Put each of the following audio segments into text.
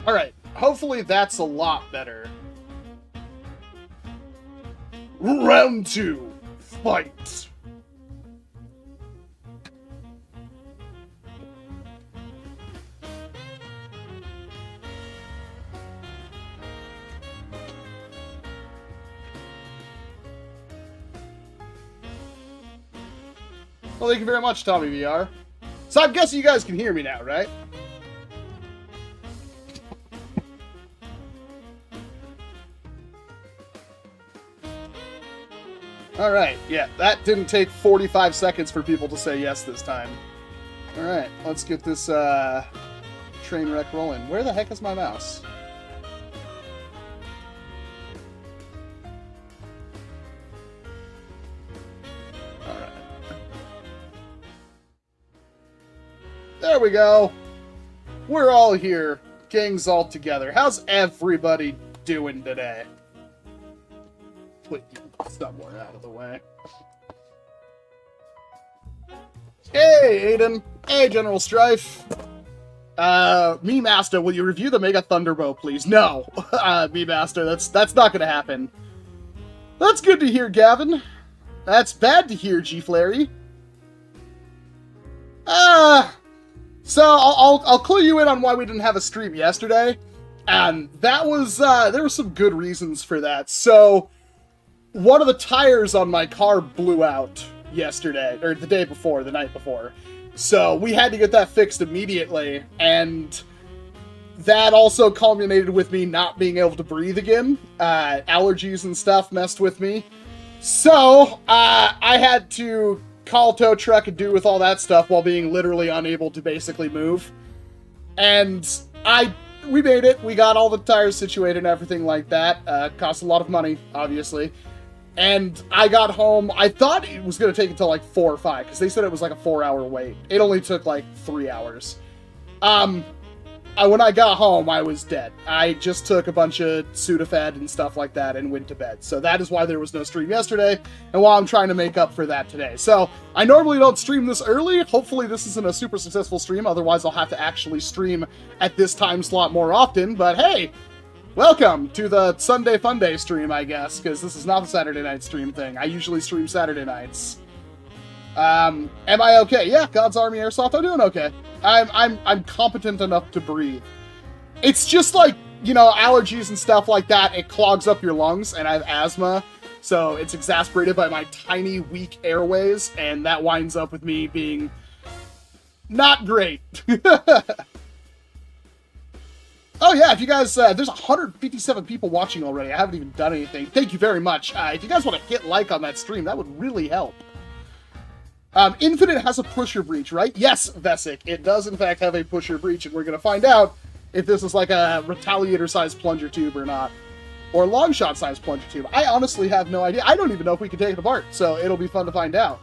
Alright, hopefully that's a lot better. Round 2, fight! Well, thank you very much, Tommy VR. So I'm guessing you guys can hear me now, right? Alright, yeah, that didn't take 45 seconds for people to say yes this time. Alright, let's get this train wreck rolling. Where the heck is my mouse? Alright. There we go. We're all here. Gang's all together. How's everybody doing today? Put you somewhere out of the way. Hey, Aiden. Hey, General Strife. Me Master, will you review the Mega Thunderbow, please? No. Me Master, that's not gonna happen. That's good to hear, Gavin. That's bad to hear, G Flary. So I'll clue you in on why we didn't have a stream yesterday, and that was there were some good reasons for that. So one of the tires on my car blew out yesterday, or the day before, the night before. So we had to get that fixed immediately, and that also culminated with me not being able to breathe again. Allergies and stuff messed with me. So I had to call tow truck and do with all that stuff while being literally unable to basically move. And we made it. We got all the tires situated and everything like that. Cost a lot of money, obviously. And I got home. I thought it was going to take until like 4 or 5, because they said it was like a 4-hour wait. It only took like 3 hours. When I got home, I was dead. I just took a bunch of Sudafed and stuff like that and went to bed. So that is why there was no stream yesterday, and why I'm trying to make up for that today. So I normally don't stream this early. Hopefully this isn't a super successful stream. Otherwise, I'll have to actually stream at this time slot more often. But hey, welcome to the Sunday Fun Day stream, I guess, because this is not the Saturday night stream thing. I usually stream Saturday nights. Am I okay? Yeah, God's Army Airsoft, I'm doing okay. I'm competent enough to breathe. It's just like, you know, allergies and stuff like that, it clogs up your lungs, and I have asthma, so it's exacerbated by my tiny, weak airways, and that winds up with me being not great. Oh yeah, if you guys, there's 157 people watching already. I haven't even done anything. Thank you very much. If you guys want to hit like on that stream, that would really help. Infinite has a pusher breach, right? Yes, Vesic, it does in fact have a pusher breach, and we're going to find out if this is like a retaliator-sized plunger tube or not. Or long shot-sized plunger tube. I honestly have no idea. I don't even know if we can take it apart, so it'll be fun to find out.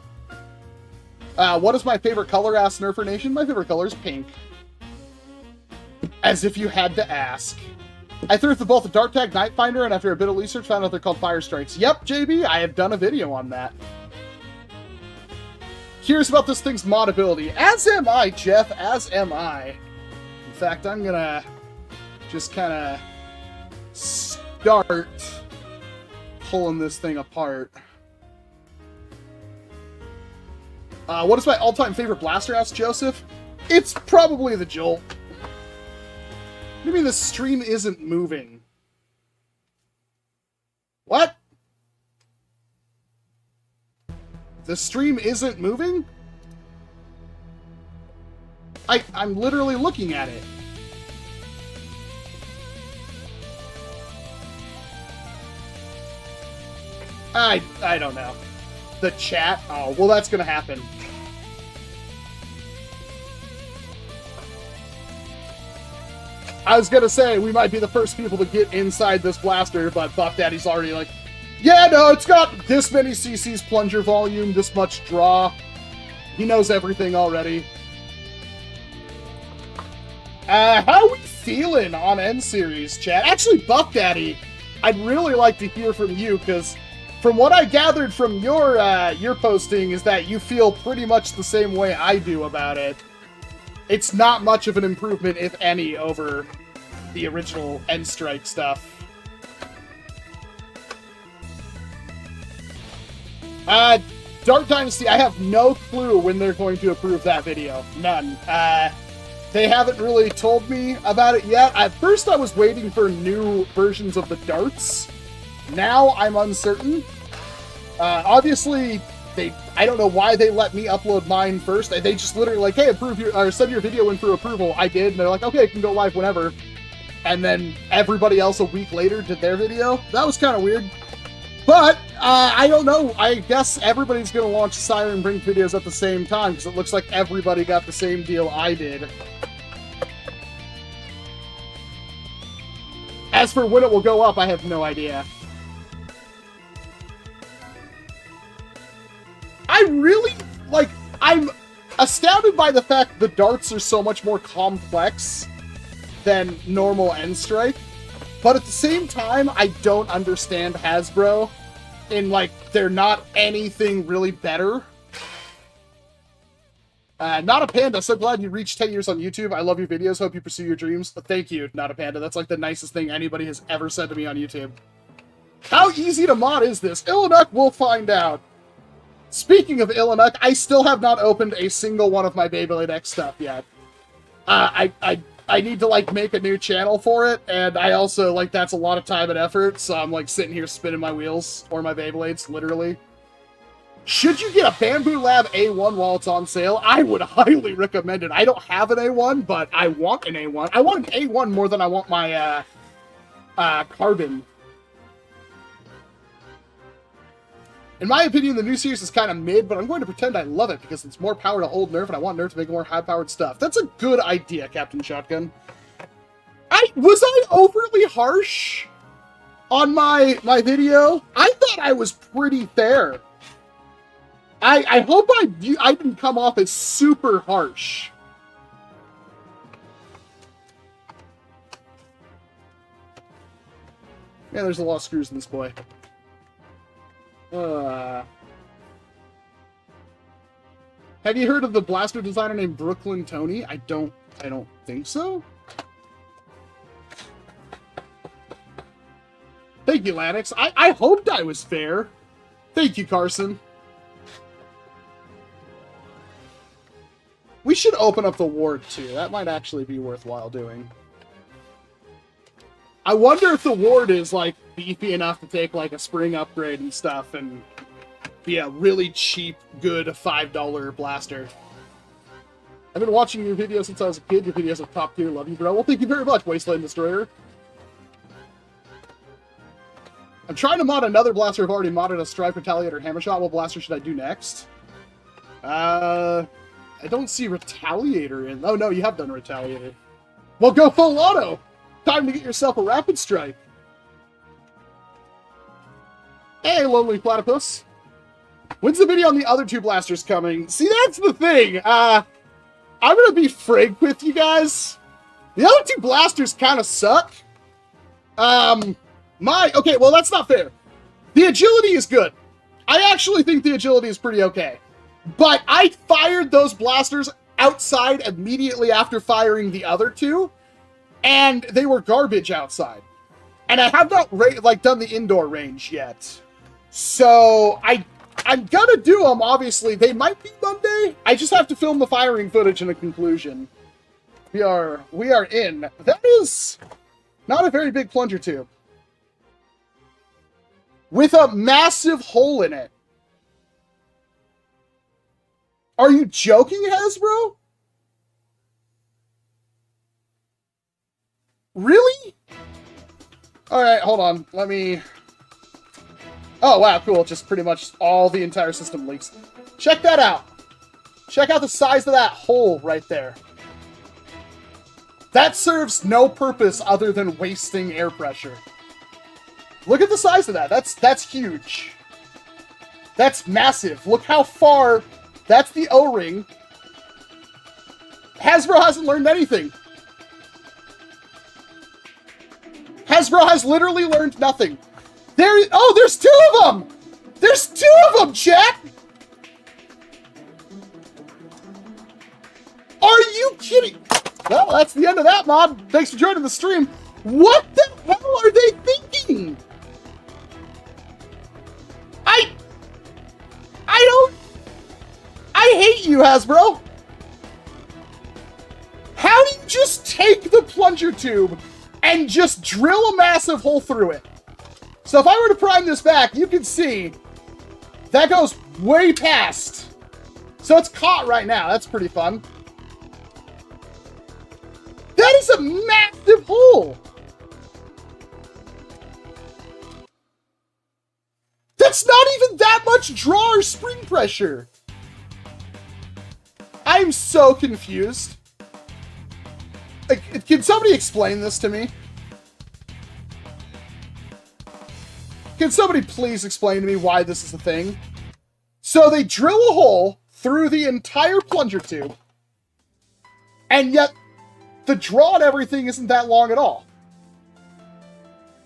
What is my favorite color, asked Nerfer Nation? My favorite color is pink. As if you had to ask. I threw the both a Dart Tag Night Finder, and after a bit of research found out they're called Fire Strikes. Yep, JB, I have done a video on that. Curious about this thing's mod ability. As am I, Jeff, as am I. In fact, I'm gonna just kind of start pulling this thing apart. What is my all-time favorite blaster, asked Joseph? It's probably the Jolt. What do you mean the stream isn't moving? What? The stream isn't moving? I'm literally looking at it. I don't know. The chat? Oh, well that's gonna happen. I was gonna say, we might be the first people to get inside this blaster, but Buff Daddy's already like, yeah, no, it's got this many cc's plunger volume, this much draw. He knows everything already. How are we feeling on N-Series, chat? Actually, Buff Daddy, I'd really like to hear from you, because from what I gathered from your posting is that you feel pretty much the same way I do about it. It's not much of an improvement, if any, over the original End Strike stuff. Dark Dynasty, I have no clue when they're going to approve that video. None. They haven't really told me about it yet. At first I was waiting for new versions of the darts. Now I'm uncertain. Obviously, I don't know why they let me upload mine first. They just literally like, hey, send your video in for approval. I did, and they're like, okay, it can go live whenever. And then everybody else a week later did their video. That was kind of weird. But, I don't know. I guess everybody's going to launch Siren Brink videos at the same time, because it looks like everybody got the same deal I did. As for when it will go up, I have no idea. I really, like, I'm astounded by the fact the darts are so much more complex than normal End Strike. But at the same time, I don't understand Hasbro in, like, they're not anything really better. Not a Panda, so glad you reached 10 years on YouTube. I love your videos. Hope you pursue your dreams. But thank you, Not a Panda. That's, like, the nicest thing anybody has ever said to me on YouTube. How easy to mod is this? Illinuck, we'll find out. Speaking of Illinuck, I still have not opened a single one of my Beyblade X stuff yet. I need to, like, make a new channel for it, and I also, like, that's a lot of time and effort, so I'm, like, sitting here spinning my wheels, or my Beyblades, literally. Should you get a Bamboo Lab A1 while it's on sale? I would highly recommend it. I don't have an A1, but I want an A1. I want an A1 more than I want my, Carbon. In my opinion, the new series is kind of mid, but I'm going to pretend I love it because it's more power to old Nerf, and I want Nerf to make more high-powered stuff. That's a good idea, Captain Shotgun. Was I overly harsh on my video? I thought I was pretty fair. I hope I didn't come off as super harsh. Yeah, there's a lot of screws in this boy. Have you heard of the blaster designer named Brooklyn Tony? I don't think so. Thank you, Lanix. I hoped I was fair. Thank you, Carson. We should open up the ward, too. That might actually be worthwhile doing. I wonder if the ward is, like, beefy enough to take, like, a spring upgrade and stuff and be a really cheap, good $5 blaster. I've been watching your videos since I was a kid. Your videos are top tier. Love you, bro. Well, thank you very much, Wasteland Destroyer. I'm trying to mod another blaster. I've already modded a Stripe, Retaliator, Hammer Shot. What blaster should I do next? I don't see Retaliator in... Oh, no, you have done Retaliator. Well, go full auto! Time to get yourself a Rapid Strike. Hey, Lonely Platypus. When's the video on the other two blasters coming? See, that's the thing. I'm gonna be frank with you guys. The other two blasters kind of suck. Okay, well, that's not fair. The agility is good. I actually think the agility is pretty okay. But I fired those blasters outside immediately after firing the other two, and they were garbage outside. And I have not, done the indoor range yet. So, I'm gonna do them, obviously. They might be Monday. I just have to film the firing footage and a conclusion. We are in. That is not a very big plunger tube. With a massive hole in it. Are you joking, Hasbro? Really? Alright, hold on. Let me... Oh, wow, cool. Just pretty much all the entire system leaks. Check that out. Check out the size of that hole right there. That serves no purpose other than wasting air pressure. Look at the size of that. That's huge. That's massive. Look how far... That's the O-ring. Hasbro hasn't learned anything. Hasbro has literally learned nothing. There's two of them! There's two of them, chat! Are you kidding? Well, that's the end of that, Mod. Thanks for joining the stream. What the hell are they thinking? I hate you, Hasbro. How do you just take the plunger tube and just drill a massive hole through it? So if I were to prime this back, you can see that goes way past. So it's caught right now. That's pretty fun. That is a massive hole. That's not even that much draw or spring pressure. I'm so confused. Like, can somebody explain this to me? Can somebody please explain to me why this is a thing? So they drill a hole through the entire plunger tube, and yet the draw and everything isn't that long at all.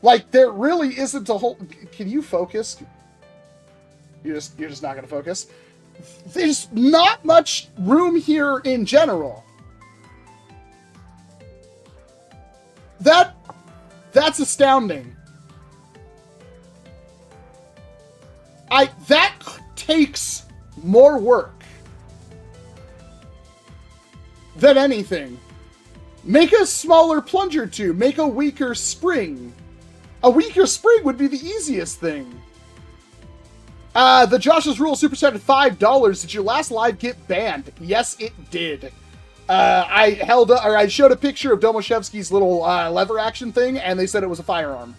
Like, there really isn't a hole. Can you focus? You're just not gonna focus. There's not much room here in general. That's astounding. That takes more work than anything. Make a smaller plunger tube. Make a weaker spring. A weaker spring would be the easiest thing. The Josh's Rule super chat at $5. Did your last live get banned? Yes, it did. I showed a picture of Domoshevsky's little lever action thing, and they said it was a firearm.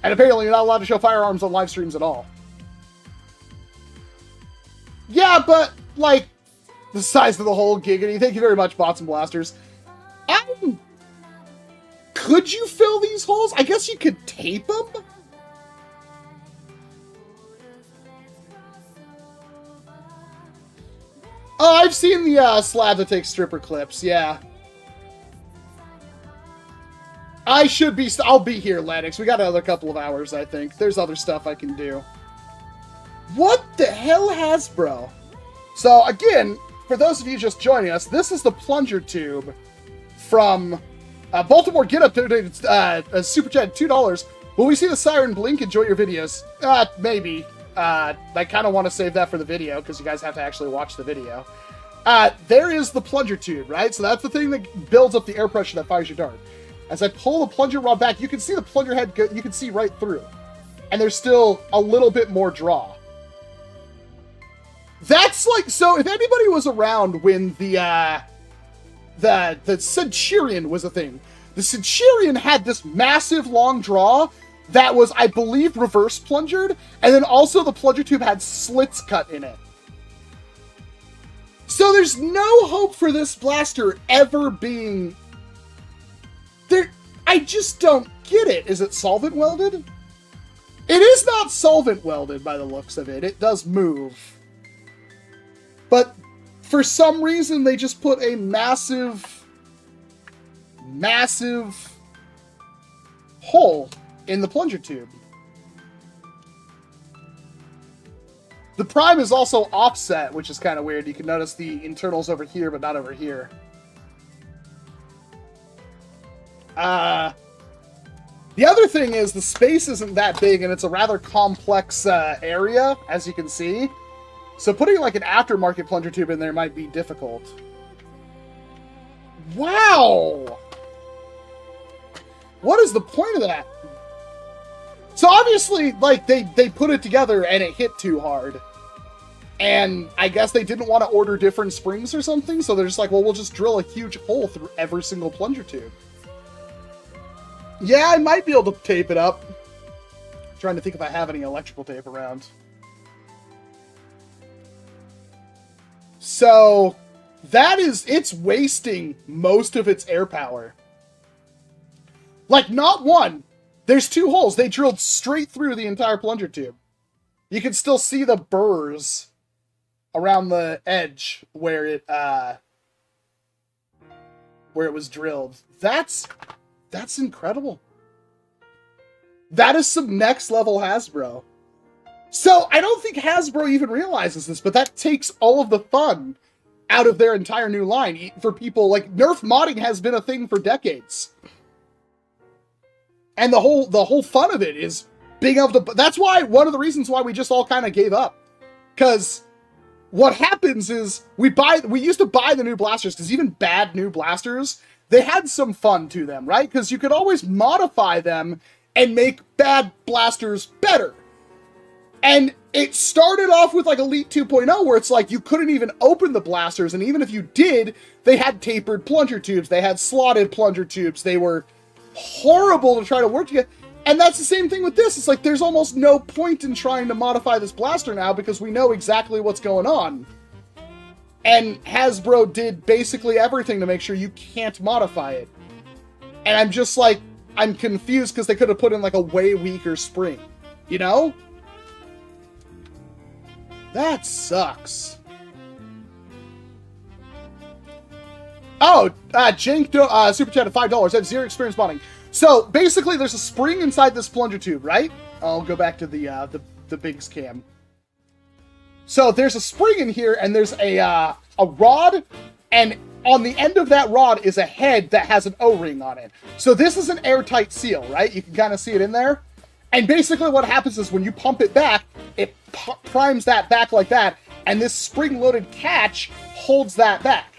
And apparently you're not allowed to show firearms on live streams at all. Yeah, but, like, the size of the hole, giggity. Thank you very much, Bots and Blasters. Could you fill these holes? I guess you could tape them? Oh, I've seen the slab that takes stripper clips, yeah. I'll be here, Lennox. We got another couple of hours, I think. There's other stuff I can do. What the hell, Hasbro? So, again, for those of you just joining us, this is the plunger tube from Baltimore Get Up donated a super chat $2. Will we see the siren blink? Enjoy your videos. Maybe. I kind of want to save that for the video, because you guys have to actually watch the video. There is the plunger tube, right? So that's the thing that builds up the air pressure that fires your dart. As I pull the plunger rod back, you can see the plunger head, you can see right through. And there's still a little bit more draw. That's like, so if anybody was around when the Centurion was a thing, the Centurion had this massive long draw that was, I believe, reverse plungered, and then also the plunger tube had slits cut in it. So there's no hope for this blaster ever being... I just don't get it. Is it solvent welded? It is not solvent welded by the looks of it. It does move. But for some reason, they just put a massive hole in the plunger tube. The prime is also offset, which is kind of weird. You can notice the internals over here, but not over here. The other thing is the space isn't that big, and it's a rather complex area, as you can see. So putting like an aftermarket plunger tube in there might be difficult. Wow! What is the point of that? So obviously, like, they put it together and it hit too hard. And I guess they didn't want to order different springs or something, so they're just like, well, we'll just drill a huge hole through every single plunger tube. Yeah, I might be able to tape it up. I'm trying to think if I have any electrical tape around. So, it's wasting most of its air power. Like, not one. There's two holes. They drilled straight through the entire plunger tube. You can still see the burrs around the edge where it was drilled. That's incredible. That is some next level Hasbro. So I don't think Hasbro even realizes this, but that takes all of the fun out of their entire new line for people. Like, Nerf modding has been a thing for decades. And the whole fun of it is being able to... That's why, one of the reasons why we just all kind of gave up. Because what happens is, we used to buy the new blasters, because even bad new blasters, they had some fun to them, right? Because you could always modify them and make bad blasters better. And it started off with like Elite 2.0, where it's like you couldn't even open the blasters, and even if you did, they had tapered plunger tubes, they had slotted plunger tubes, they were horrible to try to work together. And that's the same thing with this. It's like there's almost no point in trying to modify this blaster now, because we know exactly what's going on. And Hasbro did basically everything to make sure you can't modify it. And I'm just like, I'm confused, because they could have put in like a way weaker spring, you know? That sucks. Oh, Jink super chat at $5. I have 0 experience modding. So basically, there's a spring inside this plunger tube, right? I'll go back to the Biggs cam. So there's a spring in here, and there's a rod, and on the end of that rod is a head that has an O-ring on it. So this is an airtight seal, right? You can kind of see it in there. And basically what happens is when you pump it back, it primes that back like that, and this spring-loaded catch holds that back.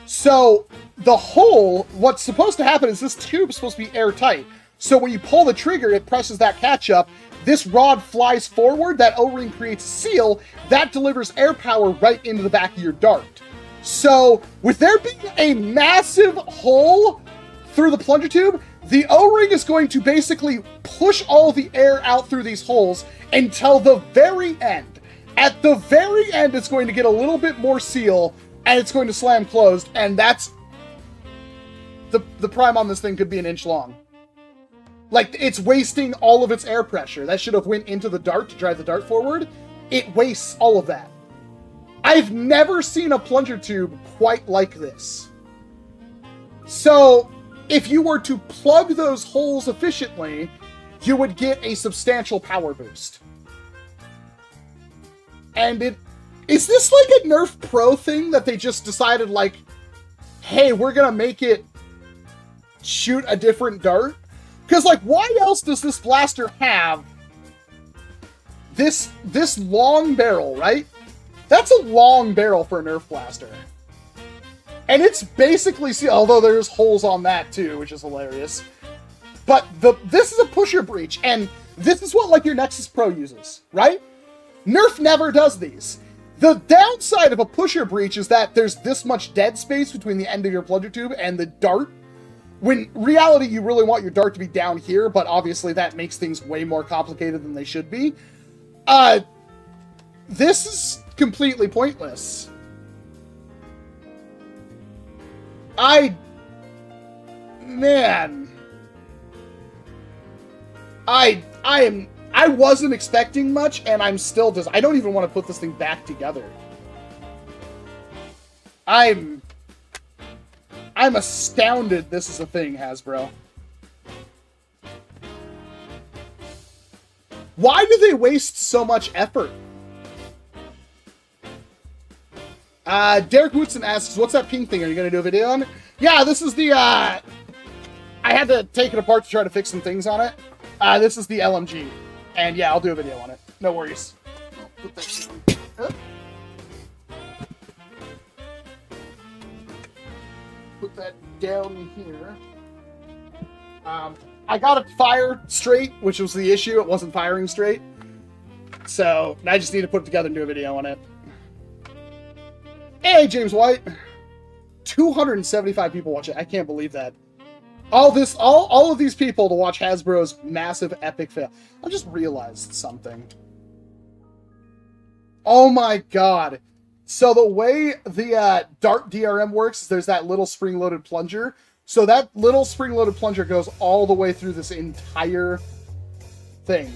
So the hole, what's supposed to happen is this tube is supposed to be airtight. So when you pull the trigger, it presses that catch up, this rod flies forward, that O-ring creates a seal, that delivers air power right into the back of your dart. So with there being a massive hole through the plunger tube, the O-ring is going to basically push all the air out through these holes until the very end. At the very end, it's going to get a little bit more seal, and it's going to slam closed, and that's... The prime on this thing could be an inch long. Like, it's wasting all of its air pressure. That should have went into the dart to drive the dart forward. It wastes all of that. I've never seen a plunger tube quite like this. So, if you were to plug those holes efficiently, you would get a substantial power boost. And is this like a Nerf Pro thing that they just decided, like, hey, we're gonna make it shoot a different dart? Because, like, why else does this blaster have this long barrel, right? That's a long barrel for a Nerf blaster. And it's basically, although there's holes on that too, which is hilarious. But this is a pusher breach, and this is what, like, your Nexus Pro uses, right? Nerf never does these. The downside of a pusher breach is that there's this much dead space between the end of your plunger tube and the dart. When in reality, you really want your dart to be down here, but obviously that makes things way more complicated than they should be. This is completely pointless. I wasn't expecting much, and I'm still just... I don't even want to put this thing back together. I'm astounded this is a thing, Hasbro. Why do they waste so much effort? Derek Woodson asks, what's that pink thing? Are you going to do a video on it? Yeah, this is the, I had to take it apart to try to fix some things on it. This is the LMG. And yeah, I'll do a video on it. No worries. I'll put that down. Put that down here. I got it fire straight, which was the issue. It wasn't firing straight. So I just need to put it together and do a video on it. Hey, James White. 275 people watch it. I can't believe that. All of these people to watch Hasbro's massive epic fail. I just realized something. Oh my god. So the way the Dart DRM works is there's that little spring-loaded plunger. So that little spring-loaded plunger goes all the way through this entire thing.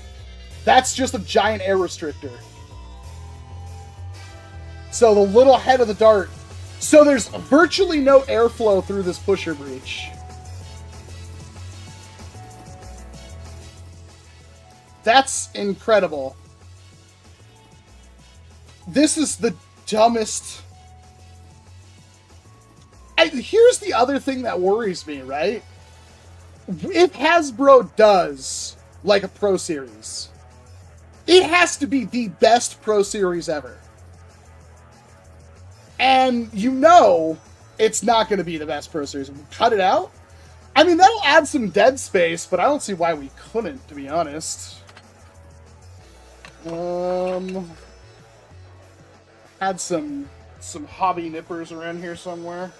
That's just a giant air restrictor. So the little head of the dart. So there's virtually no airflow through this pusher breach. That's incredible. This is the dumbest here's the other thing that worries me, right? If Hasbro does, like, a Pro Series, it has to be the best Pro Series ever. And you know it's not going to be the best Pro Series. Cut it out? I mean, that'll add some dead space, but I don't see why we couldn't, to be honest. Had some hobby nippers around here somewhere.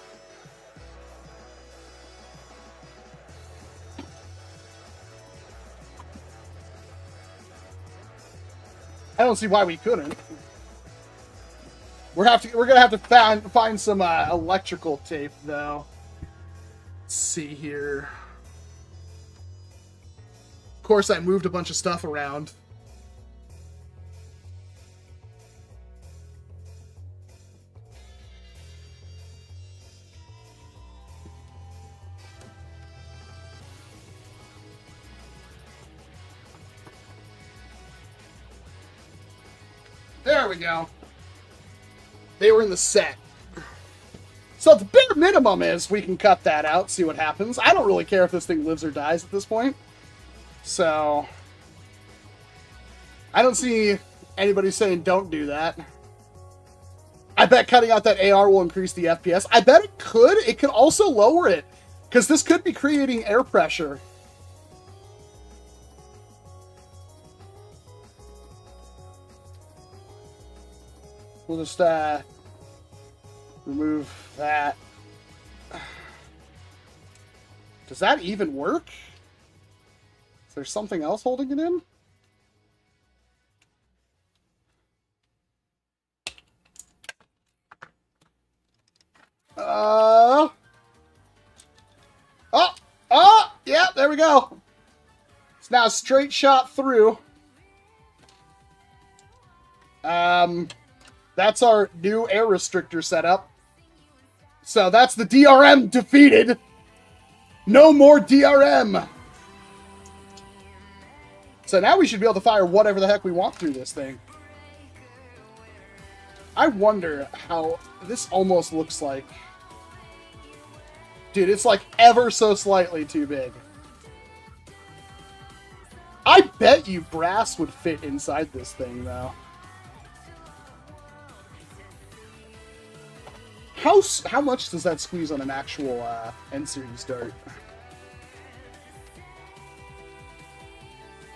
I don't see why we couldn't. We're gonna have to find some electrical tape though. Let's see here. Of course, I moved a bunch of stuff around. There we go. They were in the set. So the bare minimum is we can cut that out, see what happens. I don't really care if this thing lives or dies at this point. So I don't see anybody saying don't do that. I bet cutting out that AR will increase the FPS. I bet it could. It could also lower it, because this could be creating air pressure. We'll just remove that. Does that even work? Is there something else holding it in? Yeah, there we go. It's now a straight shot through. That's our new air restrictor setup. So that's the DRM defeated. No more DRM. So now we should be able to fire whatever the heck we want through this thing. I wonder how this almost looks like. Dude, it's like ever so slightly too big. I bet you brass would fit inside this thing, though. How much does that squeeze on an actual N-Series dart?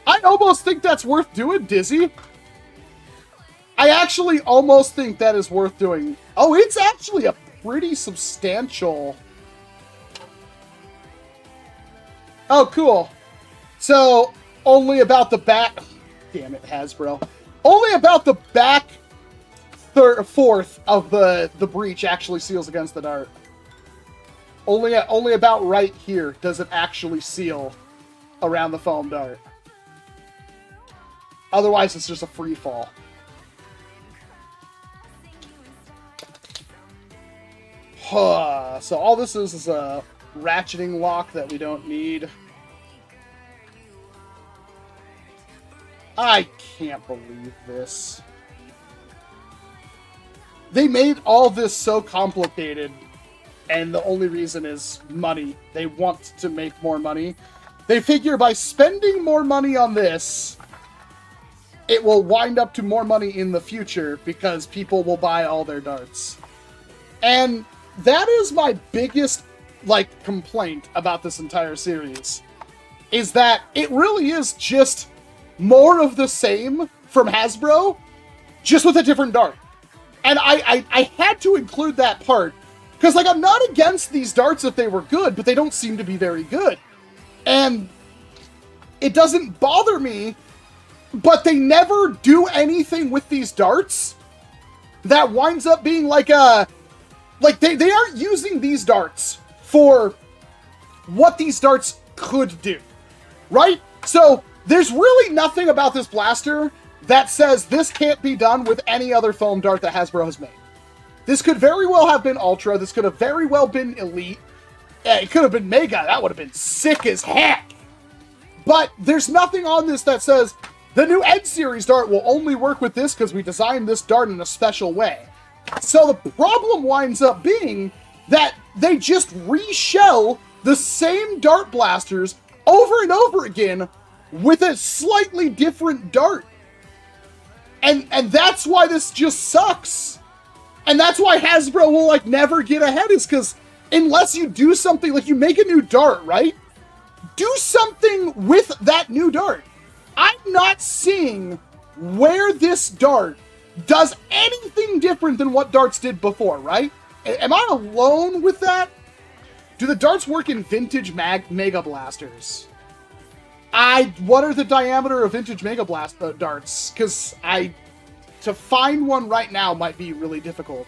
I almost think that's worth doing, Dizzy. I actually almost think that is worth doing. Oh, it's actually a pretty substantial... Oh, cool. So, only about the back... Damn it, Hasbro. Only about the back fourth of the breach actually seals against the dart. Only about right here does it actually seal around the foam dart. Otherwise, it's just a free fall. So all this is a ratcheting lock that we don't need. I can't believe this. They made all this so complicated, and the only reason is money. They want to make more money. They figure by spending more money on this, it will wind up to more money in the future because people will buy all their darts. And that is my biggest, like, complaint about this entire series, is that it really is just more of the same from Hasbro, just with a different dart. And I had to include that part, because, like, I'm not against these darts if they were good, but they don't seem to be very good. And it doesn't bother me, but they never do anything with these darts that winds up being like a... Like, they aren't using these darts for what these darts could do, right? So, there's really nothing about this blaster that says this can't be done with any other foam dart that Hasbro has made. This could very well have been Ultra. This could have very well been Elite. It could have been Mega. That would have been sick as heck. But there's nothing on this that says the new N-Series dart will only work with this because we designed this dart in a special way. So the problem winds up being that they just reshell the same dart blasters over and over again with a slightly different dart. And that's why this just sucks. And that's why Hasbro will, like, never get ahead, is because unless you do something, like, you make a new dart, right? Do something with that new dart. I'm not seeing where this dart does anything different than what darts did before, right? Am I alone with that? Do the darts work in vintage Mega Blasters? What are the diameter of vintage Mega Blast darts? Because to find one right now might be really difficult.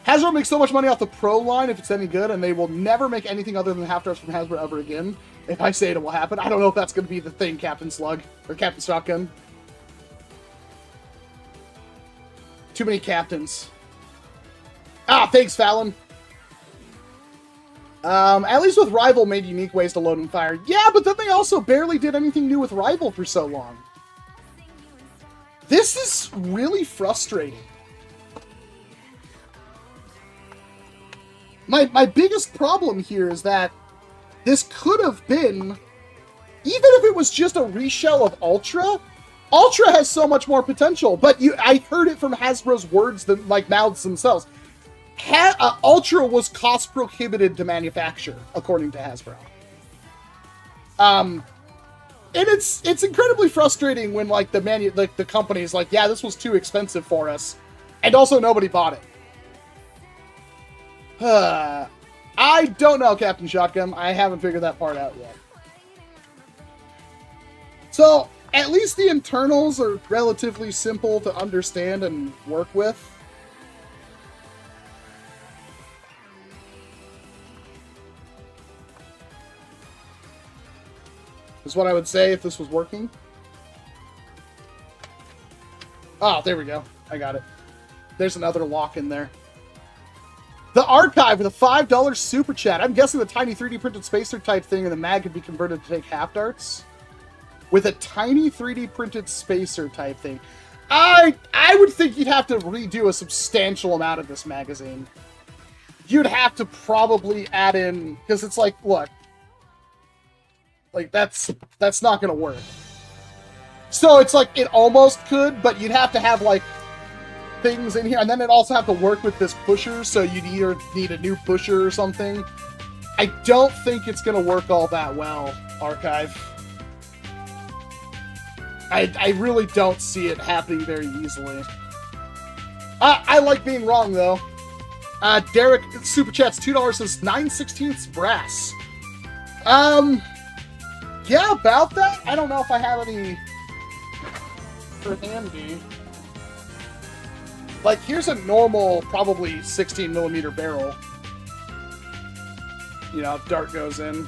Hasbro makes so much money off the Pro line if it's any good, and they will never make anything other than half darts from Hasbro ever again. If I say it will happen. I don't know if that's going to be the thing, Captain Slug. Or Captain Shotgun. Too many captains. Ah, thanks, Fallon. At least with Rival made unique ways to load and fire. Yeah, but then they also barely did anything new with Rival for so long. This is really frustrating. My biggest problem here is that this could have been, even if it was just a reshell of Ultra, Ultra has so much more potential, but I heard it from Hasbro's words, like mouths themselves. Ultra was cost prohibited to manufacture, according to Hasbro. And it's incredibly frustrating when, like, the company's like, yeah, this was too expensive for us, and also nobody bought it. I don't know, Captain Shotgun. I haven't figured that part out yet. So, at least the internals are relatively simple to understand and work with. Is what I would say if this was working. Oh, there we go. I got it. There's another lock in there. The Archive with a $5 super chat. I'm guessing the tiny 3D printed spacer type thing in the mag could be converted to take half darts. With a tiny 3D printed spacer type thing. I would think you'd have to redo a substantial amount of this magazine. You'd have to probably add in, because it's like, look. Like, that's not gonna work. So it's like, it almost could, but you'd have to have, like, things in here, and then it also have to work with this pusher, so you'd either need a new pusher or something. I don't think it's gonna work all that well, Archive. I really don't see it happening very easily. I like being wrong, though. Derek Super Chats, $2 says 9/16 brass. Yeah, about that. I don't know if I have any for handy. Like, here's a normal, probably 16mm barrel. You know, if dart goes in.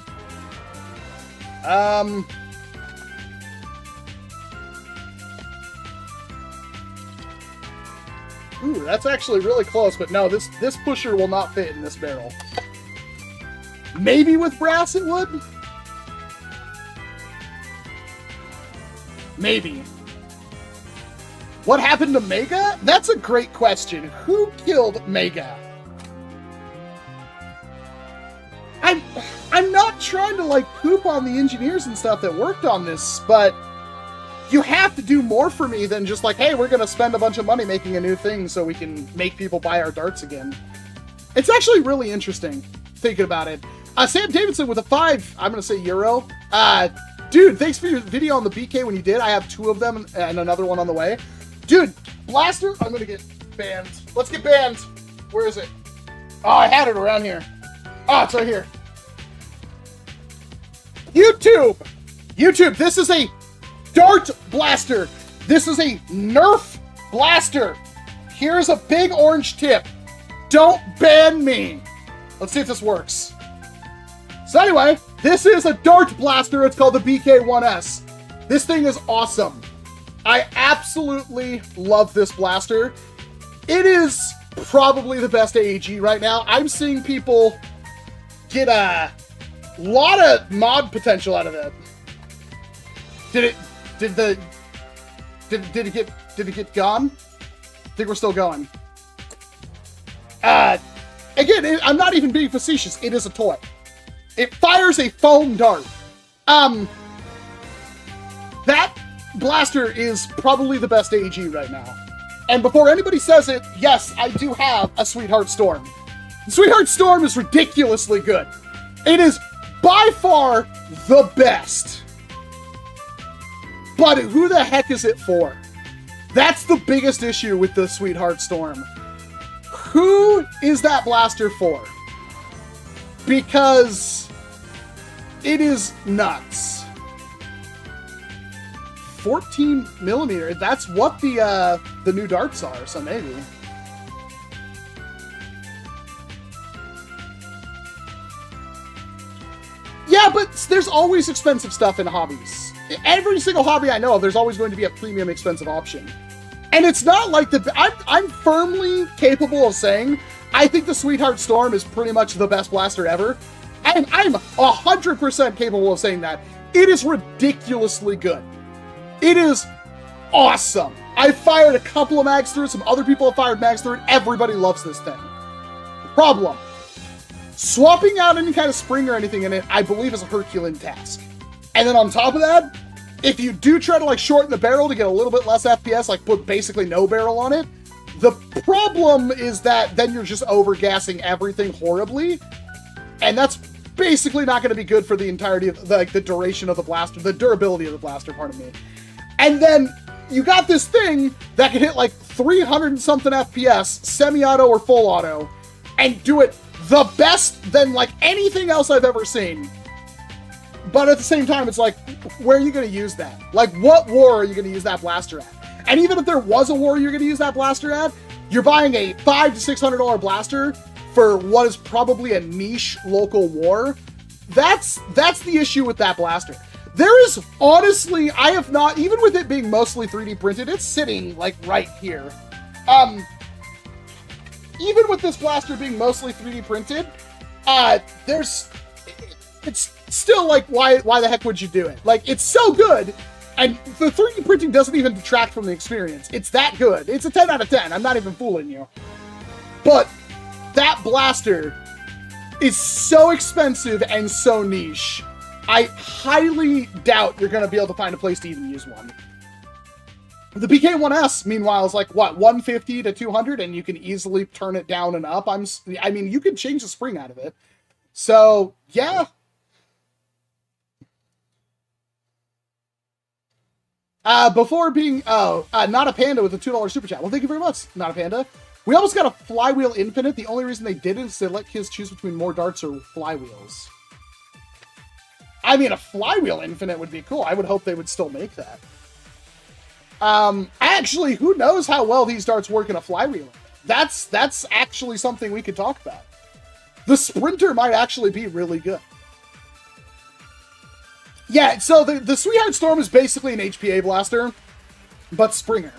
Ooh, that's actually really close, but no, this pusher will not fit in this barrel. Maybe with brass it would? Maybe. What happened to Mega? That's a great question. Who killed Mega? I'm not trying to, like, poop on the engineers and stuff that worked on this, but you have to do more for me than just like, hey, we're going to spend a bunch of money making a new thing so we can make people buy our darts again. It's actually really interesting thinking about it. Sam Davidson with a 5, I'm going to say euro. Dude, thanks for your video on the BK when you did. I have 2 of them and another one on the way. Dude, Blaster, I'm going to get banned. Let's get banned. Where is it? Oh, I had it around here. Oh, it's right here. YouTube, this is a dart blaster. This is a Nerf blaster. Here's a big orange tip. Don't ban me. Let's see if this works. So anyway, this is a dart blaster. It's called the BK1S. This thing is awesome. I absolutely love this blaster. It is probably the best AEG right now. I'm seeing people get a lot of mod potential out of that. Did it get gone? I think we're still going. Again, I'm not even being facetious. It is a toy. It fires a foam dart. That blaster is probably the best AEG right now. And before anybody says it, yes, I do have a Sweetheart Storm. The Sweetheart Storm is ridiculously good. It is by far the best. But who the heck is it for? That's the biggest issue with the Sweetheart Storm. Who is that blaster for? Because it is nuts. 14 millimeter. That's what the new darts are, so maybe. Yeah, but there's always expensive stuff in hobbies. Every single hobby I know of, there's always going to be a premium expensive option. And it's not like I'm firmly capable of saying I think the Sweetheart Storm is pretty much the best blaster ever. I'm 100% capable of saying that. It is ridiculously good. It is awesome. I fired a couple of mags through it. Some other people have fired mags through it. Everybody loves this thing. Problem. Swapping out any kind of spring or anything in it, I believe, is a Herculean task. And then on top of that, if you do try to like shorten the barrel to get a little bit less FPS, like put basically no barrel on it, the problem is that then you're just overgassing everything horribly. And that's basically not going to be good for the entirety of the duration of the blaster, the durability of the blaster, pardon me. And then you got this thing that can hit like 300 and something FPS, semi-auto or full auto, and do it the best than like anything else I've ever seen. But at the same time, it's like, where are you going to use that? Like, what war are you going to use that blaster at? And even if there was a war you're going to use that blaster at, you're buying a $500 to $600 blaster for what is probably a niche local war. That's the issue with that blaster. There is honestly, I have not, even with it being mostly 3D printed, it's sitting like right here. Even with this blaster being mostly 3D printed, it's still like, why the heck would you do it? Like, it's so good, and the 3D printing doesn't even detract from the experience. It's that good. It's a 10 out of 10. I'm not even fooling you. But that blaster is so expensive and so niche. I highly doubt you're going to be able to find a place to even use one. The BK1S, meanwhile, is like, what, 150 to 200, and you can easily turn it down and up. I mean, you can change the spring out of it. So, yeah. Before being, Not a Panda with a $2 super chat. Well, thank you very much, Not a Panda. We almost got a Flywheel Infinite. The only reason they didn't is they let kids choose between more darts or flywheels. I mean, a Flywheel Infinite would be cool. I would hope they would still make that. Actually, who knows how well these darts work in a flywheel? That's actually something we could talk about. The Sprinter might actually be really good. Yeah, so the Sweetheart Storm is basically an HPA blaster, but Springer.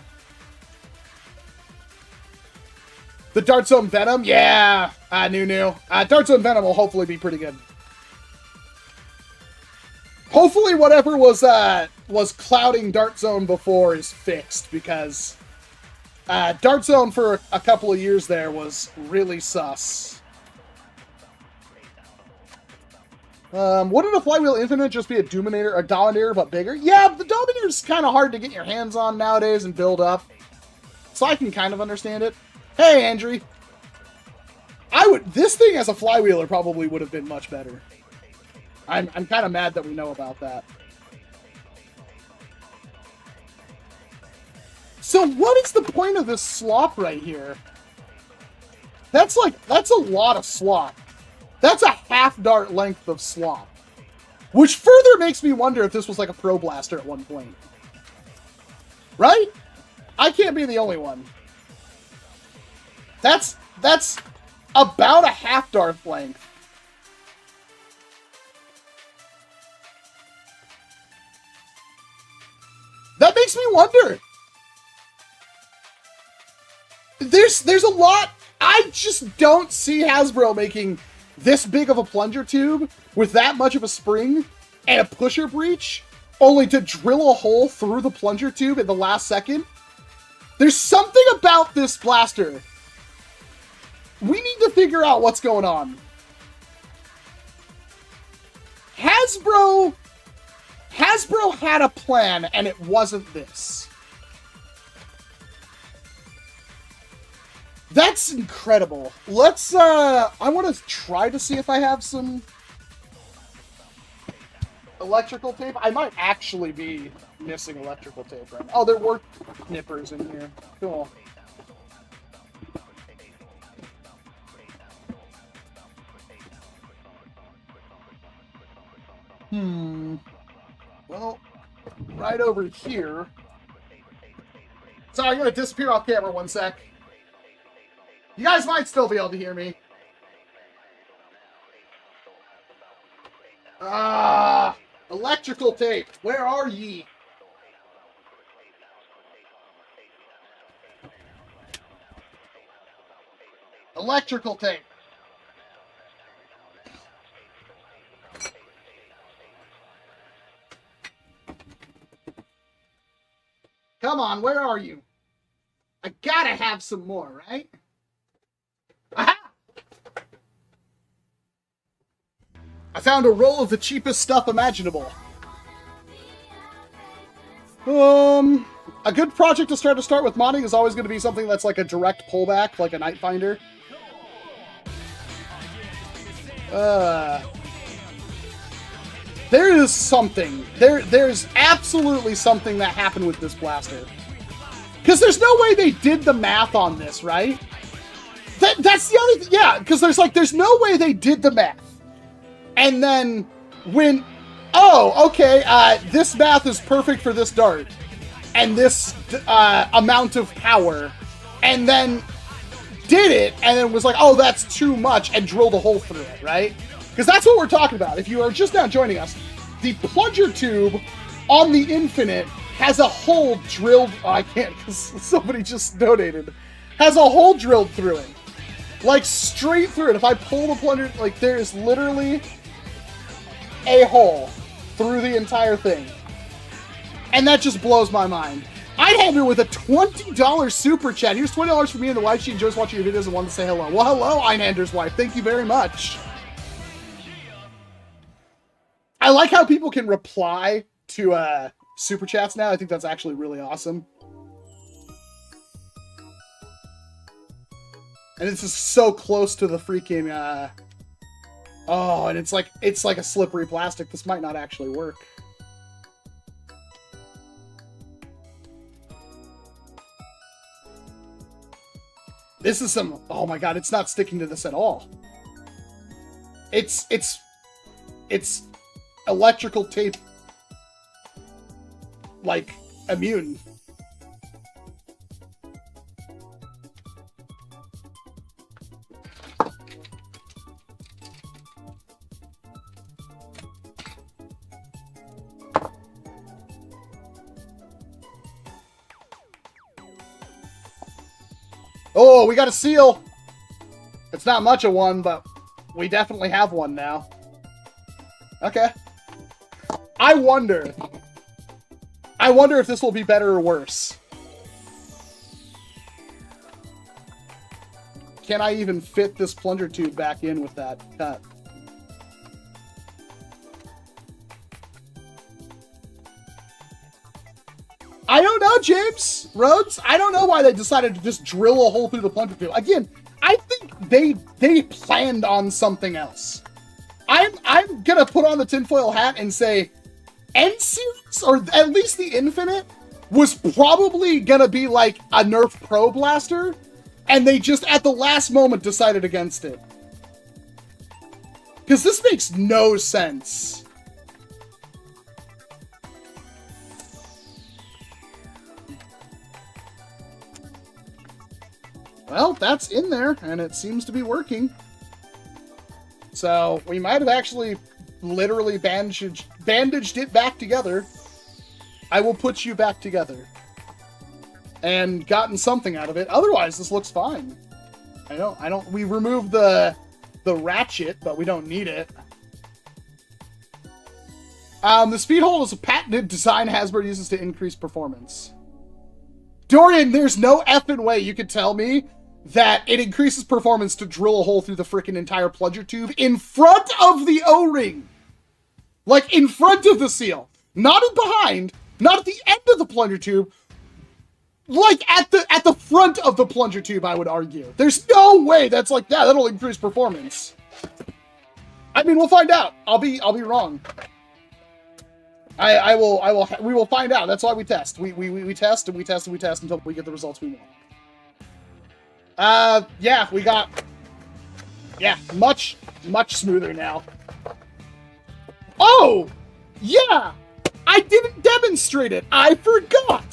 The Dart Zone Venom, yeah, new. Dart Zone Venom will hopefully be pretty good. Hopefully whatever was clouding Dart Zone before is fixed, because Dart Zone for a couple of years there was really sus. Wouldn't a Flywheel Infinite just be a Dominator but bigger? Yeah, the Dominator's kind of hard to get your hands on nowadays and build up. So I can kind of understand it. Hey, Andrew. This thing as a Flywheeler probably would have been much better. I'm kind of mad that we know about that. So what is the point of this slop right here? That's a lot of slop. That's a half dart length of slop. Which further makes me wonder if this was like a Pro Blaster at one point. Right? I can't be the only one. That's about a half dart length. That makes me wonder. There's a lot. I just don't see Hasbro making this big of a plunger tube with that much of a spring and a pusher breech, only to drill a hole through the plunger tube at the last second. There's something about this blaster. We need to figure out what's going on. Hasbro had a plan, and it wasn't this. That's incredible. Let's, I want to try to see if I have some electrical tape. I might actually be missing electrical tape right now. Oh, there were nippers in here. Cool. Well, right over here. So I'm going to disappear off camera 1 sec. You guys might still be able to hear me. Electrical tape. Where are ye? Electrical tape. Come on, where are you? I gotta have some more, right? Aha! I found a roll of the cheapest stuff imaginable. A good project to start with modding is always going to be something that's like a direct pullback, like a Night Finder. There is something. There's absolutely something that happened with this blaster. Because there's no way they did the math on this, right? That's the other thing. Yeah, because there's no way they did the math. And then when, oh, okay, this math is perfect for this dart. And this amount of power. And then did it, and then was like, oh, that's too much, and drilled a hole through it, right? Because that's what we're talking about. If you are just now joining us, the plunger tube on the Infinite has a hole drilled... Oh, I can't, because somebody just donated. Has a hole drilled through it. Like, straight through it. If I pull the plunger... Like, there is literally a hole through the entire thing. And that just blows my mind. Einhander with a $20 super chat. Here's $20 for me and the wife. She enjoys watching your videos and wanted to say hello. Well, hello, Einhander's wife. Thank you very much. I like how people can reply to super chats now. I think that's actually really awesome. And this is so close to the freaking... Oh, and it's like a slippery plastic. This might not actually work. This is some... Oh my god, it's not sticking to this at all. It's electrical tape, like, immune. Oh, we got a seal! It's not much of one, but we definitely have one now. Okay. I wonder if this will be better or worse. Can I even fit this plunger tube back in with that cut? I don't know, James Rhodes. I don't know why they decided to just drill a hole through the plunger tube. Again, I think they planned on something else. I'm gonna put on the tinfoil hat and say N-Series, or at least the Infinite, was probably gonna be like a NERF Pro blaster, and they just at the last moment decided against it. Because this makes no sense. Well, that's in there, and it seems to be working. So, we might have actually literally bandaged it back together. I will put you back together. And gotten something out of it. Otherwise, this looks fine. We removed the ratchet, but we don't need it. The speed hole is a patented design Hasbro uses to increase performance. Dorian, there's no effing way you could tell me that it increases performance to drill a hole through the freaking entire plunger tube in front of the O-ring. Like, in front of the seal. Not in behind, not at the end of the plunger tube. Like, at the front of the plunger tube, I would argue. There's no way that's like, yeah, that'll increase performance. I mean, we'll find out. I'll be wrong. We will find out. That's why we test. We test and we test and we test until we get the results we want. Yeah, we got, yeah, much smoother now. Oh, yeah, I didn't demonstrate it. I forgot.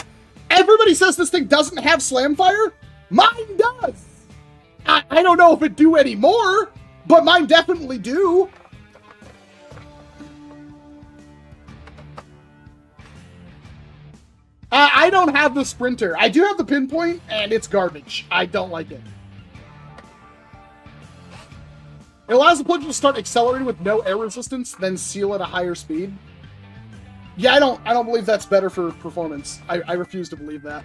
Everybody says this thing doesn't have slam fire. Mine does. I don't know if it do anymore, but mine definitely do. I don't have the Sprinter. I do have the Pinpoint, and it's garbage. I don't like it. It allows the plunger to start accelerating with no air resistance, then seal at a higher speed. Yeah, I don't believe that's better for performance. I refuse to believe that.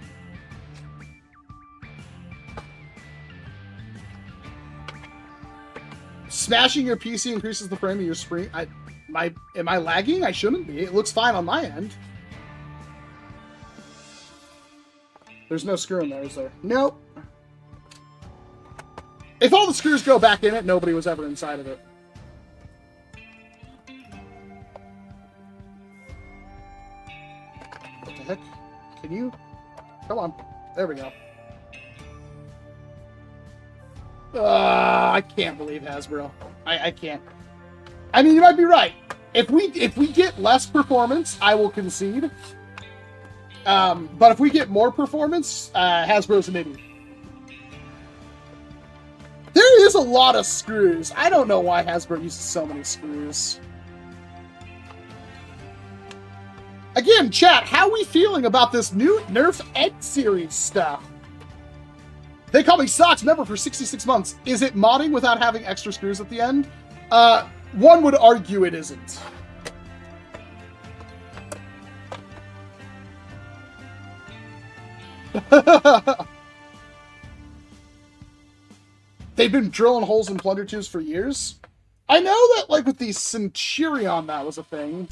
Smashing your PC increases the frame of your screen. Am I lagging? I shouldn't be. It looks fine on my end. There's no screw in there, is there? Nope. If all the screws go back in it, nobody was ever inside of it. What the heck? Can you? Come on. There we go. I can't believe Hasbro. I can't. I mean, you might be right. If we get less performance, I will concede. But if we get more performance, Hasbro's an idiot. There is a lot of screws. I don't know why Hasbro uses so many screws. Again, chat, how are we feeling about this new NERF Ed series stuff? They call me Socks member for 66 months. Is it modding without having extra screws at the end? One would argue it isn't. They've been drilling holes in plunger tubes for years. I know that, like, with the Centurion, that was a thing.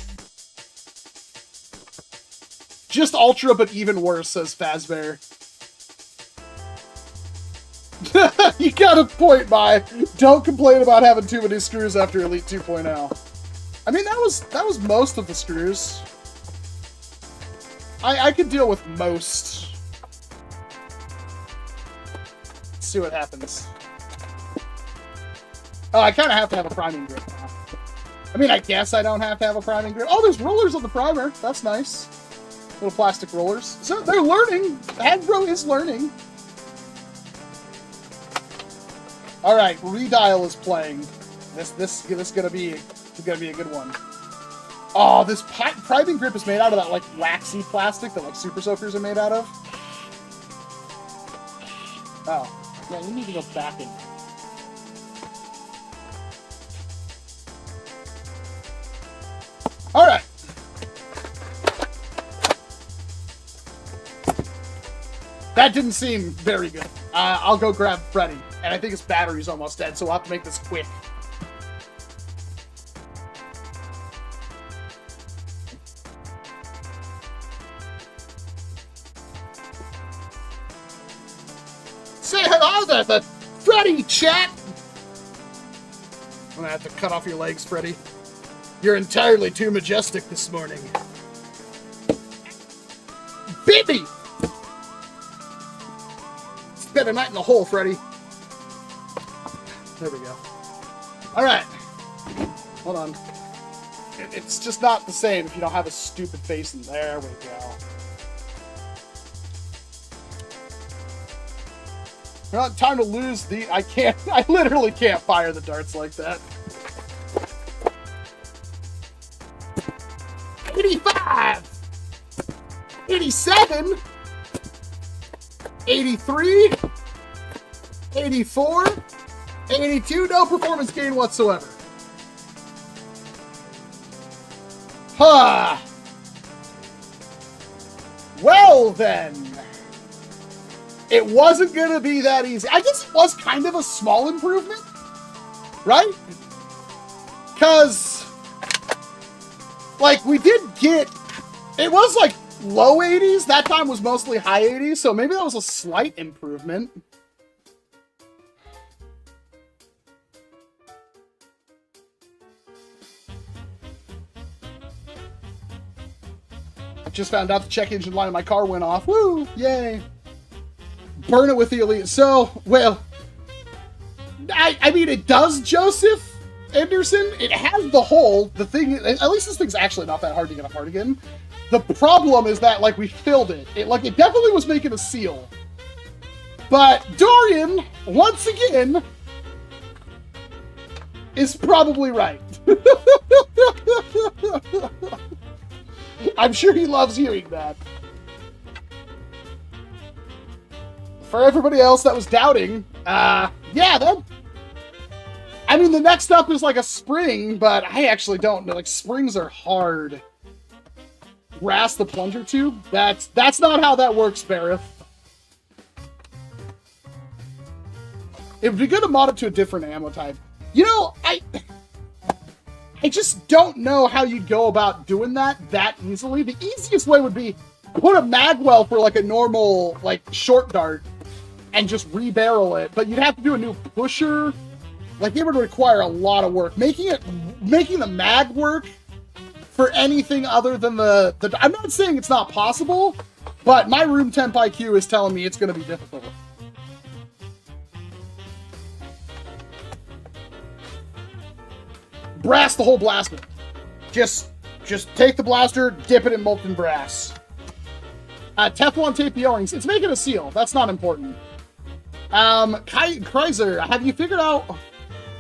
Just Ultra, but even worse, says Fazbear. You got a point, Mai. Don't complain about having too many screws after Elite 2.0. I mean, that was most of the screws. I could deal with most. Let's see what happens. Oh, I kind of have to have a priming grip now. I mean, I guess I don't have to have a priming grip. Oh, there's rollers on the primer. That's nice. Little plastic rollers. So they're learning. Hasbro is learning. All right, Redial is playing. This is gonna be a good one. Oh, this priming grip is made out of that like waxy plastic that like Super Soakers are made out of. Oh, yeah, you need to go back in. All right. That didn't seem very good. I'll go grab Freddy, and I think his battery's almost dead, so we'll have to make this quick. Say hello there, the Freddy chat! I'm gonna have to cut off your legs, Freddy. You're entirely too majestic this morning. Beat me! Spend a night in the hole, Freddy. There we go. Alright. Hold on. It's just not the same if you don't have a stupid face in there. We go. Not time to lose the... I literally can't fire the darts like that. 85! 87! 83! 84! 82! No performance gain whatsoever. Well then. It wasn't gonna be that easy. I guess it was kind of a small improvement, right? Because, like, we did get, it was like low 80s. That time was mostly high 80s, so maybe that was a slight improvement. I just found out the check engine light in my car went off. Woo! Yay! Burn it with the Elite. So, well, I mean, it does, Joseph Anderson. It has the hole. The thing, at least this thing's actually not that hard to get apart again. The problem is that, like, we filled it. It definitely was making a seal. But Dorian, once again, is probably right. I'm sure he loves hearing that. For everybody else that was doubting, yeah, then. I mean, the next up is like a spring, but I actually don't know. Like, springs are hard. Grass the plunger tube? That's not how that works, Bareth. It would be good to mod it to a different ammo type. You know, I just don't know how you'd go about doing that easily. The easiest way would be put a magwell for like a normal, like, short dart and just rebarrel it. But you'd have to do a new pusher. Like, it would require a lot of work. Making the mag work for anything other than the I'm not saying it's not possible, but my room temp IQ is telling me it's going to be difficult. Brass the whole blaster. Just take the blaster, dip it in molten brass. Teflon tape the O-rings. It's making a seal. That's not important. Kreiser, have you figured out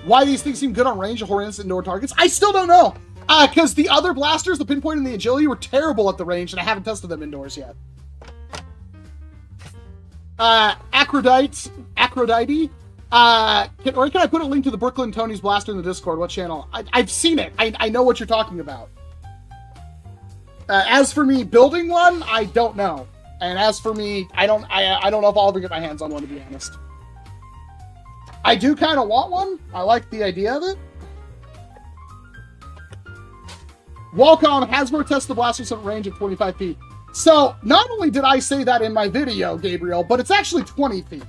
why these things seem good on range of horrendous indoor targets? I still don't know. Because the other blasters, the Pinpoint and the Agility, were terrible at the range, and I haven't tested them indoors yet. Aphrodite. Can I put a link to the Brooklyn Tony's blaster in the Discord? What channel? I've seen it. I know what you're talking about. As for me building one, I don't know. And as for me, I don't know if I'll ever get my hands on one, to be honest. I do kind of want one. I like the idea of it. Walcom, Hasbro tests the blasters at a range of 25 feet. So, not only did I say that in my video, Gabriel, but it's actually 20 feet.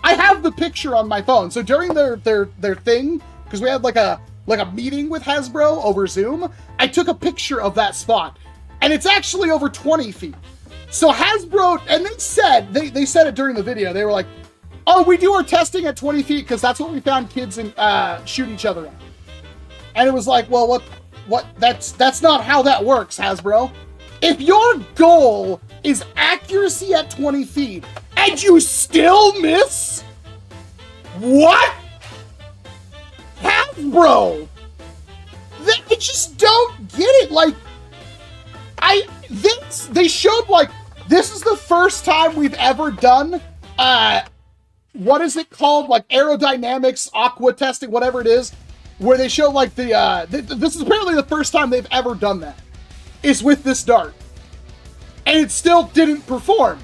I have the picture on my phone. So during their thing, because we had like a meeting with Hasbro over Zoom, I took a picture of that spot. And it's actually over 20 feet. So Hasbro, and they said it during the video, they were like, oh, we do our testing at 20 feet because that's what we found kids shoot each other at. And it was like, well, what? That's not how that works, Hasbro. If your goal is accuracy at 20 feet and you still miss, what? Hasbro, they just don't get it. Like, they showed, like, this is the first time we've ever done, what is it called? Like, aerodynamics, aqua testing, whatever it is, where they show, like, this is apparently the first time they've ever done that, is with this dart. And it still didn't perform.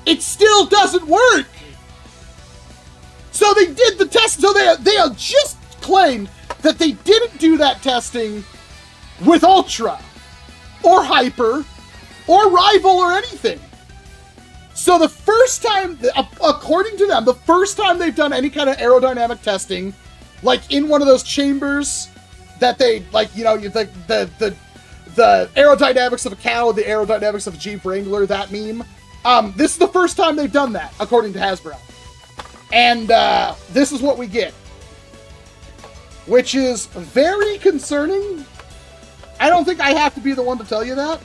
It still doesn't work. So they did the test, so they just claimed that they didn't do that testing with Ultra, or Hyper, or Rival, or anything. So the first time, according to them, the first time they've done any kind of aerodynamic testing, like in one of those chambers that they, like, you know, the aerodynamics of a cow, the aerodynamics of a Jeep Wrangler, that meme. This is the first time they've done that, according to Hasbro. And this is what we get. Which is very concerning. I don't think I have to be the one to tell you that.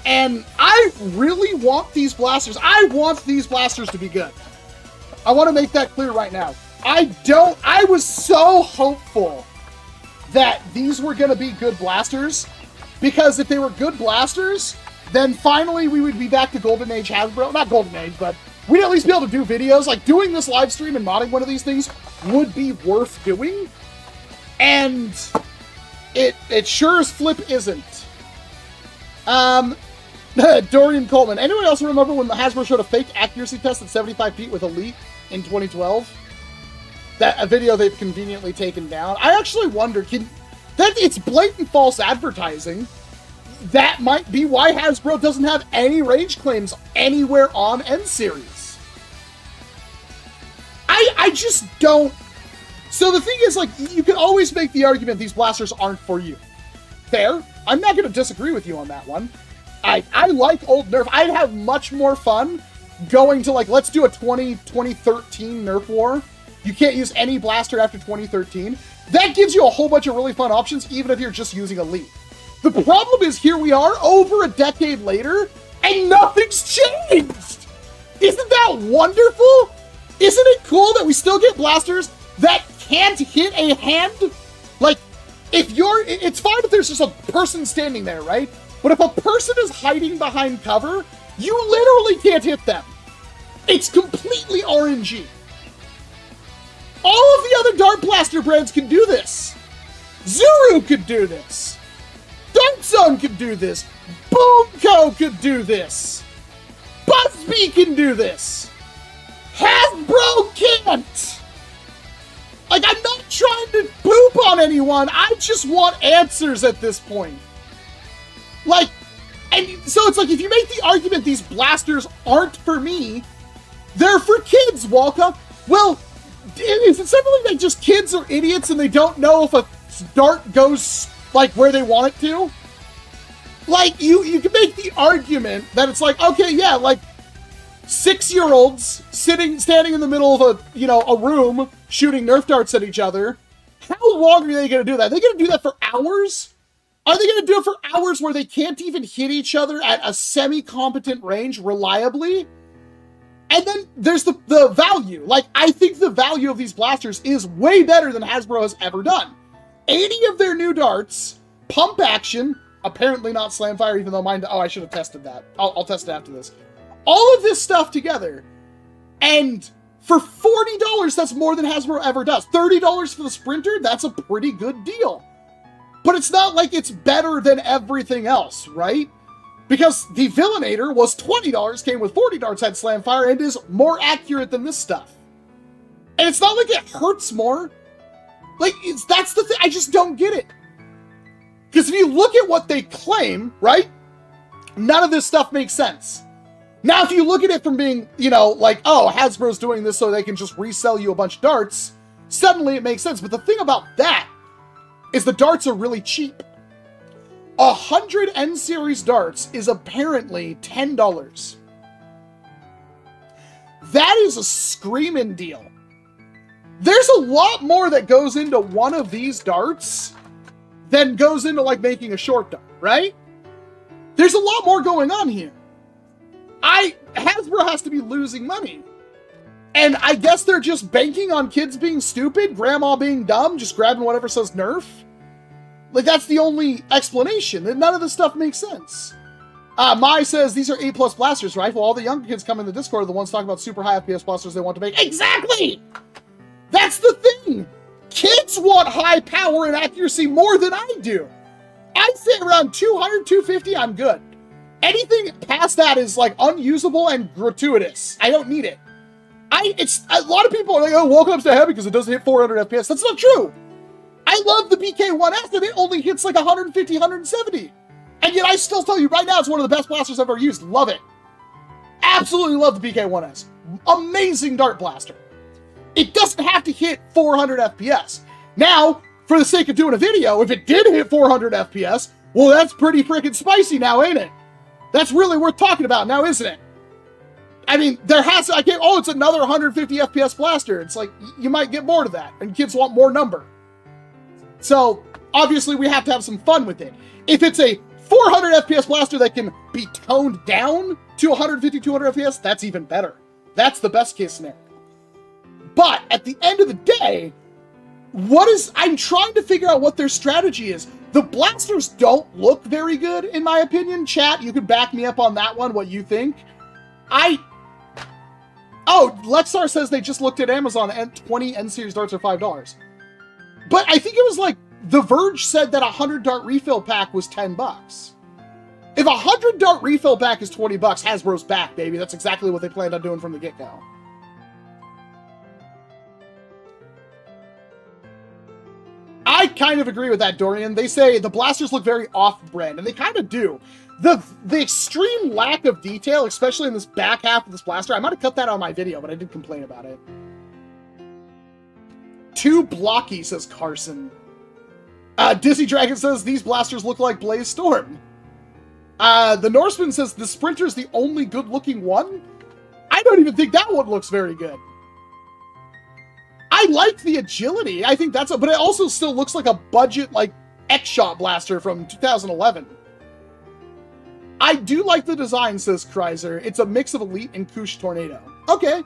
And I really want these blasters. I want these blasters to be good. I want to make that clear right now. I was so hopeful that these were going to be good blasters, because if they were good blasters, then finally we would be back to Golden Age Hasbro. Not Golden Age, but we'd at least be able to do videos. Like, doing this live stream and modding one of these things would be worth doing. And it sure as flip isn't. Dorian Coleman. Anyone else remember when the Hasbro showed a fake accuracy test at 75 feet with Elite in 2012? That a video they've conveniently taken down. I actually wonder, that it's blatant false advertising. That might be why Hasbro doesn't have any range claims anywhere on N series. I just don't. So the thing is, like, you can always make the argument these blasters aren't for you. Fair. I'm not going to disagree with you on that one. I like old Nerf. I'd have much more fun going to, like, let's do a 2013 Nerf war. You can't use any blaster after 2013. That gives you a whole bunch of really fun options, even if you're just using Elite. The problem is, here we are, over a decade later, and nothing's changed! Isn't that wonderful? Isn't it cool that we still get blasters that can't hit a hand? Like, it's fine if there's just a person standing there, right? But if a person is hiding behind cover, you literally can't hit them. It's completely RNG. All of the other Dart Blaster brands can do this. Zuru could do this. Dart Zone could do this. Boomco could do this. Buzzbee can do this. Hasbro can't. Like, I'm not trying to poop on anyone. I just want answers at this point. Like, and so it's like, if you make the argument these blasters aren't for me, they're for kids, Walcom. Well, is it simply that just kids are idiots and they don't know if a dart goes, like, where they want it to? Like, you can make the argument that it's like, okay, yeah, like, 6-year-olds standing in the middle of a room shooting Nerf darts at each other. How long are they going to do that? Are they going to do that for hours? Are they going to do it for hours where they can't even hit each other at a semi-competent range reliably? And then there's the value. Like, I think the value of these blasters is way better than Hasbro has ever done. 80 of their new darts, pump action, apparently not slam fire, even though mine, oh, I should have tested that. I'll test it after this. All of this stuff together, and for $40, that's more than Hasbro ever does. $30 for the Sprinter, that's a pretty good deal. But it's not like it's better than everything else, right? Because the Villainator was $20, came with 40 darts, had slam fire, and is more accurate than this stuff. And it's not like it hurts more. Like, that's the thing, I just don't get it. Because if you look at what they claim, right? None of this stuff makes sense. Now, if you look at it from being, like, oh, Hasbro's doing this so they can just resell you a bunch of darts, suddenly it makes sense. But the thing about that is the darts are really cheap. 100 N-Series darts is apparently $10. That is a screaming deal. There's a lot more that goes into one of these darts than goes into, like, making a short dart, right? There's a lot more going on here. Hasbro has to be losing money. And I guess they're just banking on kids being stupid, grandma being dumb, just grabbing whatever says Nerf. Like, that's the only explanation. None of this stuff makes sense. Mai says, these are A+ blasters, right? Well, all the young kids come in the Discord are the ones talking about super high FPS blasters they want to make. Exactly! That's the thing! Kids want high power and accuracy more than I do. I'd say around 200, 250, I'm good. Anything past that is, like, unusable and gratuitous. I don't need it. A lot of people are like, oh, Walcom S7 heavy because it doesn't hit 400 FPS. That's not true. I love the BK1S, and it only hits like 150, 170. And yet I still tell you right now, it's one of the best blasters I've ever used. Love it. Absolutely love the BK1S. Amazing dart blaster. It doesn't have to hit 400 FPS. Now, for the sake of doing a video, if it did hit 400 FPS, well, that's pretty freaking spicy now, ain't it? That's really worth talking about now, isn't it? I mean, it's another 150 FPS blaster. It's like, you might get more to that, and kids want more number. So, obviously, we have to have some fun with it. If it's a 400 FPS blaster that can be toned down to 150, 200 FPS, that's even better. That's the best case scenario. But, at the end of the day, I'm trying to figure out what their strategy is. The blasters don't look very good, in my opinion. Chat, you can back me up on that one, what you think. Oh, Lexar says they just looked at Amazon and 20 N-Series darts are $5. But I think it was like, The Verge said that a 100 dart refill pack was $10. If a 100 dart refill pack is 20 bucks, Hasbro's back, baby. That's exactly what they planned on doing from the get-go. I kind of agree with that, Dorian. They say the blasters look very off-brand, and they kind of do. The extreme lack of detail, especially in this back half of this blaster, I might have cut that on my video, but I did complain about it. Too blocky, says Carson. Dizzy Dragon says, these blasters look like Blaze Storm. The Norseman says, the Sprinter's the only good-looking one? I don't even think that one looks very good. I like the agility. I think that's but it also still looks like a budget, like, X-Shot blaster from 2011. I do like the design, says Kreiser. It's a mix of Elite and Koosh Tornado. Okay.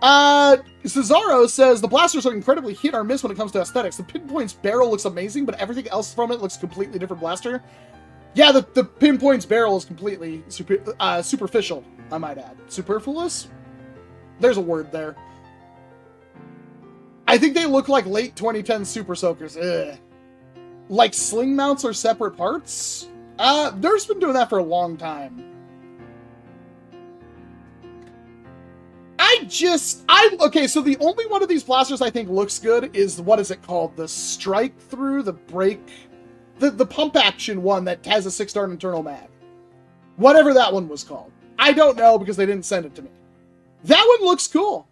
Cesaro says, the blasters are incredibly hit or miss when it comes to aesthetics. The Pinpoint's barrel looks amazing, but everything else from it looks completely different blaster. Yeah, the Pinpoint's barrel is completely superficial, I might add. Superfluous? There's a word there. I think they look like late 2010 Super Soakers. Ugh. Like sling mounts or separate parts? Nerf's been doing that for a long time. Okay, so the only one of these blasters I think looks good is, what is it called? The Strike Through, the Break, the pump action one that has a 6-dart internal mag. Whatever that one was called. I don't know because they didn't send it to me. That one looks cool.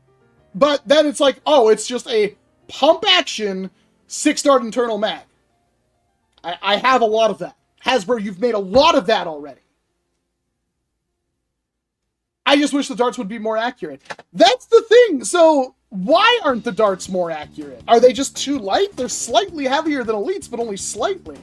But then it's like, oh, it's just a pump action 6-dart internal mag. I have a lot of that. Hasbro, you've made a lot of that already. I just wish the darts would be more accurate. That's the thing. So why aren't the darts more accurate? Are they just too light? They're slightly heavier than Elites, but only slightly.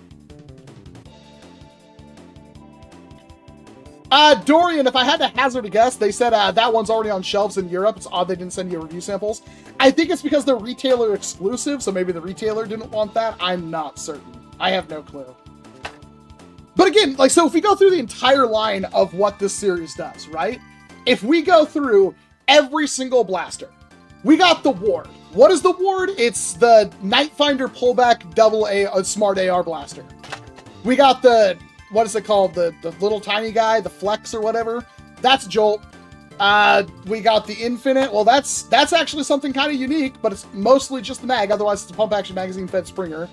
Dorian, if I had to hazard a guess, they said that one's already on shelves in Europe. It's odd they didn't send you review samples. I think it's because they're retailer exclusive, so maybe the retailer didn't want that. I'm not certain. I have no clue. But again, like, so if we go through the entire line of what this series does, right? If we go through every single blaster, we got the Ward. What is the Ward? It's the Nightfinder pullback double smart AR blaster. We got the, what is it called? The little tiny guy, the Flex or whatever. That's Jolt. We got the Infinite. Well, that's actually something kind of unique, but it's mostly just the mag. Otherwise, it's a pump action magazine fed Springer.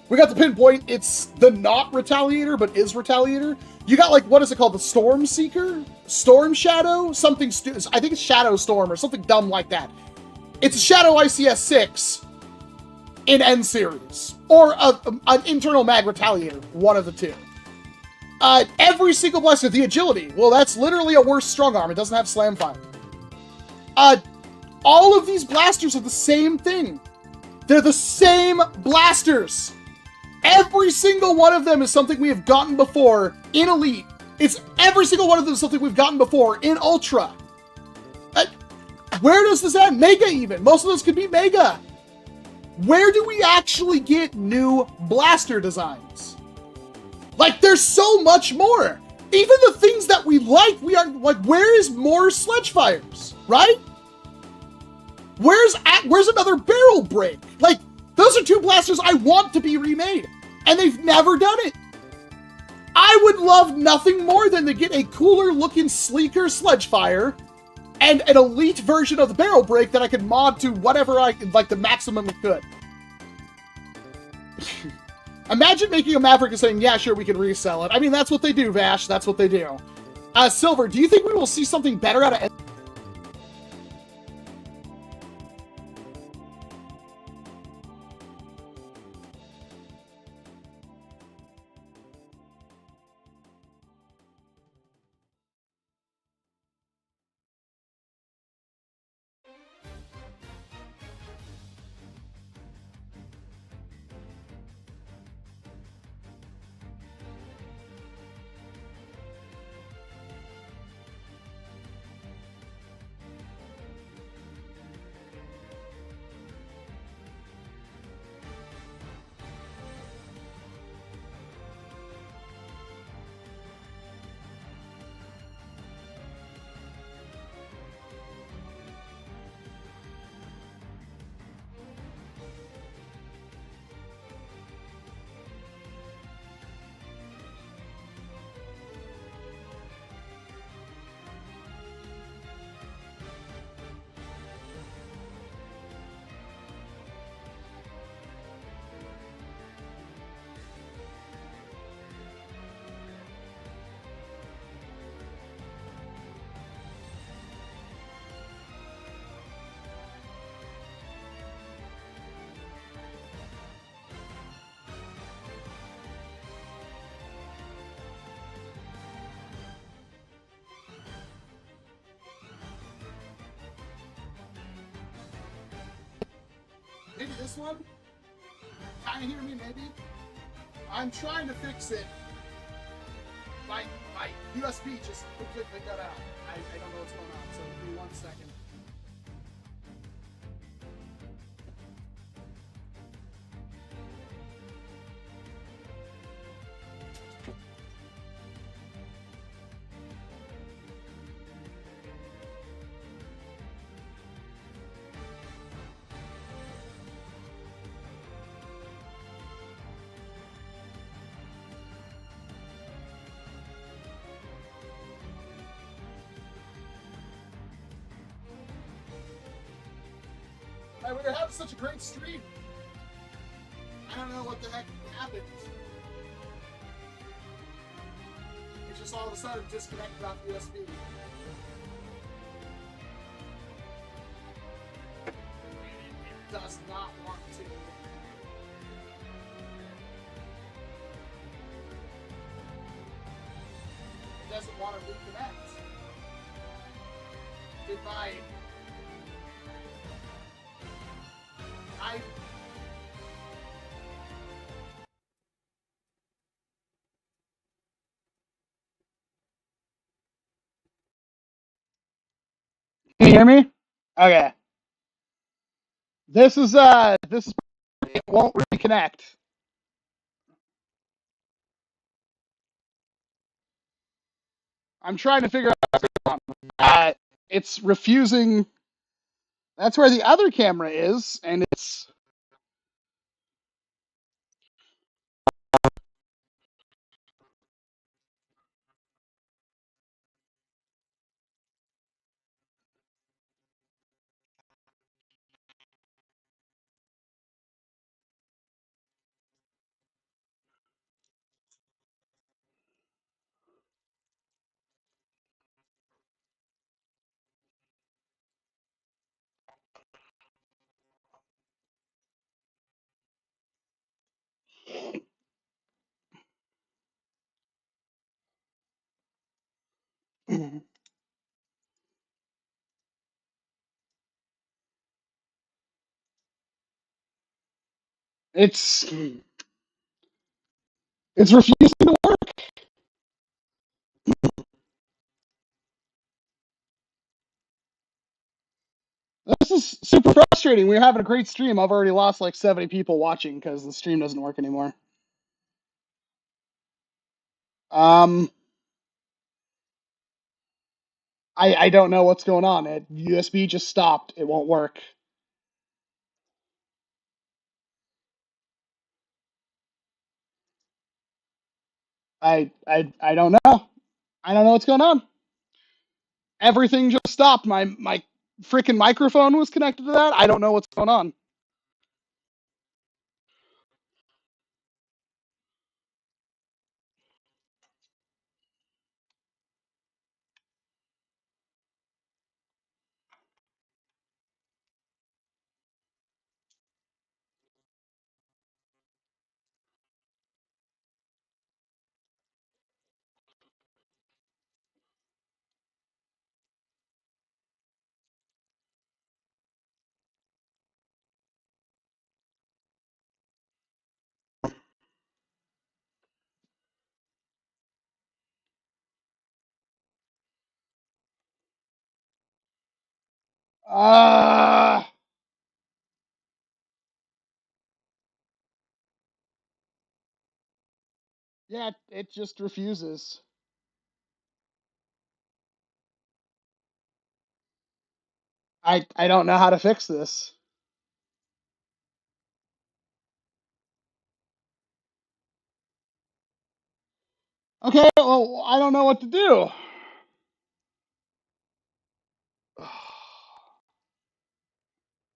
We got the Pinpoint. It's the not Retaliator, but is Retaliator. You got, like, what is it called? The Storm Seeker? Storm Shadow? Something I think it's Shadow Storm or something dumb like that. It's a Shadow ICS 6 in N series. Or an internal mag Retaliator. One of the two. Every single blaster, the Agility. Well, that's literally a worse strong arm. It doesn't have slam fire. All of these blasters are the same thing. They're the same blasters. Every single one of them is something we have gotten before in Elite. Every single one of them is something we've gotten before in Ultra. Where does this end? Mega even. Most of those could be Mega. Where do we actually get new blaster designs? Like, there's so much more. Even the things that we like, we are like, where is more Sledge Fires, right? Where's another Barrel Break? Like, those are two blasters I want to be remade, and they've never done it. I would love nothing more than to get a cooler looking, sleeker Sledge Fire and an Elite version of the Barrel Break that I could mod to whatever like the maximum it could. Imagine making a Maverick and saying, yeah, sure, we can resell it. I mean, that's what they do, Vash. That's what they do. Silver, do you think we will see something better out of... this one? Kind of hear me, maybe? I'm trying to fix it. My USB just completely cut out. I don't know what's going on, so give me 1 second. We were having such a great stream. I don't know what the heck happened. It just all of a sudden disconnected off USB. It does not want to. It doesn't want to reconnect. Goodbye. Can you hear me? Okay. This is it won't reconnect. I'm trying to figure out what's going on. It's refusing. That's where the other camera is, and it's. It's refusing to work. This is super frustrating. We were having a great stream. I've already lost like 70 people watching because the stream doesn't work anymore. I don't know what's going on. USB just stopped. It won't work. I don't know. I don't know what's going on. Everything just stopped. My freaking microphone was connected to that. I don't know what's going on. Yeah, it just refuses. I don't know how to fix this. Okay, well, I don't know what to do.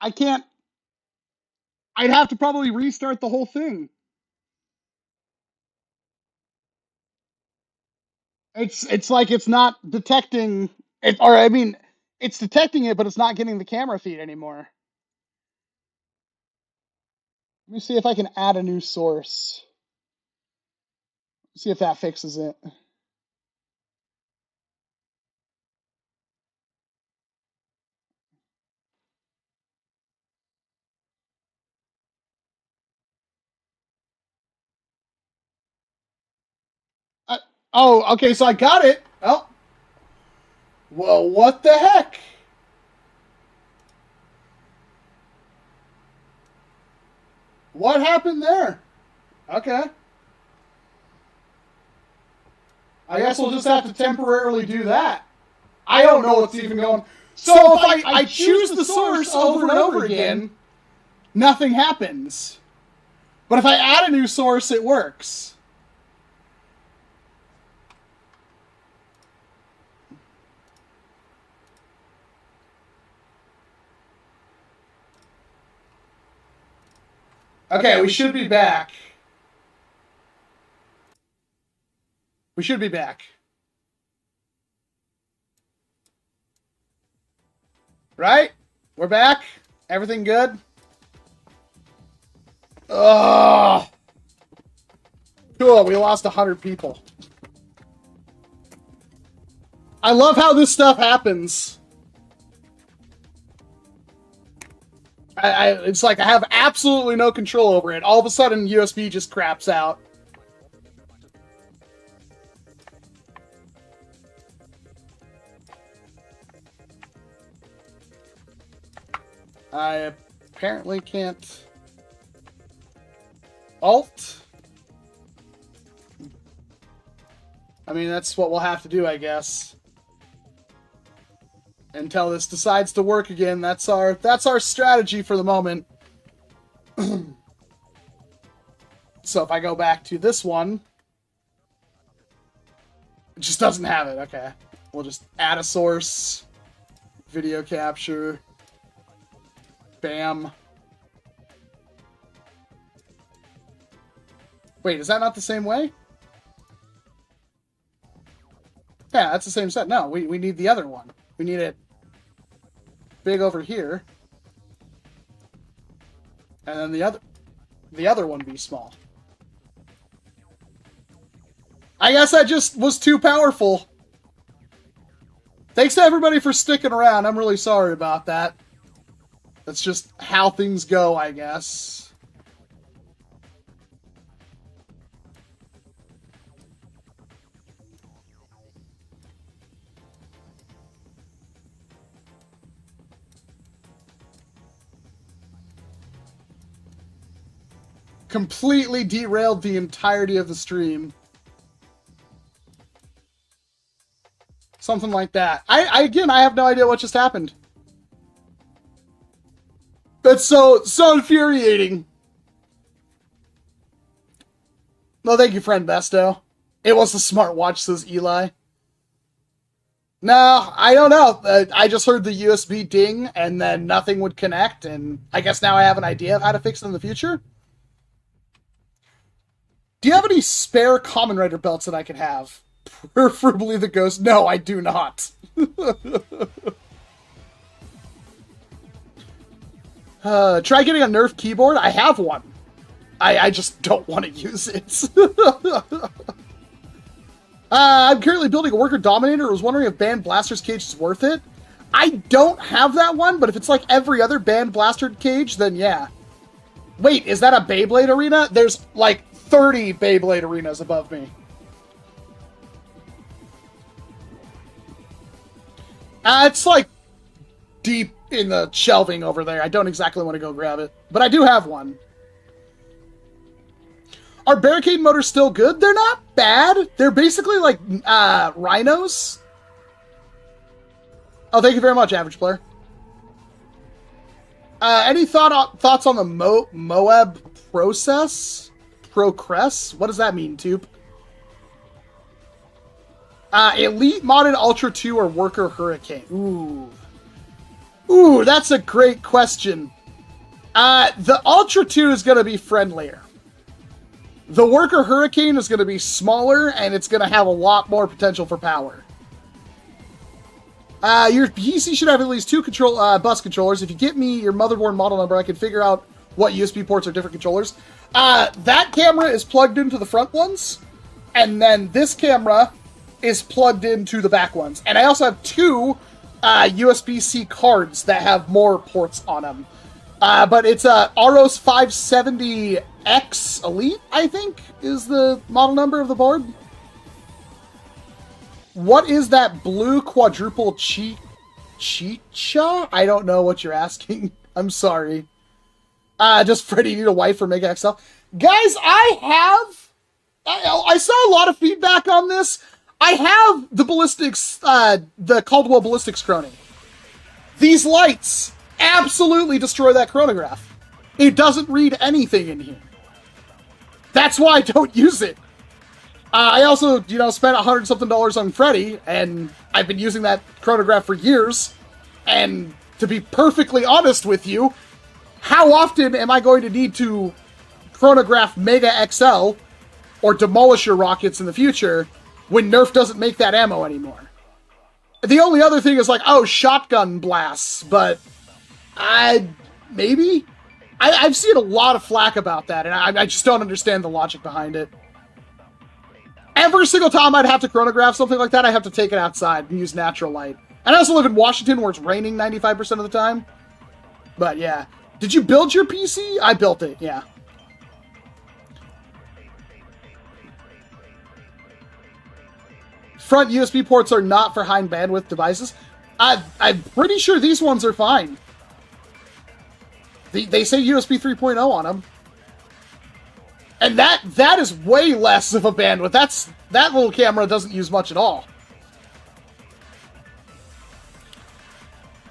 I can't. I'd have to probably restart the whole thing. It's like it's not detecting it, or I mean, it's detecting it, but it's not getting the camera feed anymore. Let me see if I can add a new source. See if that fixes it. Oh, okay, so I got it. Oh. Well, what the heck? What happened there? Okay. I guess we'll just have to temporarily do that. I don't know what's even going on. So if I choose the source over and over again, nothing happens. But if I add a new source, it works. Okay, we should be back. We should be back. Right? We're back? Everything good? Ugh. Cool, we lost 100 people. I love how this stuff happens. It's like I have absolutely no control over it. All of a sudden, USB just craps out. I apparently can't... Alt? I mean, that's what we'll have to do, I guess. Until this decides to work again. That's our strategy for the moment. So if I go back to this one, it just doesn't have it. Okay. We'll just add a source. Video capture. Bam. Wait, is that not the same way? Yeah, that's the same set. No, we need the other one. We need it big over here. And then the other one be small. I guess that just was too powerful. Thanks to everybody for sticking around. I'm really sorry about that. That's just how things go, I guess. Completely derailed the entirety of the stream. Something like that. Again, I have no idea what just happened. That's so infuriating. No, thank you, friend Besto. It was a smartwatch, says Eli. No, I don't know. I just heard the USB ding, and then nothing would connect, and I guess now I have an idea of how to fix it in the future. Do you have any spare Kamen Rider belts that I could have? Preferably the Ghost. No, I do not. Try getting a Nerf keyboard. I have one. I just don't want to use it. I'm currently building a worker dominator. I was wondering if Band Blaster's cage is worth it. I don't have that one, but if it's like every other Band Blaster cage, then yeah. Wait, is that a Beyblade arena? There's like 30 Beyblade arenas above me. It's like deep in the shelving over there. I don't exactly want to go grab it, but I do have one. Are barricade motors still good? They're not bad. They're basically like rhinos. Oh, thank you very much, average player. Any thoughts on the Moab process? Progress? What does that mean, Toop? Elite modded Ultra 2 or Worker Hurricane? Ooh, that's a great question. The Ultra 2 is going to be friendlier. The Worker Hurricane is going to be smaller, and it's going to have a lot more potential for power. Your PC should have at least 2 bus controllers. If you get me your motherboard model number, I can figure out what USB ports are different controllers. That camera is plugged into the front ones, and then this camera is plugged into the back ones. And I also have 2 USB-C cards that have more ports on them. But it's a ROS 570X Elite, I think, is the model number of the board. What is that blue quadruple chicha? I don't know what you're asking. I'm sorry. Does Freddy need a wife for Mega XL? Guys, I saw a lot of feedback on this. I have the ballistics, the Caldwell ballistics chroning. These lights absolutely destroy that chronograph. It doesn't read anything in here. That's why I don't use it. I also, spent $100-something on Freddy, and I've been using that chronograph for years. And to be perfectly honest with you, how often am I going to need to chronograph Mega XL or Demolisher rockets in the future when Nerf doesn't make that ammo anymore? The only other thing is shotgun blasts, but maybe? I've seen a lot of flack about that, and I just don't understand the logic behind it. Every single time I'd have to chronograph something like that, I have to take it outside and use natural light. And I also live in Washington where it's raining 95% of the time. But yeah. Did you build your PC? I built it, yeah. Front USB ports are not for high bandwidth devices. I'm pretty sure these ones are fine. They say USB 3.0 on them. And that is way less of a bandwidth. That little camera doesn't use much at all.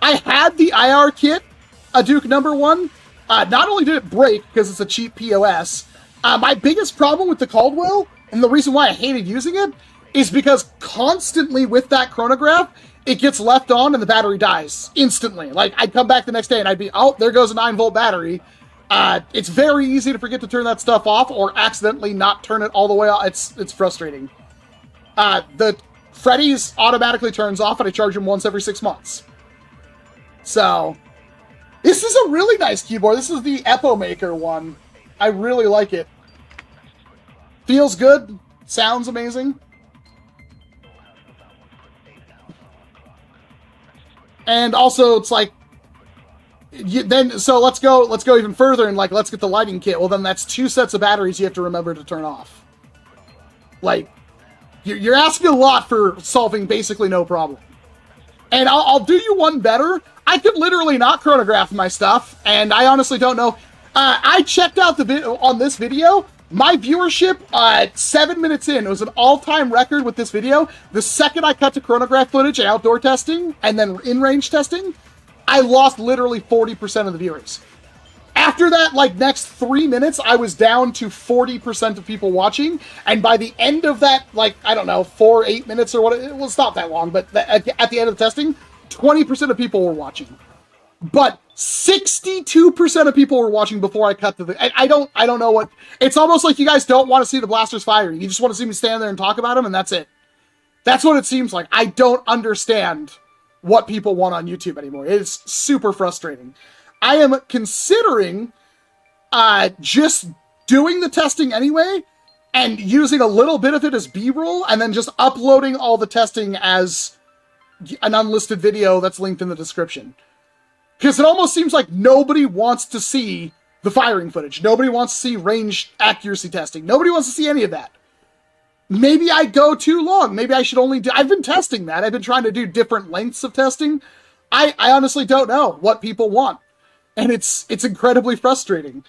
I had the IR kit, a Duke #1. Not only did it break because it's a cheap POS, my biggest problem with the Caldwell, and the reason why I hated using it, is because constantly with that chronograph, it gets left on and the battery dies instantly. I'd come back the next day and I'd be, oh, there goes a 9-volt battery. It's very easy to forget to turn that stuff off or accidentally not turn it all the way off. It's frustrating. The Freddy's automatically turns off and I charge them once every 6 months. So, this is a really nice keyboard. This is the Epomaker one. I really like it. Feels good. Sounds amazing. And also, it's so let's go even further and let's get the lighting kit. Well, then that's 2 sets of batteries you have to remember to turn off. You're asking a lot for solving basically no problem. And I'll do you one better. I could literally not chronograph my stuff, and I honestly don't know. I checked out on this video. My viewership, 7 minutes in, it was an all-time record with this video. The second I cut to chronograph footage and outdoor testing, and then in-range testing, I lost literally 40% of the viewers. After that, next 3 minutes, I was down to 40% of people watching, and by the end of that, 8 minutes or what, it was not that long, but at the end of the testing, 20% of people were watching. But 62% of people were watching before I cut to I don't know what, it's almost like you guys don't want to see the blasters firing. You just want to see me stand there and talk about them, and that's it. That's what it seems like. I don't understand what people want on YouTube anymore. It is super frustrating. I am considering just doing the testing anyway and using a little bit of it as B-roll and then just uploading all the testing as an unlisted video that's linked in the description. Because it almost seems like nobody wants to see the firing footage. Nobody wants to see range accuracy testing. Nobody wants to see any of that. Maybe I go too long. Maybe I should only do... I've been testing that. I've been trying to do different lengths of testing. I honestly don't know what people want. And it's incredibly frustrating.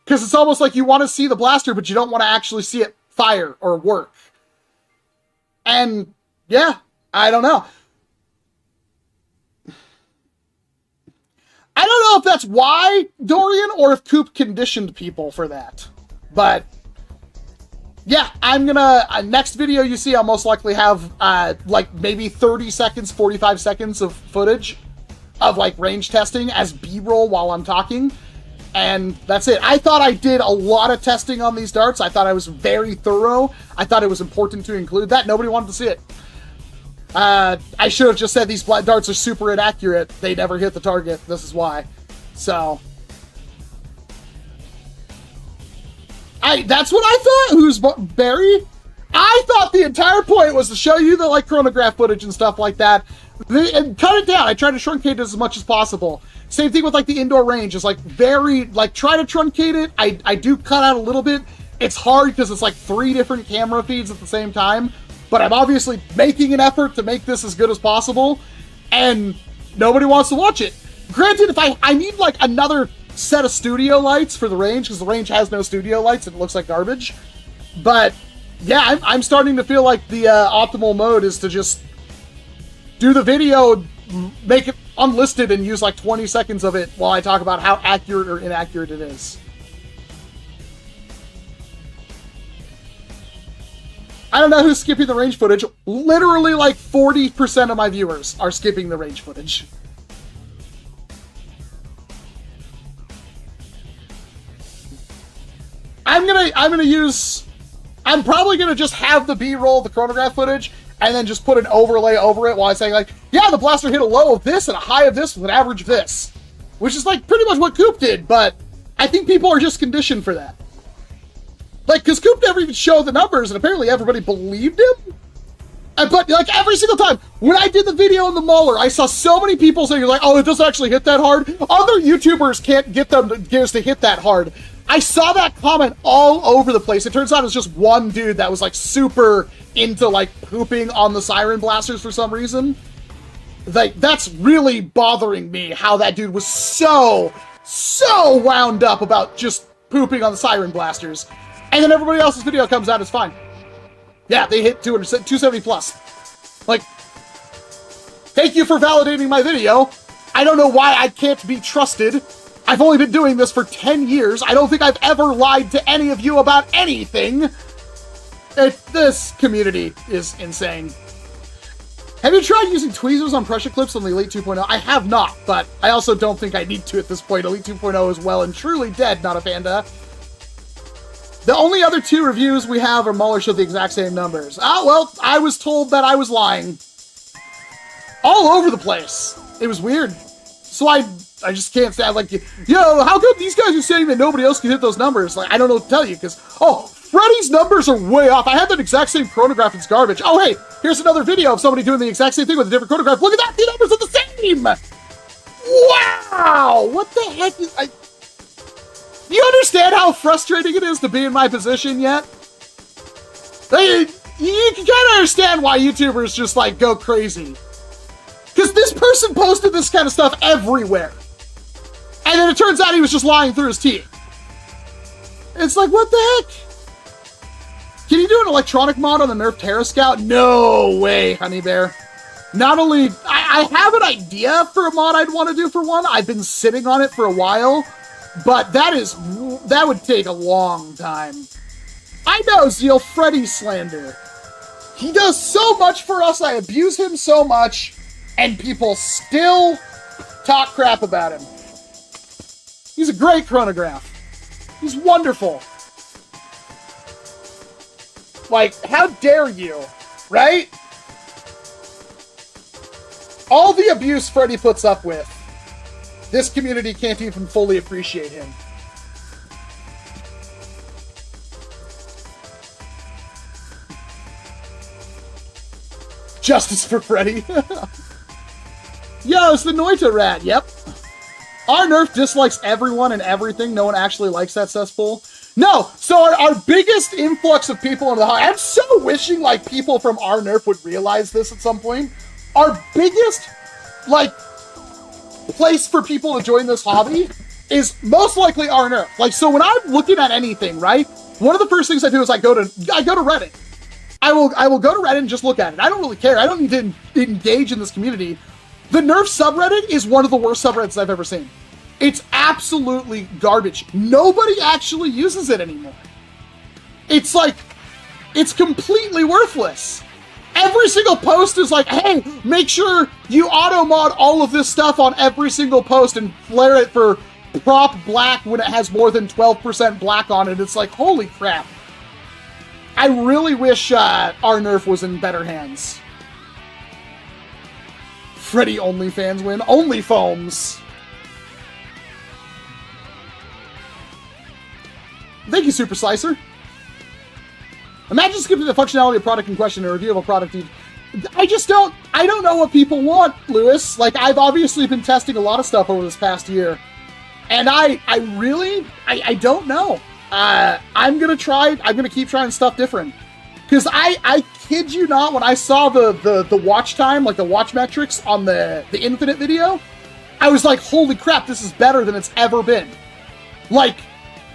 Because it's almost like you want to see the blaster, but you don't want to actually see it fire or work. And, yeah, I don't know. I don't know if that's why, Dorian, or if Coop conditioned people for that. But, yeah, I'm gonna... next video you see, I'll most likely have, maybe 30 seconds, 45 seconds of footage of, range testing as B-roll while I'm talking. And that's it. I thought I did a lot of testing on these darts. I thought I was very thorough. I thought it was important to include that. Nobody wanted to see it. I should have just said these darts are super inaccurate. They never hit the target. This is why. So, that's what I thought. Who's Barry? I thought the entire point was to show you the chronograph footage and stuff like that, and cut it down. I try to truncate it as much as possible. Same thing with the indoor range. It's try to truncate it. I do cut out a little bit. It's hard because it's 3 different camera feeds at the same time. but I'm obviously making an effort to make this as good as possible, and nobody wants to watch it. Granted, if I need like another set of studio lights for the range, because the range has no studio lights and it looks like garbage. But yeah, I'm starting to feel like the optimal mode is to just do the video, make it unlisted, and use like 20 seconds of it while I talk about how accurate or inaccurate it is. I don't know who's skipping the range footage. Literally like 40% of my viewers are skipping the range footage. I'm probably gonna just have the B-roll, the chronograph footage, and then just put an overlay over it while I'm saying like, yeah, the blaster hit a low of this and a high of this with an average of this. Which is like pretty much what Coop did, but I think people are just conditioned for that. Like, because Coop never even showed the numbers, and apparently everybody believed him. But like every single time, when I did the video in the Mauler, I saw so many people saying like, oh, it doesn't actually hit that hard. Other YouTubers can't get us to hit that hard. I saw that comment all over the place. It turns out it's just one dude that was like super into like pooping on the siren blasters for some reason. Like, that's really bothering me, how that dude was so wound up about just pooping on the siren blasters. And then everybody else's video comes out, it's fine. Yeah, they hit 270 plus. Like, thank you for validating my video. I don't know why I can't be trusted. I've only been doing this for 10 years. I don't think I've ever lied to any of you about anything. This community is insane. Have you tried using tweezers on pressure clips on the Elite 2.0? I have not, but I also don't think I need to at this point. Elite 2.0 is well and truly dead, not a panda. The only other 2 reviews we have are Mauler show the exact same numbers. Ah, well, I was told that I was lying. All over the place. It was weird. So I just can't say, like, yo, how come these guys are saying that nobody else can hit those numbers? Like, I don't know what to tell you, because, oh, Freddy's numbers are way off. I had that exact same chronograph, it's garbage. Oh, hey, here's another video of somebody doing the exact same thing with a different chronograph. Look at that, the numbers are the same! Wow! What the heck is... Do you understand how frustrating it is to be in my position yet? You can kind of understand why YouTubers just, like, go crazy. Because this person posted this kind of stuff everywhere. And then it turns out he was just lying through his teeth. It's like, what the heck? Can you do an electronic mod on the NERF Terra Scout? No way, Honey Bear. Not only... I have an idea for a mod I'd want to do for one. I've been sitting on it for a while. But that would take a long time. I know, Zeal, Freddy slander. He does so much for us, I abuse him so much, and people still talk crap about him. He's a great chronograph. He's wonderful. Like, how dare you, right? All the abuse Freddy puts up with, this community can't even fully appreciate him. Justice for Freddy. Yo, it's the Noita Rat, yep. Our NERF dislikes everyone and everything. No one actually likes that cesspool. No, so our biggest influx of people into the hobby, I'm so wishing like people from our NERF would realize this at some point. Our biggest, like, place for people to join this hobby is most likely our NERF. Like, so when I'm looking at anything, right, one of the first things I do is I go to Reddit. I will go to Reddit and just look at it. I don't really care. I don't need to engage in this community. The NERF subreddit is one of the worst subreddits I've ever seen. It's absolutely garbage. Nobody actually uses it anymore. It's like, it's completely worthless. Every single post is like, hey, make sure you auto-mod all of this stuff on every single post and flare it for prop black when it has more than 12% black on it. It's like, holy crap. I really wish our NERF was in better hands. Freddy OnlyFans win. Only foams. Thank you, Super Slicer. Imagine skipping the functionality of product in question and review of a product. I don't know what people want, Lewis. Like, I've obviously been testing a lot of stuff over this past year. And I don't know. I'm gonna keep trying stuff different. Because I kid you not, when I saw the watch time, like the watch metrics on the Infinite video, I was like, holy crap, this is better than it's ever been. Like,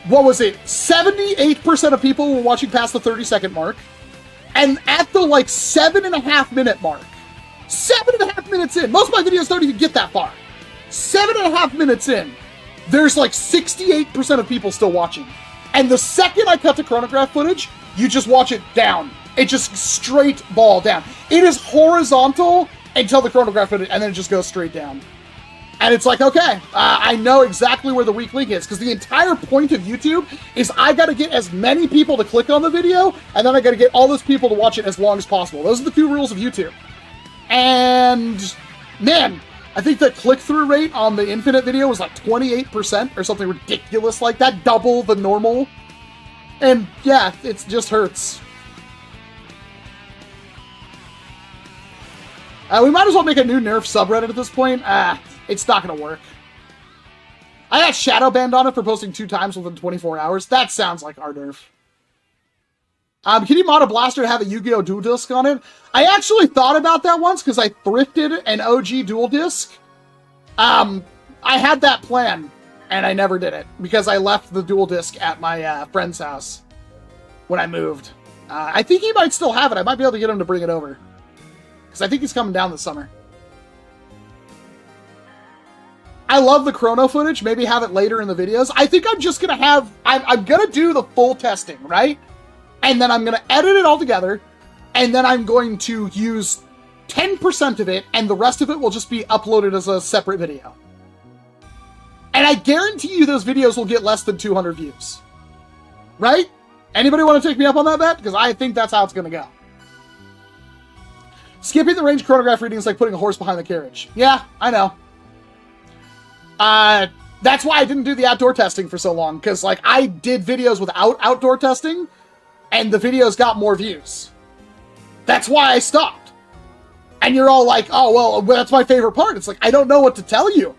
what was it? 78% of people were watching past the 30-second mark. And at the, like, 7.5 minute mark, 7.5 minutes in, most of my videos don't even get that far. 7.5 minutes in, there's like 68% of people still watching. And the second I cut to chronograph footage, you just watch it down. It just straight ball down. It is horizontal until the chronograph footage, and then it just goes straight down. And it's like, okay, I know exactly where the weak link is, because the entire point of YouTube is I got to get as many people to click on the video, and then I got to get all those people to watch it as long as possible. Those are the 2 rules of YouTube. And, man, I think the click-through rate on the Infinite video was like 28% or something ridiculous like that, double the normal. And, yeah, it just hurts. We might as well make a new NERF subreddit at this point. It's not going to work. I got shadow banned on it for posting 2 times within 24 hours. That sounds like our NERF. Can you mod a blaster to have a Yu-Gi-Oh! Dual Disc on it? I actually thought about that once because I thrifted an OG Dual Disc. I had that plan, and I never did it because I left the Dual Disc at my friend's house when I moved. I think he might still have it. I might be able to get him to bring it over because I think he's coming down this summer. I love the chrono footage. Maybe have it later in the videos. I think I'm just going to have... I'm going to do the full testing, right? And then I'm going to edit it all together. And then I'm going to use 10% of it. And the rest of it will just be uploaded as a separate video. And I guarantee you those videos will get less than 200 views. Right? Anybody want to take me up on that bet? Because I think that's how it's going to go. Skipping the range chronograph reading is like putting a horse behind the carriage. Yeah, I know. That's why I didn't do the outdoor testing for so long, because, like, I did videos without outdoor testing, and the videos got more views. That's why I stopped. And you're all like, oh, well, that's my favorite part. It's like, I don't know what to tell you.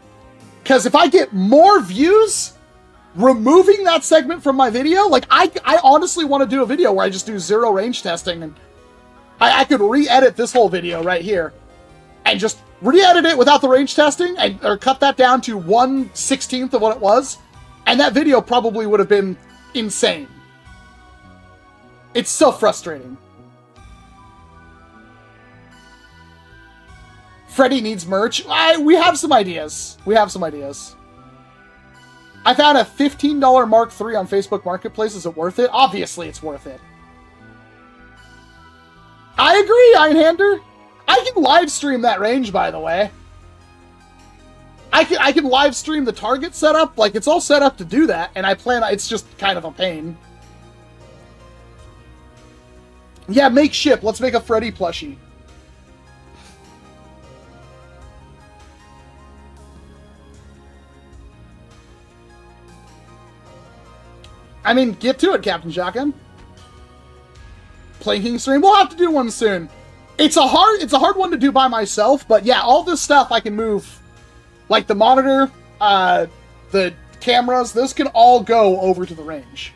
Because if I get more views removing that segment from my video, like, I honestly want to do a video where I just do 0 range testing, and I could re-edit this whole video right here, and just re-edit it without the range testing, or cut that down to 1/16 of what it was, and that video probably would have been insane. It's so frustrating. Freddy needs merch. We have some ideas. We have some ideas. I found a $15 Mark III on Facebook Marketplace. Is it worth it? Obviously it's worth it. I agree, Einhander. I can live stream that range, by the way. I can live stream the target setup. Like, it's all set up to do that, and I plan... It's just kind of a pain. Yeah, make ship. Let's make a Freddy plushie. I mean, get to it, Captain Shotgun. Planking stream. We'll have to do one soon. It's a hard one to do by myself, but yeah, all this stuff I can move. Like the monitor, the cameras, those can all go over to the range.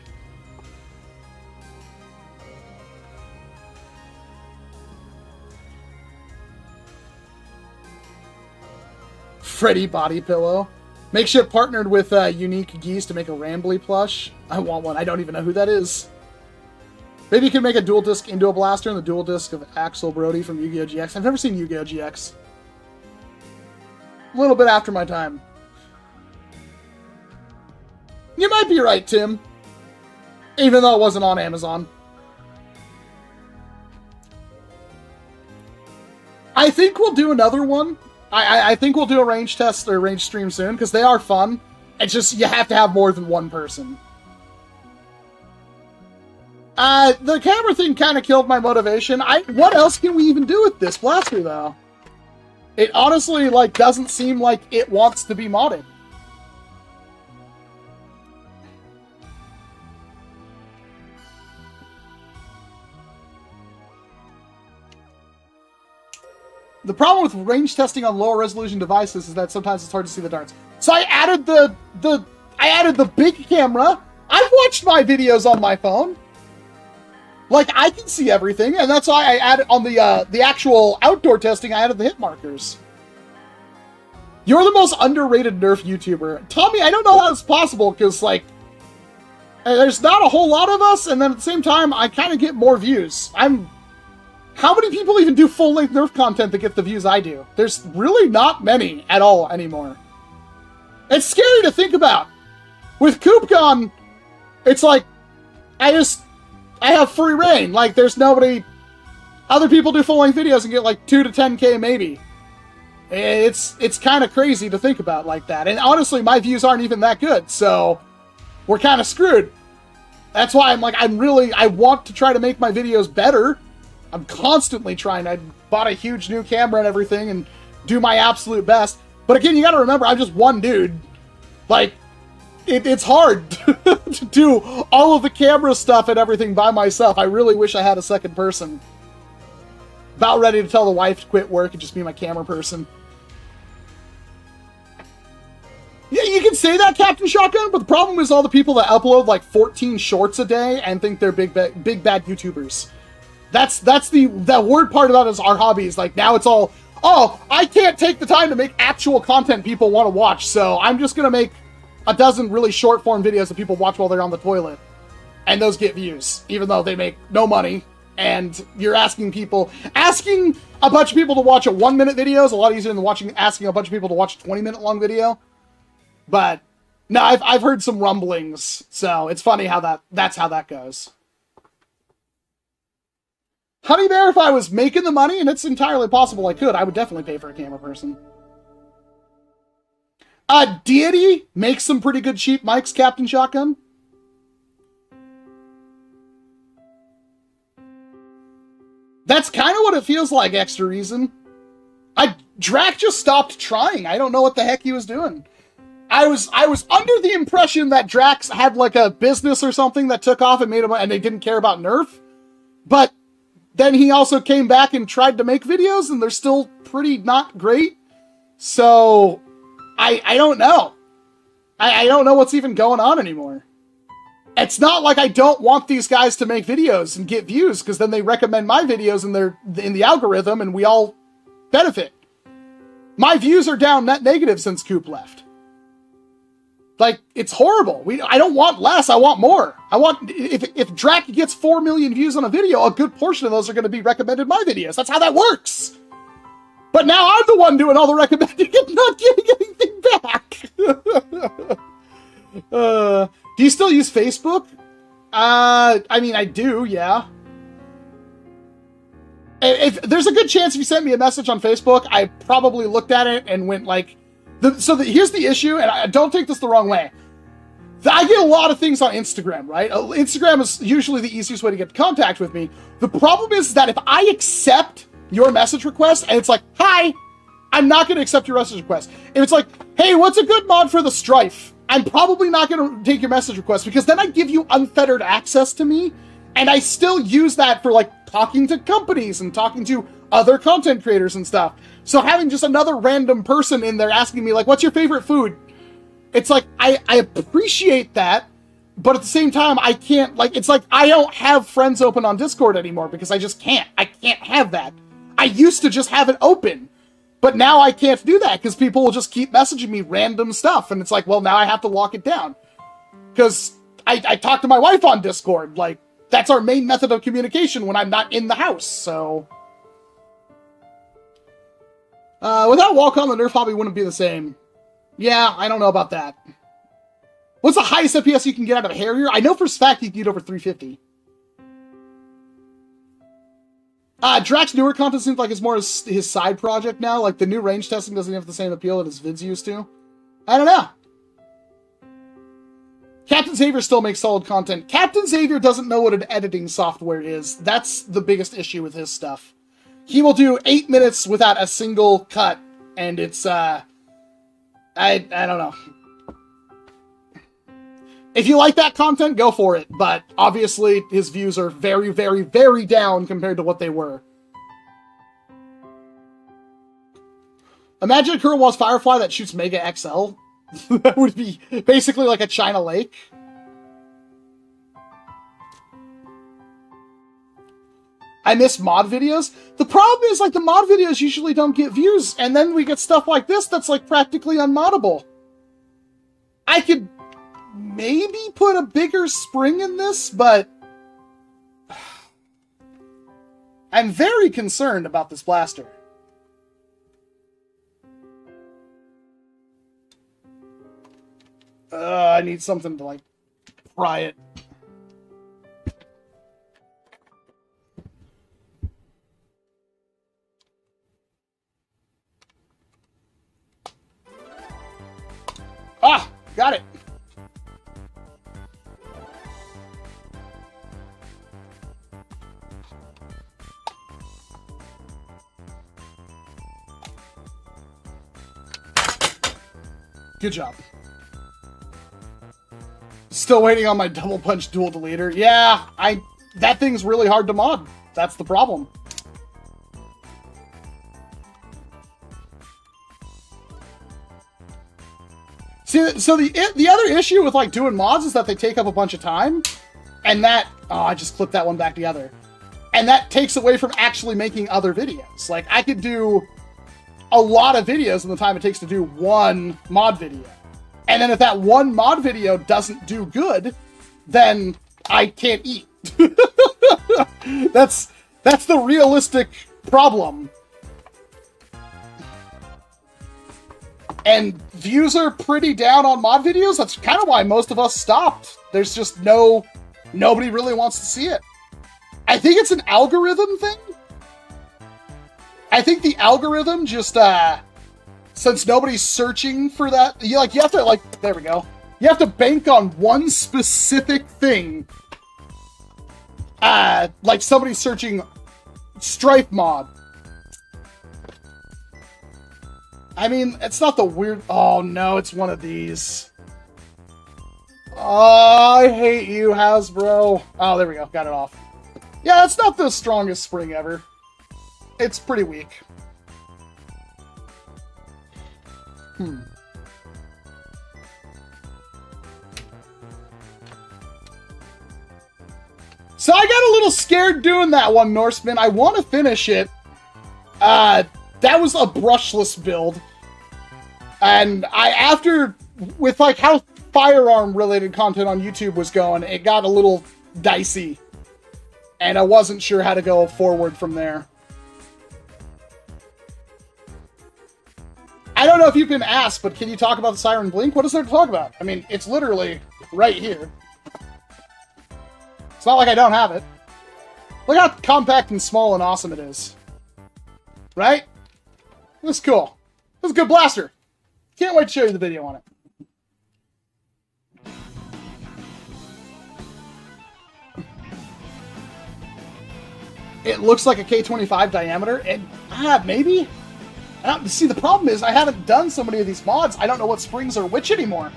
Freddy body pillow. Makeshift partnered with Unique Geese to make a Rambly plush. I want one. I don't even know who that is. Maybe you can make a dual disc into a blaster and the dual disc of Axel Brody from Yu-Gi-Oh! GX. I've never seen Yu-Gi-Oh! GX. A little bit after my time. You might be right, Tim. Even though it wasn't on Amazon. I think we'll do another one. I think we'll do a range test or range stream soon, because they are fun. It's just, you have to have more than one person. The camera thing kind of killed my motivation. What else can we even do with this blaster, though? It honestly, like, doesn't seem like it wants to be modded. The problem with range testing on lower resolution devices is that sometimes it's hard to see the darts. So I added the big camera. I've watched my videos on my phone. Like, I can see everything, and that's why I added on the actual outdoor testing, I added the hit markers. You're the most underrated Nerf YouTuber. Tommy, I don't know how it's possible, because, like, there's not a whole lot of us, and then at the same time, I kind of get more views. How many people even do full-length Nerf content that get the views I do? There's really not many at all anymore. It's scary to think about. With Coop gone, it's like, I have free reign. Like, there's nobody... Other people do full-length videos and get, like, 2 to 10K maybe. It's kind of crazy to think about like that. And honestly, my views aren't even that good, so... We're kind of screwed. That's why I'm like, I want to try to make my videos better. I'm constantly trying. I bought a huge new camera and everything and do my absolute best. But again, you gotta remember, I'm just one dude. Like, it's hard to do all of the camera stuff and everything by myself. I really wish I had a second person. About ready to tell the wife to quit work and just be my camera person. Yeah, you can say that, Captain Shotgun, but the problem is all the people that upload like 14 shorts a day and think they're big bad YouTubers. That's the word part about is our hobbies. Like, now it's all, oh, I can't take the time to make actual content people want to watch, so I'm just going to make a dozen really short-form videos that people watch while they're on the toilet. And those get views, even though they make no money. And you're asking a bunch of people to watch a 1-minute video is a lot easier than asking a bunch of people to watch a 20-minute long video. But no, I've heard some rumblings, so it's funny how that's how that goes. Honey Bear, if I was making the money, and it's entirely possible I could, I would definitely pay for a camera person. Deity makes some pretty good cheap mics, Captain Shotgun. That's kind of what it feels like, Extra Reason. Drac just stopped trying. I don't know what the heck he was doing. I was under the impression that Drax had like a business or something that took off and made him, and they didn't care about Nerf. But then he also came back and tried to make videos, and they're still pretty not great. So I don't know. I don't know what's even going on anymore. It's not like I don't want these guys to make videos and get views, because then they recommend my videos and they're in the algorithm, and we all benefit. My views are down net negative since Coop left. Like, it's horrible. I don't want less, I want more. I want, if Drac gets 4 million views on a video, a good portion of those are going to be recommended my videos. That's how that works. But now I'm the one doing all the recommending and not getting anything back. Do you still use Facebook? I mean, I do, yeah. If there's a good chance if you sent me a message on Facebook, I probably looked at it and went like, here's the issue, and I don't take this the wrong way. I get a lot of things on Instagram, right? Instagram is usually the easiest way to get in contact with me. The problem is that if I accept your message request, and it's like, hi, I'm not going to accept your message request. If it's like, hey, what's a good mod for the Strife? I'm probably not going to take your message request, because then I give you unfettered access to me, and I still use that for, like, talking to companies and talking to other content creators and stuff. So having just another random person in there asking me, like, what's your favorite food? It's like, I appreciate that, but at the same time, I can't, like, it's like I don't have friends open on Discord anymore because I just can't. I can't have that. I used to just have it open, but now I can't do that because people will just keep messaging me random stuff, and it's like, well, now I have to lock it down. Because I talk to my wife on Discord, like, that's our main method of communication when I'm not in the house, so... without Walcom, the Nerf hobby wouldn't be the same. Yeah, I don't know about that. What's the highest FPS you can get out of a Harrier? I know for a fact you can get over 350. Drax's newer content seems like it's more his side project now. Like, the new range testing doesn't have the same appeal that his vids used to. I don't know. Captain Xavier still makes solid content. Captain Xavier doesn't know what an editing software is. That's the biggest issue with his stuff. He will do 8 minutes without a single cut, and it's, I don't know. If you like that content, go for it, but obviously his views are very, very, very down compared to what they were. Imagine a Kurowa's Firefly that shoots Mega XL. That would be basically like a China Lake. I miss mod videos. The problem is, like, the mod videos usually don't get views, and then we get stuff like this that's, like, practically unmoddable. I could maybe put a bigger spring in this, but I'm very concerned about this blaster. I need something to, like, pry it. Ah! Got it! Good job. Still waiting on my double punch dual deleter. Yeah, that thing's really hard to mod. That's the problem. See, so the other issue with, like, doing mods is that they take up a bunch of time, and that... Oh, I just clipped that one back together. And that takes away from actually making other videos. Like, I could do a lot of videos in the time it takes to do one mod video. And then if that one mod video doesn't do good, then I can't eat. That's the realistic problem. And views are pretty down on mod videos. That's kind of why most of us stopped. There's just nobody really wants to see it. I think it's an algorithm thing. I think the algorithm just, since nobody's searching for that, you have to, like, there we go. You have to bank on one specific thing. Like somebody searching Strife mod. I mean, it's not the weird... Oh, no, it's one of these. Oh, I hate you, Hasbro. Oh, there we go. Got it off. Yeah, it's not the strongest spring ever. It's pretty weak. So I got a little scared doing that one, Norseman. I want to finish it. That was a brushless build. And with, like, how firearm-related content on YouTube was going, it got a little dicey. And I wasn't sure how to go forward from there. I don't know if you can ask, but can you talk about the Siren Blink? What is there to talk about? I mean, it's literally right here. It's not like I don't have it. Look how compact and small and awesome it is. Right? This is cool. This is a good blaster. Can't wait to show you the video on it. It looks like a K25 diameter, and maybe? See, the problem is I haven't done so many of these mods, I don't know what springs are which anymore.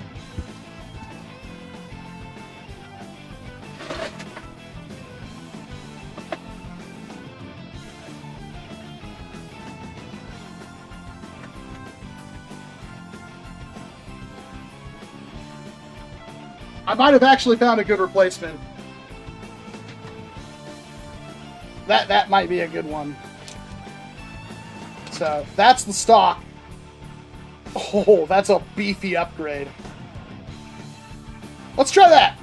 I might have actually found a good replacement. That might be a good one. So, that's the stock. Oh, that's a beefy upgrade. Let's try that.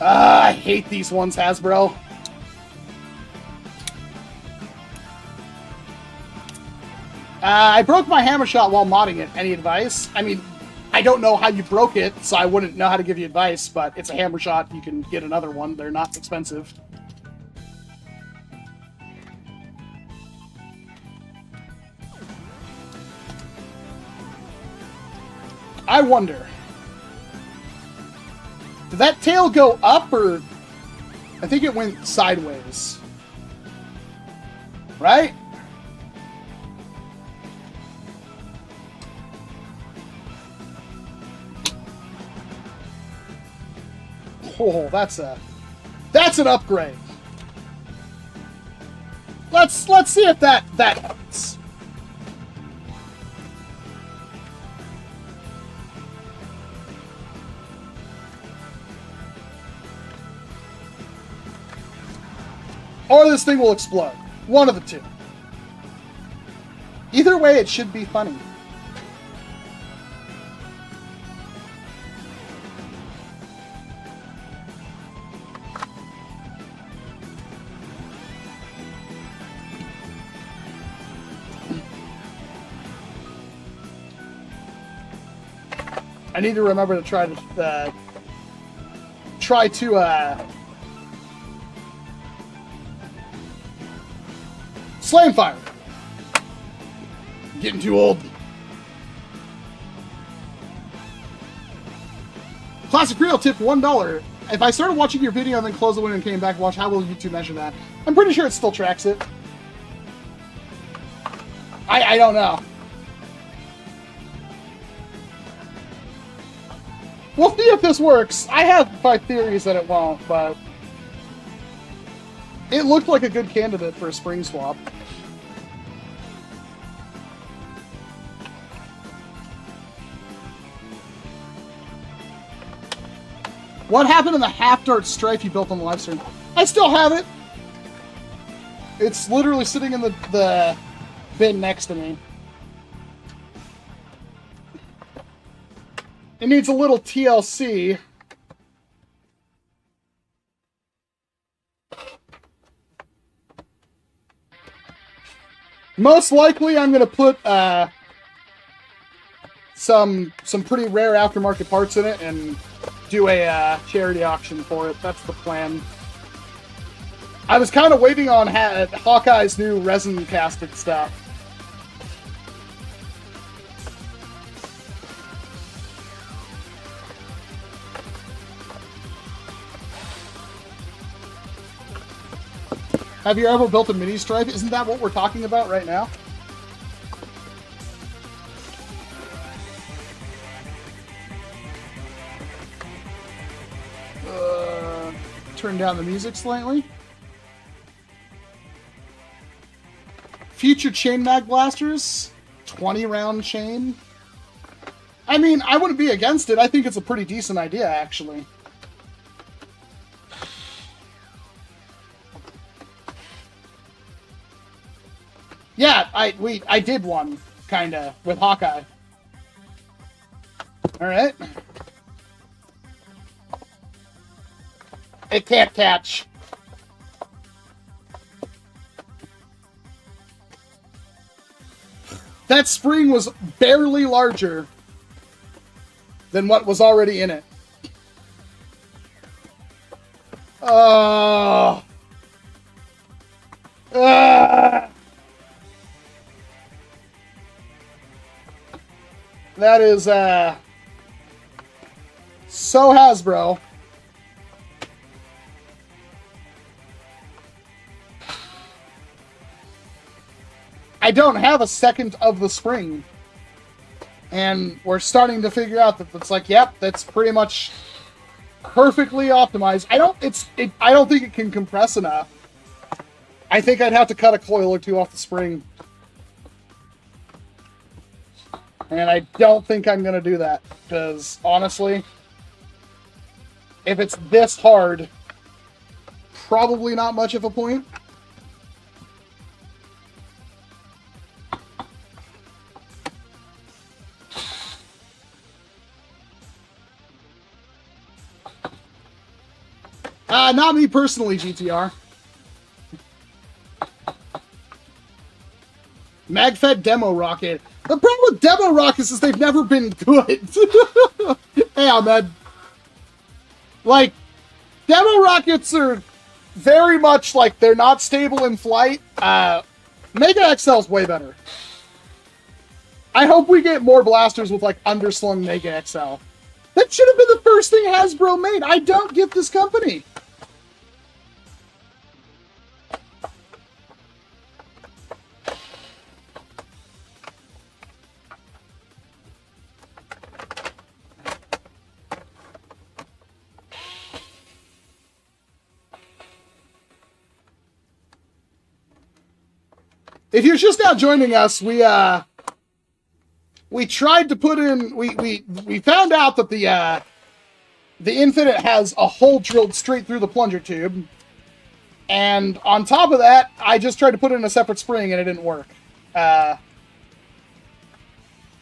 I hate these ones, Hasbro. I broke my hammer shot while modding it. Any advice? I mean, I don't know how you broke it, so I wouldn't know how to give you advice, but it's a hammer shot. You can get another one. They're not expensive. I wonder. Did that tail go up, or... I think it went sideways. Right? Oh, that's an upgrade. Let's see if that helps. or this thing will explode. One of the two. Either way, it should be funny. I need to remember to try to slam fire. Getting too old. Classic Real tip $1. If I started watching your video and then closed the window and came back and watched, how will YouTube measure that? I'm pretty sure it still tracks it. I don't know. We'll see if this works. I have my theories that it won't, but it looked like a good candidate for a spring swap. What happened to the half-dart strife you built on the live stream? I still have it. It's literally sitting in the bin next to me. It needs a little TLC. Most likely, I'm going to put some pretty rare aftermarket parts in it and do a charity auction for it. That's the plan. I was kind of waiting on Hawkeye's new resin casted stuff. Have you ever built a mini stripe? Isn't that what we're talking about right now? Turn down the music slightly. Future chain mag blasters, 20-round chain. I mean, I wouldn't be against it. I think it's a pretty decent idea, actually. Yeah, I did one, kinda, with Hawkeye. Alright. It can't catch. That spring was barely larger than what was already in it. Oh. That is, so Hasbro. I don't have a second of the spring. And we're starting to figure out that it's like, yep, that's pretty much perfectly optimized. I don't think it can compress enough. I think I'd have to cut a coil or two off the spring. And I don't think I'm going to do that, because honestly, if it's this hard, probably not much of a point. Not me personally, GTR. MagFed Demo Rocket. The problem with Demo Rockets is they've never been good. Hey, Ahmed. Like, Demo Rockets are very much like they're not stable in flight. Mega XL's way better. I hope we get more blasters with, like, underslung Mega XL. That should have been the first thing Hasbro made. I don't get this company. If you're just now joining us, we tried to put in, we found out that the Infinite has a hole drilled straight through the plunger tube, And on top of that, I just tried to put in a separate spring and it didn't work. I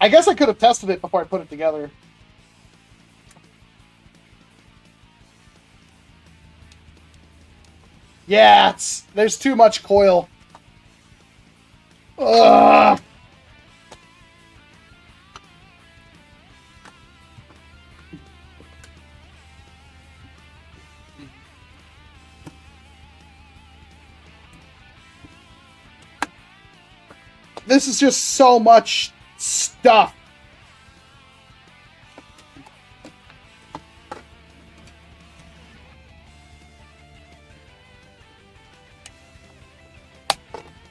guess I could have tested it before I put it together. Yeah, there's too much coil. Ugh. This is just so much stuff.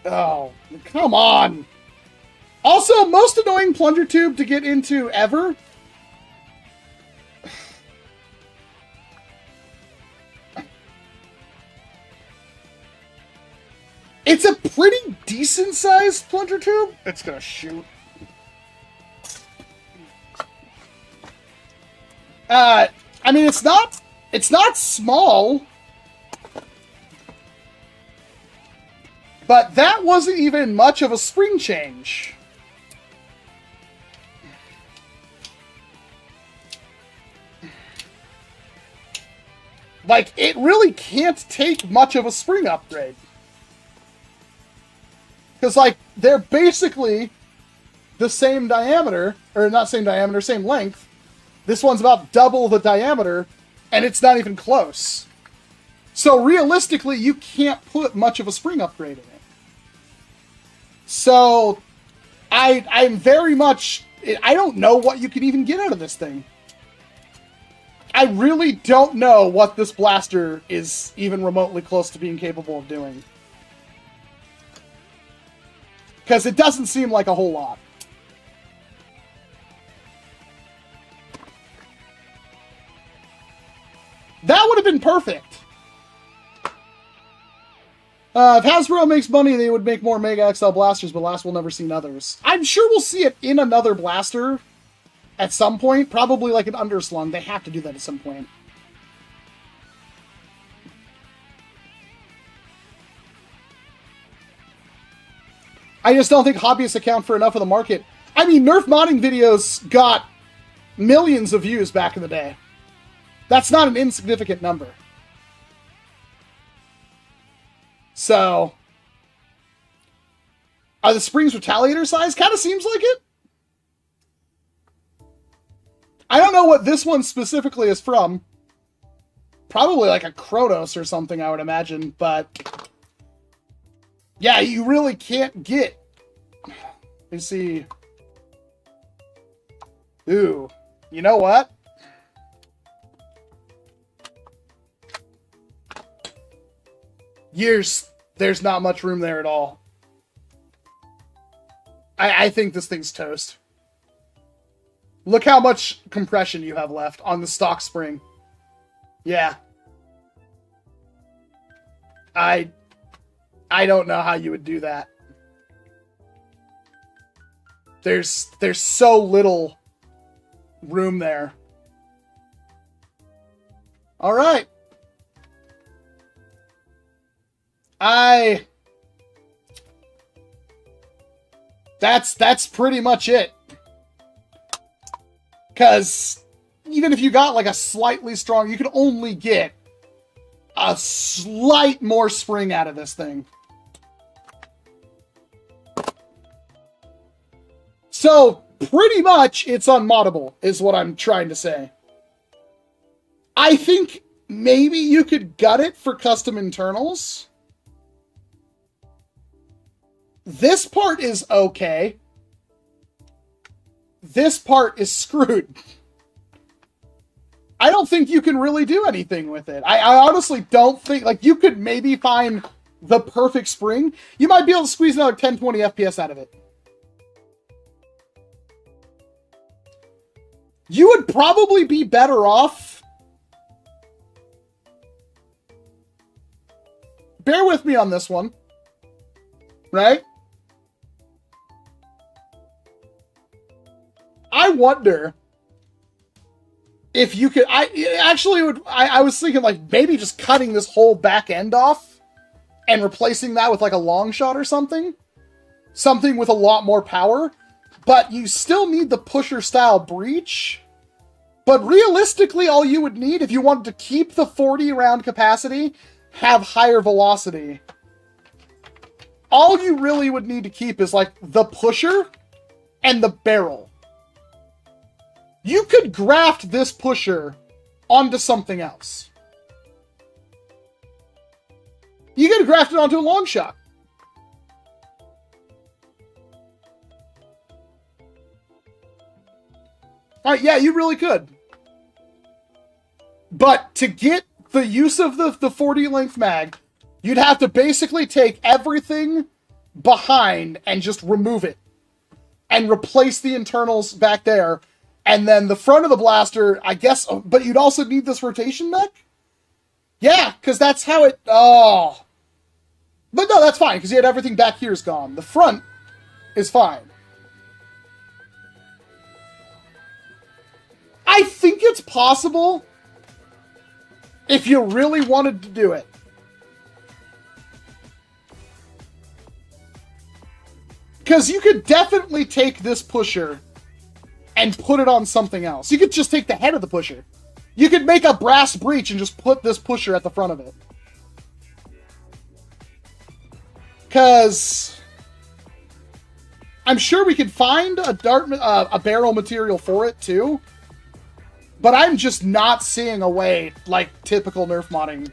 Oh, come on. Also, most annoying plunger tube to get into ever. It's a pretty decent-sized plunger tube. It's gonna shoot. I mean, it's not small. But that wasn't even much of a spring change. Like, it really can't take much of a spring upgrade. Because, like, they're basically the same diameter, or not same diameter, same length. This one's about double the diameter, and it's not even close. So, realistically, you can't put much of a spring upgrade in it. So, I'm very much... I don't know what you can even get out of this thing. I really don't know what this blaster is even remotely close to being capable of doing. Because it doesn't seem like a whole lot. That would have been perfect. If Hasbro makes money, they would make more Mega XL blasters, but last we'll never see others. I'm sure we'll see it in another blaster at some point. Probably like an underslung. They have to do that at some point. I just don't think hobbyists account for enough of the market. I mean, Nerf modding videos got millions of views back in the day. That's not an insignificant number. So, are the springs retaliator size? Kind of seems like it. I don't know what this one specifically is from. Probably like a Kronos or something, I would imagine. But, yeah, you really can't get... Let me see. Ooh, you know what? There's not much room there at all. I think this thing's toast. Look how much compression you have left on the stock spring. Yeah. I don't know how you would do that. There's so little room there. All right. That's pretty much it. Because even if you got like a slightly strong, you could only get a slight more spring out of this thing. So pretty much it's unmoddable is what I'm trying to say. I think maybe you could gut it for custom internals. This part is okay. This part is screwed. I don't think you can really do anything with it. I honestly don't think... Like, you could maybe find the perfect spring. You might be able to squeeze another 10-20 FPS out of it. You would probably be better off... Bear with me on this one. Right? I wonder if you could... I was thinking, like, maybe just cutting this whole back end off and replacing that with like a long shot or something. Something with a lot more power. But you still need the pusher style breach. But realistically, all you would need, if you wanted to keep the 40 round capacity, have higher velocity, all you really would need to keep is like the pusher and the barrel. You could graft this pusher onto something else. You could graft it onto a long shot. Alright, yeah, you really could. But to get the use of the 40 length mag, you'd have to basically take everything behind and just remove it. And replace the internals back there. And then the front of the blaster, I guess, but you'd also need this rotation mech? Yeah, because that's how it, oh. But no, that's fine, because you had everything back here is gone. The front is fine. I think it's possible if you really wanted to do it. Because you could definitely take this pusher and put it on something else. You could just take the head of the pusher. You could make a brass breech and just put this pusher at the front of it. Because I'm sure we could find a barrel material for it too. But I'm just not seeing a way, like typical Nerf modding.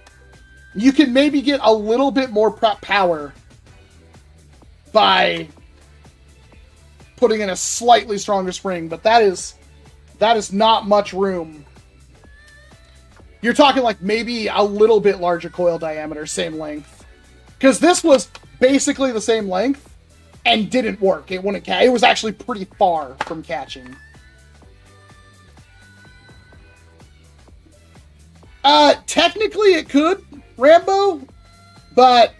You can maybe get a little bit more power by putting in a slightly stronger spring, but that is not much room. You're talking like maybe a little bit larger coil diameter, same length. Because this was basically the same length and didn't work. It wouldn't catch. It was actually pretty far from catching. Technically it could, Rambo, but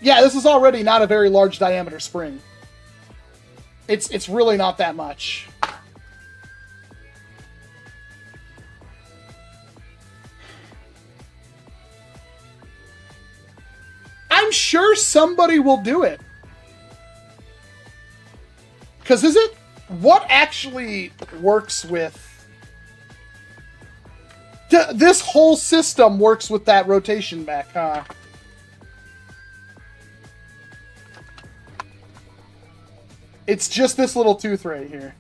yeah, this is already not a very large diameter spring. It's really not that much. I'm sure somebody will do it. Because is it... What actually works with... This whole system works with that rotation mech, huh? It's just this little tooth right here.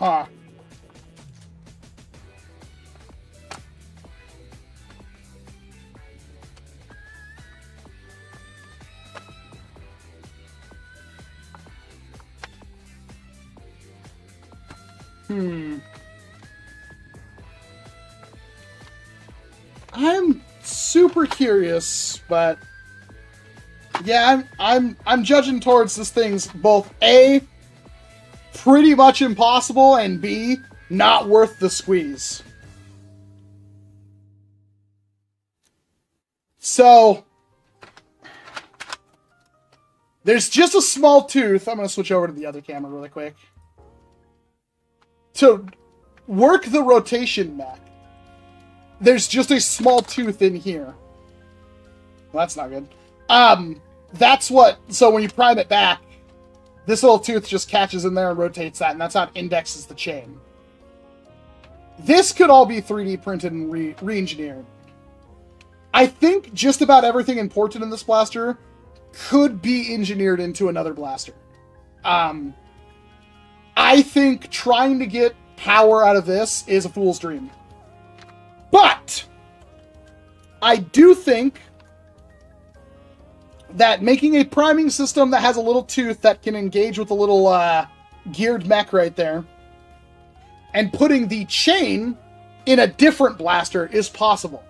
Huh. I'm super curious, but yeah, I'm judging towards this thing's both A, pretty much impossible, and B, not worth the squeeze. So there's just a small tooth. I'm going to switch over to the other camera really quick. To work the rotation mech, there's just a small tooth in here. Well, that's not good. That's what... So when you prime it back, this little tooth just catches in there and rotates that, and that's how it indexes the chain. This could all be 3D printed and re-engineered. I think just about everything important in this blaster could be engineered into another blaster. I think trying to get power out of this is a fool's dream. But I do think that making a priming system that has a little tooth that can engage with a little geared mech right there and putting the chain in a different blaster is possible.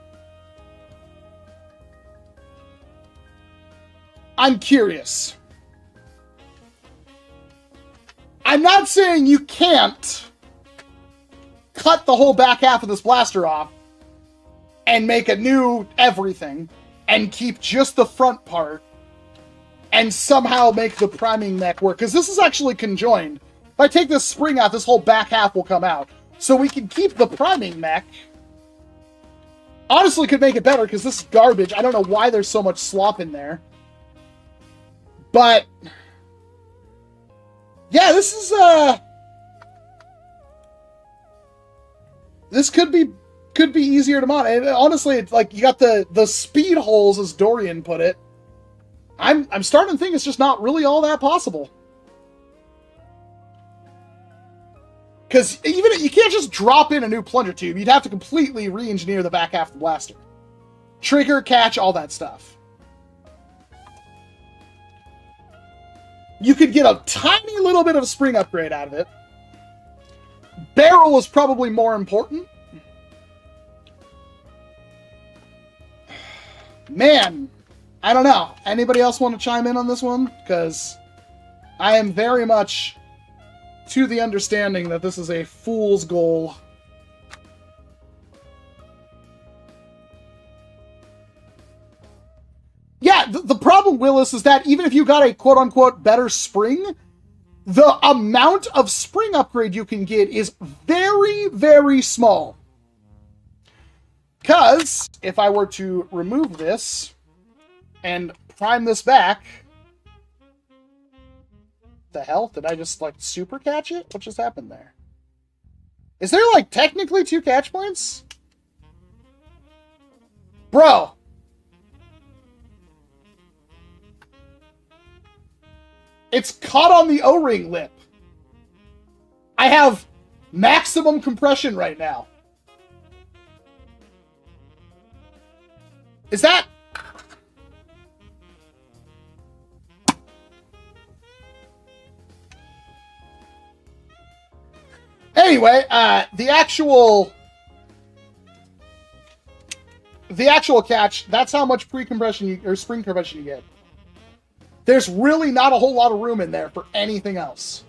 I'm curious. I'm not saying you can't cut the whole back half of this blaster off and make a new everything and keep just the front part and somehow make the priming mech work. Because this is actually conjoined. If I take this spring out, this whole back half will come out. So we can keep the priming mech. Honestly, could make it better because this is garbage. I don't know why there's so much slop in there. But yeah, this is this could be easier to mod. And honestly, it's like you got the speed holes, as Dorian put it. I'm starting to think it's just not really all that possible. Because even you can't just drop in a new plunger tube. You'd have to completely re-engineer the back half of the blaster. Trigger, catch, all that stuff. You could get a tiny little bit of a spring upgrade out of it. Barrel is probably more important. Man, I don't know. Anybody else want to chime in on this one? Because I am very much to the understanding that this is a fool's goal. Yeah, the problem, Willis, is that even if you got a quote-unquote better spring, the amount of spring upgrade you can get is very, very small. Because if I were to remove this and prime this back... The hell? Did I just, like, super catch it? What just happened there? Is there, like, technically 2 catch points? Bro! It's caught on the O-ring lip. I have maximum compression right now. Is that... Anyway, the actual catch, that's how much pre-compression or spring compression you get. There's really not a whole lot of room in there for anything else.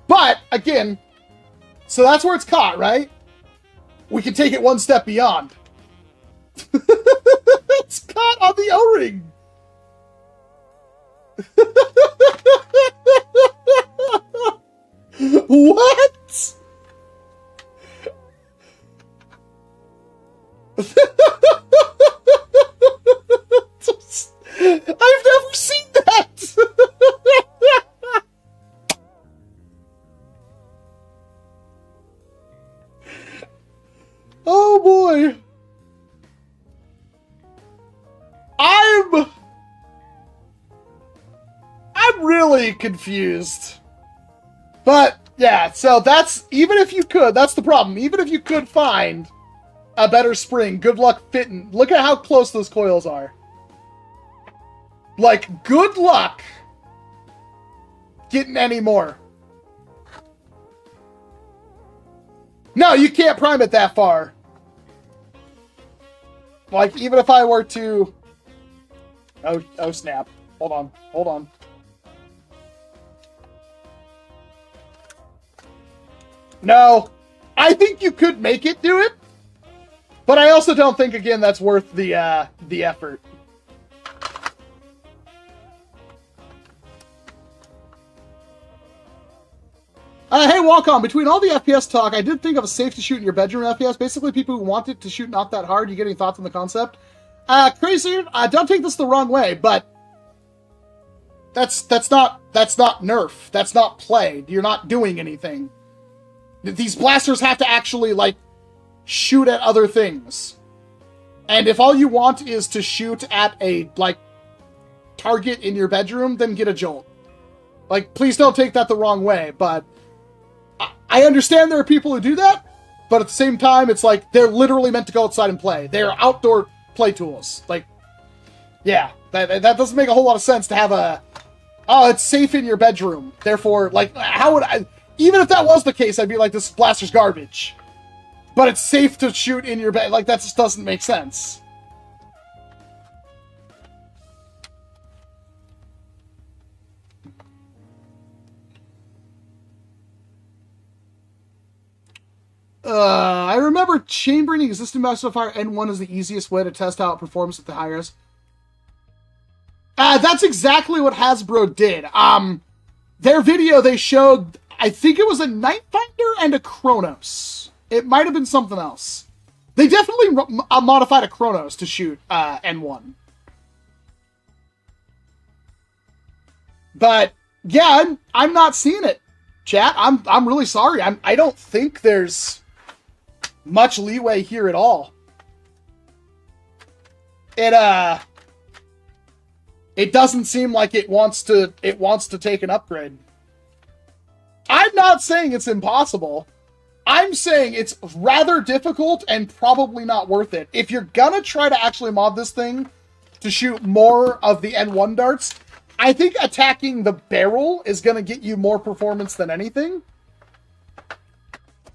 But, again, so that's where it's caught, right? We can take it one step beyond. It's caught on the O-ring. What? I've never seen that. Oh boy. I'm really confused. But, yeah, so that's, even if you could, that's the problem. Even if you could find a better spring, good luck fitting. Look at how close those coils are. Like, good luck getting any more. No, you can't prime it that far. Like, even if I were to... Oh snap. Hold on. No, I think you could make it do it, but I also don't think, again, that's worth the effort. Hey, Walcom, between all the FPS talk, I did think of a safe to shoot in your bedroom FPS. Basically, people who want it to shoot not that hard. You get any thoughts on the concept? Crazy, don't take this the wrong way, but that's not Nerf. That's not play. You're not doing anything. These blasters have to actually, like, shoot at other things. And if all you want is to shoot at a, like, target in your bedroom, then get a Jolt. Like, please don't take that the wrong way, but I understand there are people who do that, but at the same time, it's like, they're literally meant to go outside and play. They're outdoor play tools. Like, yeah, that doesn't make a whole lot of sense to have a, oh, it's safe in your bedroom. Therefore, like, how would I... Even if that was the case, I'd be like, this blaster's garbage. But it's safe to shoot in your bed. Like, that just doesn't make sense. I remember chambering existing Master Fire N1 is the easiest way to test how it performs at the highest. That's exactly what Hasbro did. their video, they showed, I think it was a Night Finder and a Kronos. It might have been something else. They definitely modified a Kronos to shoot N1. But yeah, I'm not seeing it, chat. I'm really sorry. I don't think there's much leeway here at all. It doesn't seem like it wants to take an upgrade. I'm not saying it's impossible. I'm saying it's rather difficult and probably not worth it. If you're gonna try to actually mod this thing to shoot more of the N1 darts, I think attacking the barrel is gonna get you more performance than anything.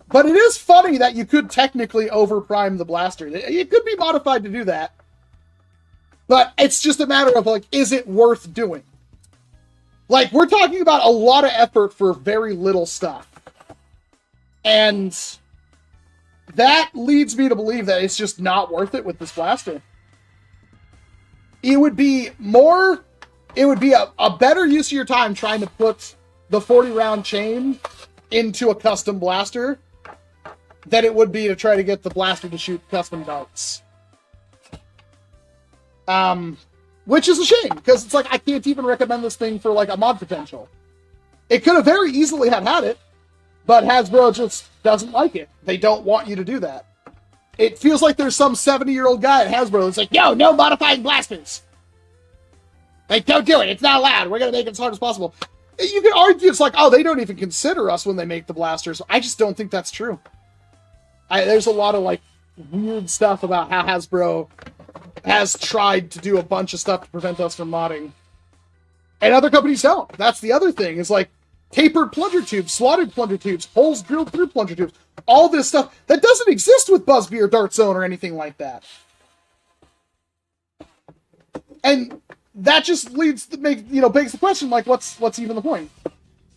But it is funny that you could technically overprime the blaster. It could be modified to do that. But it's just a matter of, like, is it worth doing? Like, we're talking about a lot of effort for very little stuff. And that leads me to believe that it's just not worth it with this blaster. It would be a better use of your time trying to put the 40-round chain into a custom blaster than it would be to try to get the blaster to shoot custom darts. Which is a shame, because it's like, I can't even recommend this thing for, like, a mod potential. It could have very easily had it, but Hasbro just doesn't like it. They don't want you to do that. It feels like there's some 70-year-old guy at Hasbro that's like, yo, no modifying blasters! Like, don't do it, it's not allowed, we're gonna make it as hard as possible. You can argue it's like, oh, they don't even consider us when they make the blasters. I just don't think that's true. There's a lot of, like, weird stuff about how Hasbro has tried to do a bunch of stuff to prevent us from modding. And other companies don't. That's the other thing, is like tapered plunger tubes, slotted plunger tubes, holes drilled through plunger tubes, all this stuff that doesn't exist with Buzzbee or Dart Zone or anything like that. And that just leads to begs the question, like, what's even the point?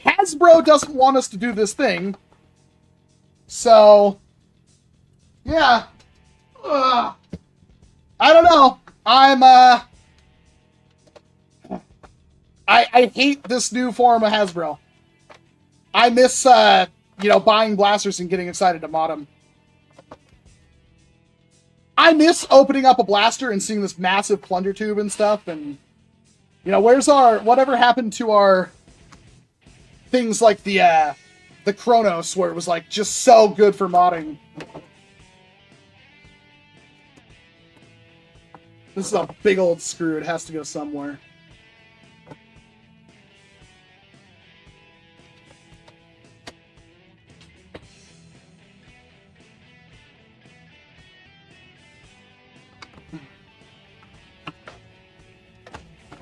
Hasbro doesn't want us to do this thing. So yeah. I don't know. I hate this new form of Hasbro. I miss, buying blasters and getting excited to mod them. I miss opening up a blaster and seeing this massive plunger tube and stuff, and, whatever happened to our things like the Kronos, where it was, like, just so good for modding. This is a big old screw. It has to go somewhere.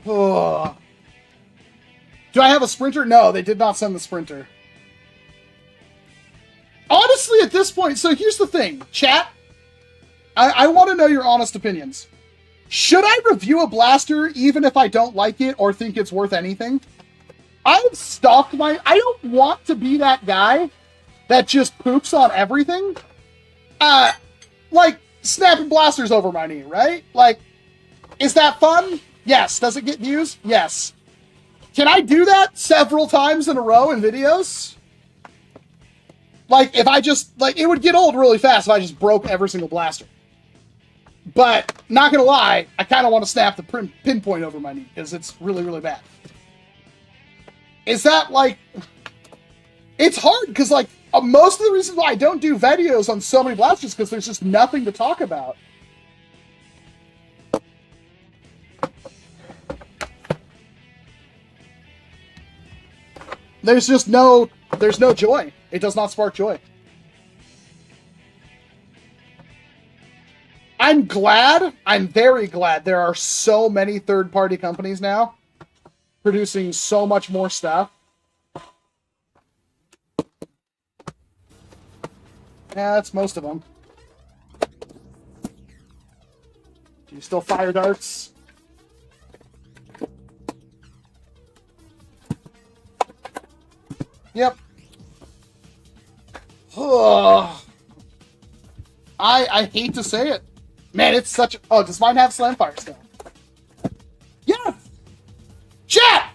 Oh. Do I have a sprinter? No, they did not send the sprinter. Honestly, at this point, so here's the thing. Chat, I want to know your honest opinions. Should I review a blaster even if I don't like it or think it's worth anything? I've stalked I don't want to be that guy that just poops on everything. Like, snapping blasters over my knee, right? Like, is that fun? Yes. Does it get views? Yes. Can I do that several times in a row in videos? Like, if I just, like, it would get old really fast if I just broke every single blaster. But, not gonna lie, I kind of want to snap the pinpoint over my knee, because it's really, really bad. Is that, like... It's hard, because, like, most of the reasons why I don't do videos on so many blasters, because there's just nothing to talk about. There's just no joy. It does not spark joy. I'm very glad there are so many third-party companies now producing so much more stuff. Yeah, that's most of them. Do you still fire darts? Yep. I hate to say it. Man, it's such a... Oh, does mine have slam fire still? Yes! Chat!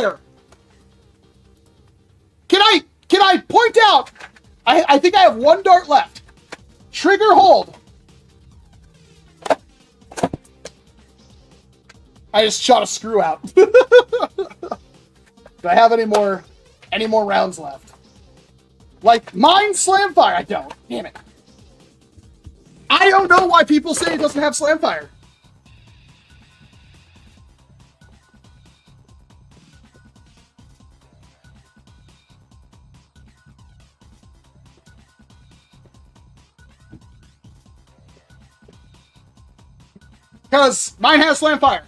fire! Can I point out? I think I have one dart left. Trigger hold. I just shot a screw out. Do I have any more rounds left? Like, mine slam fire. I don't. Damn it. I don't know why people say it doesn't have slam fire. Because mine has slam fire.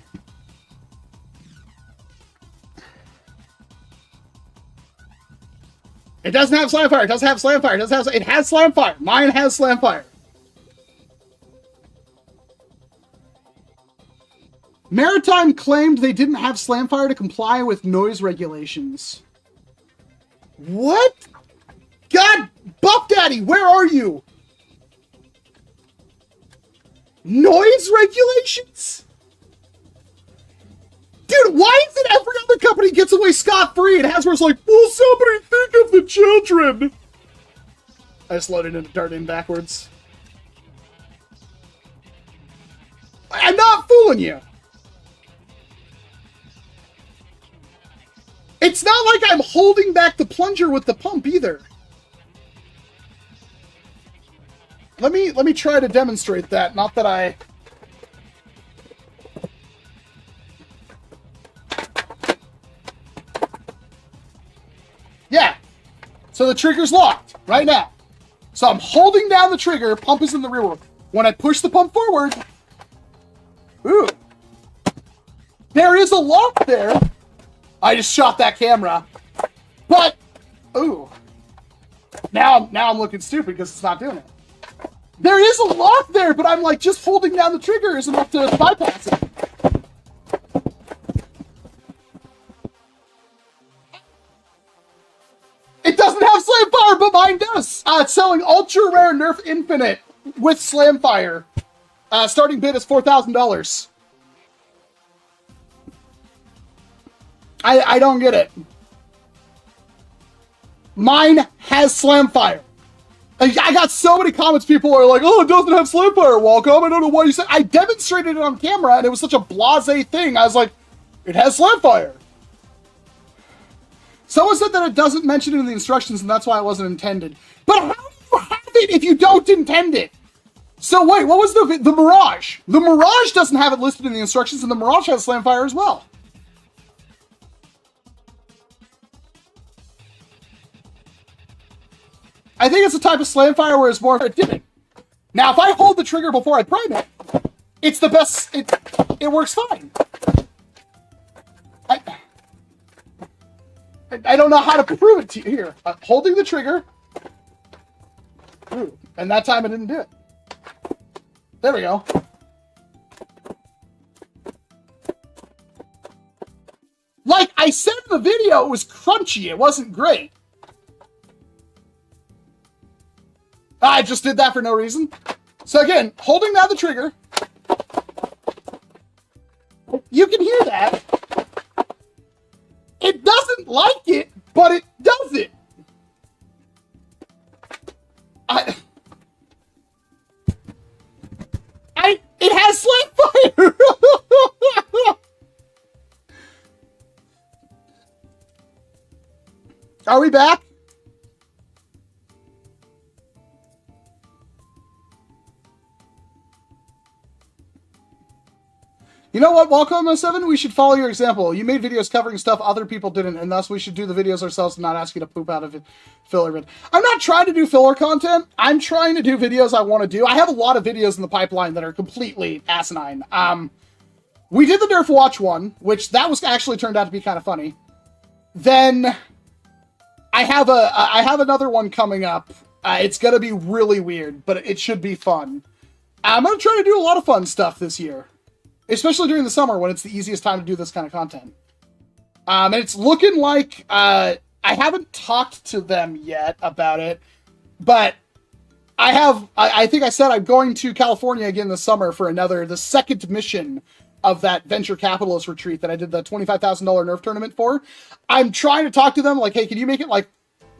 It doesn't have slam fire. It doesn't have slam fire. It has slam fire. Mine has slam fire. Maritime claimed they didn't have slam fire to comply with noise regulations. What? God, Buff Daddy, where are you? Noise regulations? Dude, why is it every other company gets away scot-free and Hasbro's like, will somebody think of the children? I just loaded into darting backwards. I'm not fooling you. It's not like I'm holding back the plunger with the pump either. Let me try to demonstrate that. Not that I... Yeah. So the trigger's locked right now. So I'm holding down the trigger. Pump is in the rear wheel. When I push the pump forward... Ooh. There is a lock there. I just shot that camera. But... Ooh. Now I'm looking stupid because it's not doing it. There is a lock there, but I'm like, just holding down the trigger is enough to bypass it. It doesn't have slam fire, but mine does. It's selling ultra rare Nerf Infinite with slam fire. Starting bid is $4,000. I don't get it. Mine has slam fire. I got so many comments. People are like, oh, it doesn't have slam fire, Walcom. I don't know why you said. I demonstrated it on camera, and it was such a blasé thing. I was like, it has slam fire. Someone said that it doesn't mention it in the instructions, and that's why it wasn't intended. But how do you have it if you don't intend it? So wait, what was the Mirage? The Mirage doesn't have it listed in the instructions, and the Mirage has slam fire as well. I think it's a type of slam fire where it's more dipping. Now, if I hold the trigger before I prime it, it's the best. It works fine. I don't know how to prove it to you here. Holding the trigger. Ooh, and that time I didn't do it. There we go. Like I said in the video, it was crunchy. It wasn't great. I just did that for no reason. So again, holding down the trigger. You can hear that. It doesn't like it, but it does it. It has slam fire. Are we back? You know what, Walcom S7? We should follow your example. You made videos covering stuff other people didn't, and thus we should do the videos ourselves and not ask you to poop out of it, filler. I'm not trying to do filler content. I'm trying to do videos I want to do. I have a lot of videos in the pipeline that are completely asinine. We did the Nerf Watch one, which that was actually turned out to be kind of funny. Then I have another one coming up. It's going to be really weird, but it should be fun. I'm going to try to do a lot of fun stuff this year. Especially during the summer when it's the easiest time to do this kind of content. And it's looking like, I haven't talked to them yet about it, but I think I said I'm going to California again this summer for the second mission of that venture capitalist retreat that I did the $25,000 Nerf tournament for. I'm trying to talk to them like, hey, can you make it like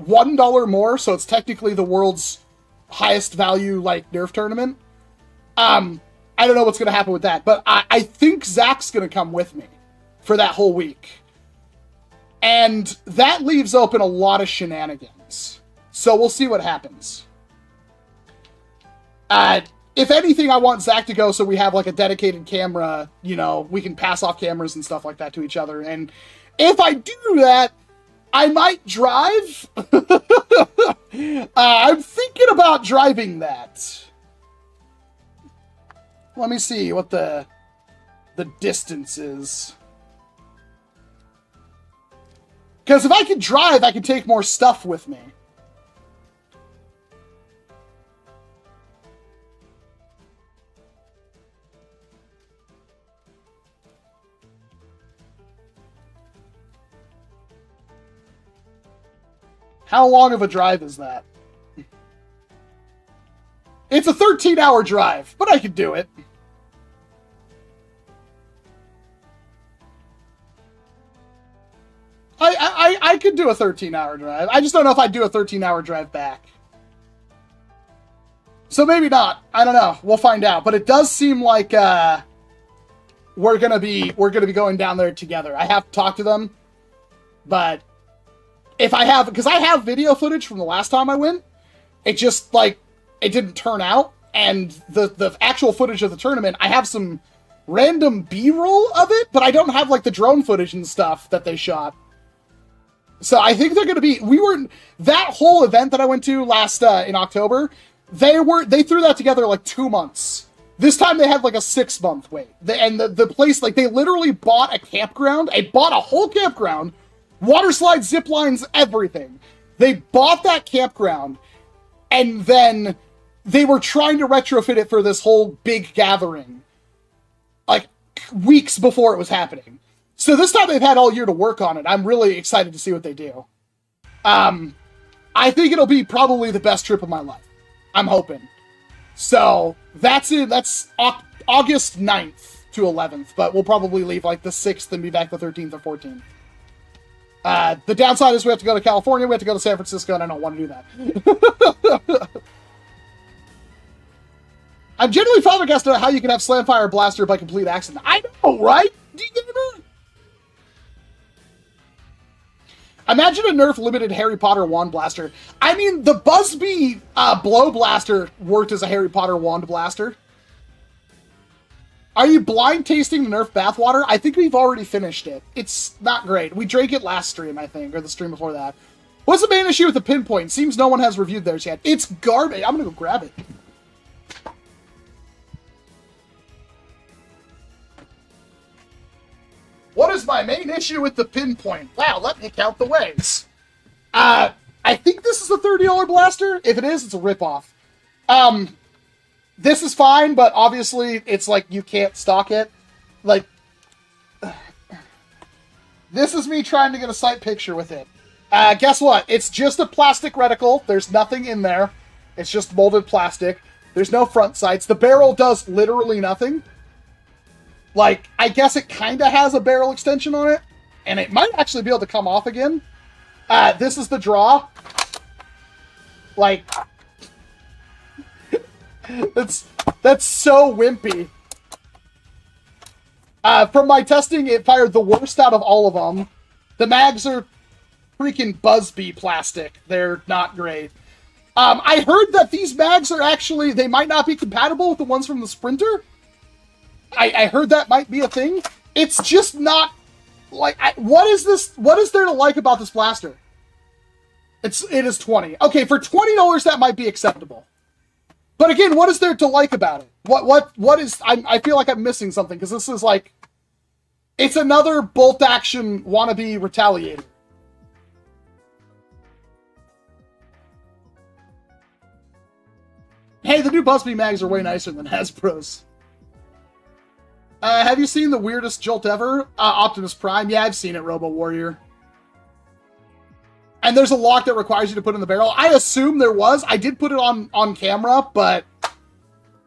$1 more so it's technically the world's highest value like Nerf tournament? I don't know what's going to happen with that, but I think Zach's going to come with me for that whole week. And that leaves open a lot of shenanigans. So we'll see what happens. If anything, I want Zach to go so we have like a dedicated camera, you know, we can pass off cameras and stuff like that to each other. And if I do that, I might drive. I'm thinking about driving that. Let me see what the distance is. Because if I can drive, I can take more stuff with me. How long of a drive is that? It's a 13-hour drive, but I could do it. I could do a 13-hour drive. I just don't know if I'd do a 13-hour drive back. So maybe not. I don't know. We'll find out. But it does seem like we're gonna be going down there together. I have to talk to them, but if I have, because I have video footage from the last time I went, it just like it didn't turn out, and the actual footage of the tournament, I have some random B-roll of it, but I don't have like the drone footage and stuff that they shot. So I think they're going to be, that whole event that I went to last, in October, they threw that together like 2 months. This time they had like a 6-month wait. The place, like they literally bought a campground. They bought a whole campground, water slides, zip lines, everything. They bought that campground, and then they were trying to retrofit it for this whole big gathering, like weeks before it was happening. So this time they've had all year to work on it. I'm really excited to see what they do. I think it'll be probably the best trip of my life. I'm hoping. So that's it. That's August 9th to 11th, but we'll probably leave like the 6th and be back the 13th or 14th. The downside is we have to go to California, we have to go to San Francisco, and I don't want to do that. I'm generally flabbergasted at how you can have Slamfire Blaster by complete accident. I know, right? Do you get it? Imagine a Nerf limited Harry Potter wand blaster. I mean, the Buzzbee blow blaster worked as a Harry Potter wand blaster. Are you blind tasting the Nerf bathwater? I think we've already finished it. It's not great. We drank it last stream, I think, or the stream before that. What's the main issue with the Pinpoint? Seems no one has reviewed theirs yet. It's garbage. I'm gonna go grab it. What is my main issue with the Pinpoint? Wow, let me count the ways. I think this is a $30 blaster. If it is, it's a ripoff. This is fine, but obviously it's like you can't stock it. Like, this is me trying to get a sight picture with it. Guess what? It's just a plastic reticle. There's nothing in there. It's just molded plastic. There's no front sights. The barrel does literally nothing. Like, I guess it kind of has a barrel extension on it, and it might actually be able to come off again. This is the draw. Like, that's so wimpy. From my testing, it fired the worst out of all of them. The mags are freaking Buzzbee plastic. They're not great. I heard that these mags are actually, they might not be compatible with the ones from the Sprinter. I heard that might be a thing. It's just not, like, what is this, what is there to like about this blaster? It is $20. Okay, for $20 that might be acceptable. But again, what is there to like about it? What is, I feel like I'm missing something, because this is like, it's another bolt action wannabe retaliator. Hey, the new Buzzbee mags are way nicer than Hasbro's. Have you seen the weirdest jolt ever? Optimus Prime? Yeah, I've seen it, Robo Warrior. And there's a lock that requires you to put in the barrel. I assume there was. I did put it on camera, but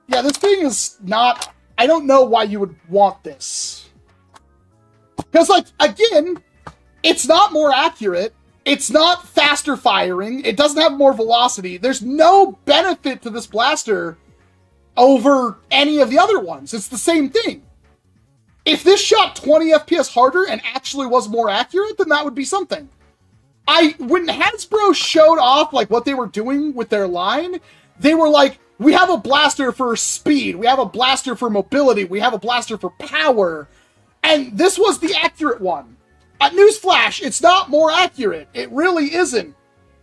yeah, this thing is not I don't know why you would want this. Because, like, again, it's not more accurate. It's not faster firing. It doesn't have more velocity. There's no benefit to this blaster over any of the other ones. It's the same thing. If this shot 20 FPS harder and actually was more accurate, then that would be something. When Hasbro showed off like what they were doing with their line, they were like, we have a blaster for speed, we have a blaster for mobility, we have a blaster for power, and this was the accurate one. Newsflash, it's not more accurate. It really isn't.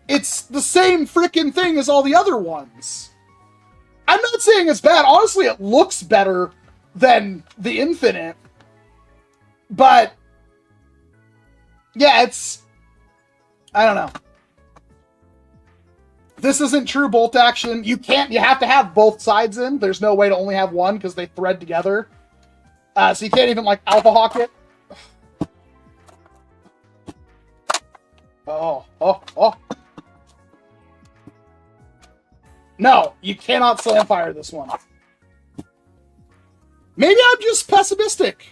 It's the same freaking thing as all the other ones. I'm not saying it's bad. Honestly, it looks better than the Infinite. But, yeah, I don't know. This isn't true bolt action. You have to have both sides in. There's no way to only have one because they thread together. So you can't even, like, alpha hawk it. Oh. No, you cannot slam fire this one. Maybe I'm just pessimistic.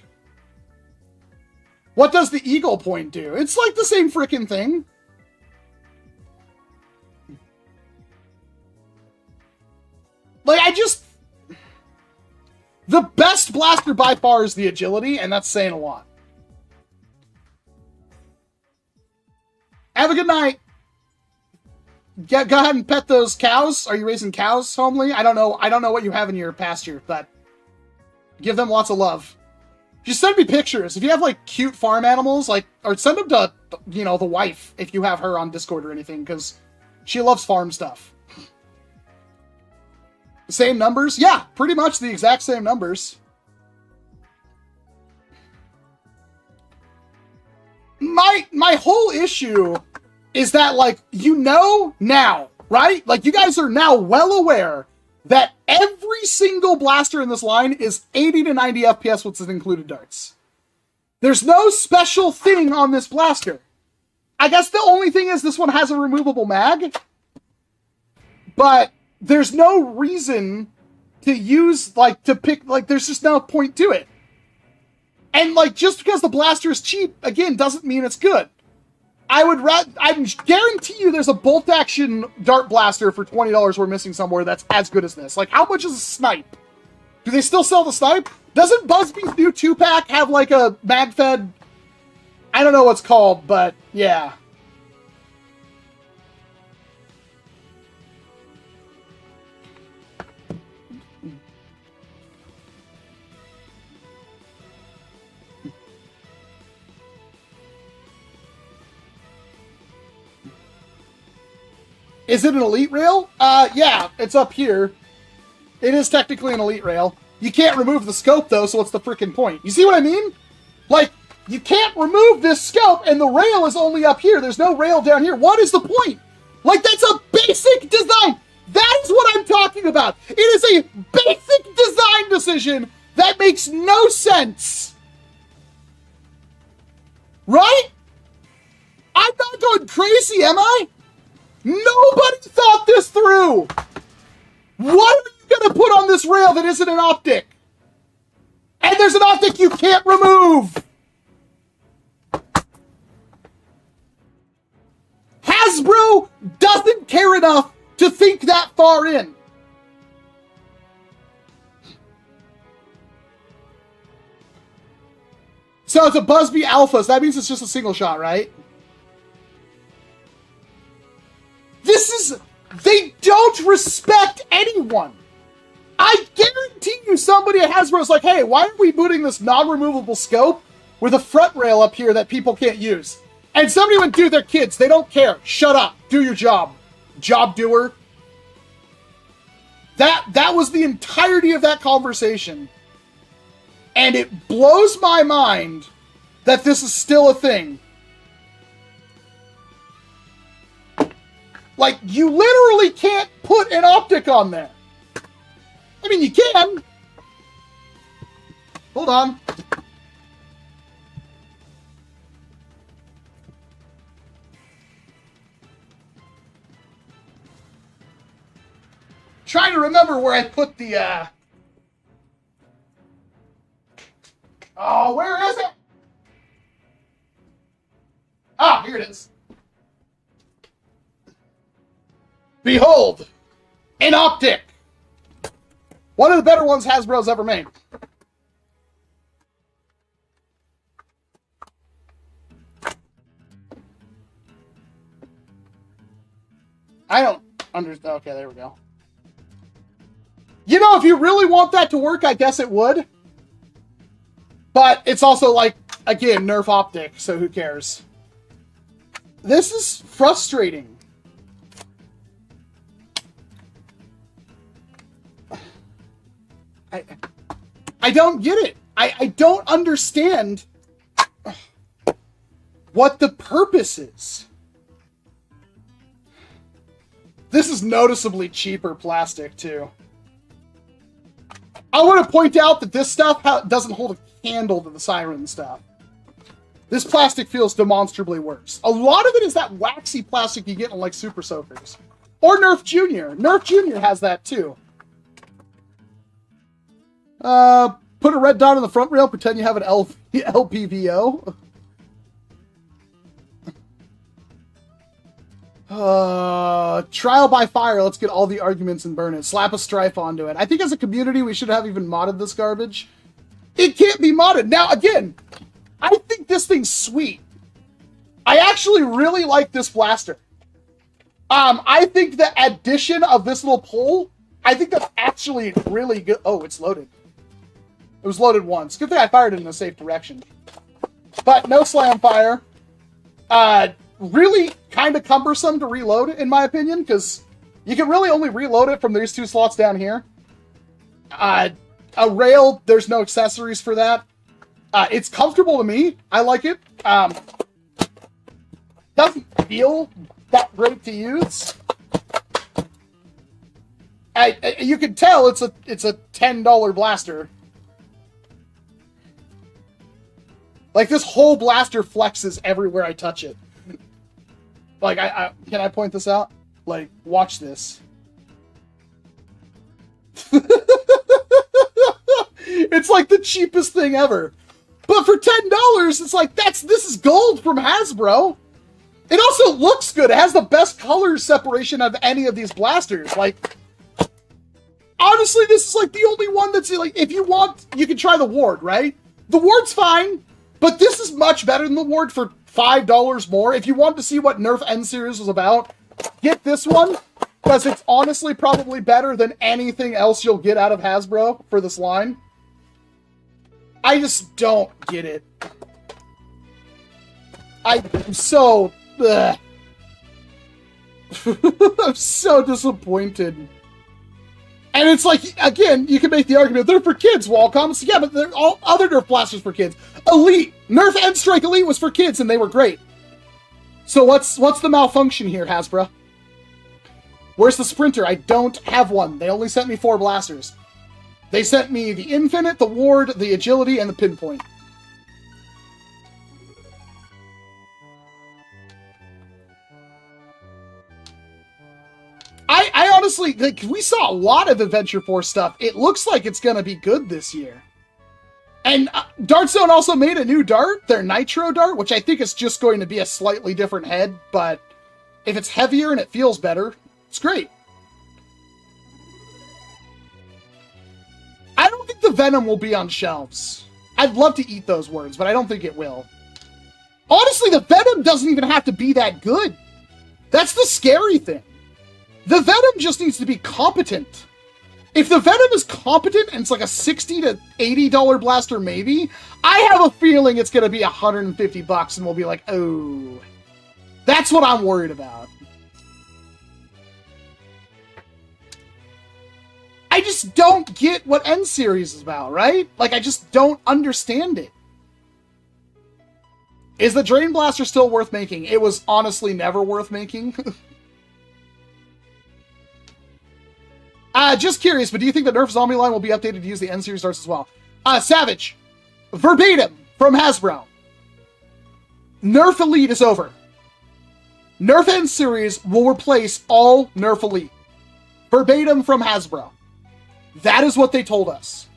What does the eagle point do? It's like the same freaking thing. Like, the best blaster by far is the agility, and that's saying a lot. Have a good night. Go ahead and pet those cows. Are you raising cows, Homely? I don't know what you have in your pasture, but give them lots of love. Just send me pictures. If you have, like, cute farm animals, like, or send them to, you know, the wife, if you have her on Discord or anything, because she loves farm stuff. Same numbers? Yeah, pretty much the exact same numbers. My whole issue is that, like, you know now, right? Like, you guys are now well aware that every single blaster in this line is 80 to 90 FPS with included darts. There's no special thing on this blaster. I guess the only thing is this one has a removable mag, but there's no reason to use, like, to pick, like, there's just no point to it. And, like, just because the blaster is cheap, again, doesn't mean it's good. I guarantee you there's a bolt action dart blaster for $20 we're missing somewhere that's as good as this. Like, how much is a snipe? Do they still sell the snipe? Doesn't Buzzbee's new 2-pack have, like, a mag-fed? I don't know what's called, but yeah. Is it an elite rail? Yeah, it's up here. It is technically an elite rail. You can't remove the scope, though, so what's the freaking point? You see what I mean? Like, you can't remove this scope, and the rail is only up here. There's no rail down here. What is the point? Like, that's a basic design. That is what I'm talking about. It is a basic design decision that makes no sense. Right? I'm not going crazy, am I? Nobody thought this through! What are you gonna put on this rail that isn't an optic? And there's an optic you can't remove! Hasbro doesn't care enough to think that far in. So it's a Buzzbee Alpha, so that means it's just a single shot, right? They don't respect anyone. I guarantee you somebody at Hasbro is like, hey, why are we putting this non-removable scope with a front rail up here that people can't use? And somebody went, dude, they're kids. They don't care. Shut up. Do your job. Job doer. That was the entirety of that conversation. And it blows my mind that this is still a thing. Like, you literally can't put an optic on there. I mean, you can. Hold on. Trying to remember where I put the, Oh, where is it? Ah, here it is. Behold, an optic. One of the better ones Hasbro's ever made. I don't understand. Okay, there we go. You know, if you really want that to work, I guess it would. But it's also like, again, Nerf optic, so who cares? This is frustrating. I don't get it. I don't understand what the purpose is. This is noticeably cheaper plastic, too. I want to point out that this stuff doesn't hold a candle to the siren stuff. This plastic feels demonstrably worse. A lot of it is that waxy plastic you get in, like, Super Soakers. Or Nerf Jr. Nerf Jr. has that, too. Put a red dot on the front rail, pretend you have an LPVO. Trial by fire. Let's get all the arguments and burn it. Slap a stripe onto it. I think as a community, we should have even modded this garbage. It can't be modded. Now, again, I think this thing's sweet. I actually really like this blaster. I think the addition of this little pole, I think that's actually really good. Oh, it's loaded. It was loaded once. Good thing I fired it in a safe direction. But no slam fire. Really kind of cumbersome to reload, in my opinion, because you can really only reload it from these two slots down here. A rail, there's no accessories for that. It's comfortable to me. I like it. Doesn't feel that great to use. You can tell it's a $10 blaster. Like, this whole blaster flexes everywhere I touch it. Like, can I point this out? Like, watch this. It's like the cheapest thing ever. But for $10, it's like, this is gold from Hasbro. It also looks good. It has the best color separation of any of these blasters. Like, honestly, this is like the only one that's like, if you want, you can try the Ward, right? The Ward's fine, but this is much better than the Ward for $5 more. If you want to see what Nerf N Series was about, get this one, because it's honestly probably better than anything else you'll get out of Hasbro for this line. I just don't get it. I'm so... I'm so disappointed. And it's like, again, you can make the argument, they're for kids, Walcom. So yeah, but they're all other Nerf blasters for kids. Elite! Nerf N-Strike Elite was for kids, and they were great. So what's the malfunction here, Hasbro? Where's the Sprinter? I don't have one. They only sent me 4 blasters. They sent me the Infinite, the Ward, the Agility, and the Pinpoint. I honestly, like, we saw a lot of Adventure Force stuff. It looks like it's going to be good this year. And Dartzone also made a new dart, their Nitro dart, which I think is just going to be a slightly different head, but if it's heavier and it feels better, it's great. I don't think the Venom will be on shelves. I'd love to eat those words, but I don't think it will. Honestly, the Venom doesn't even have to be that good. That's the scary thing. The Venom just needs to be competent. If the Venom is competent and it's like a $60 to $80 blaster maybe, I have a feeling it's going to be $150 and we'll be like, oh. That's what I'm worried about. I just don't get what N-Series is about, right? Like, I just don't understand it. Is the Drain Blaster still worth making? It was honestly never worth making. Just curious, but do you think the Nerf Zombie line will be updated to use the N-Series darts as well? Savage. Verbatim from Hasbro. Nerf Elite is over. Nerf N-Series will replace all Nerf Elite. Verbatim from Hasbro. That is what they told us.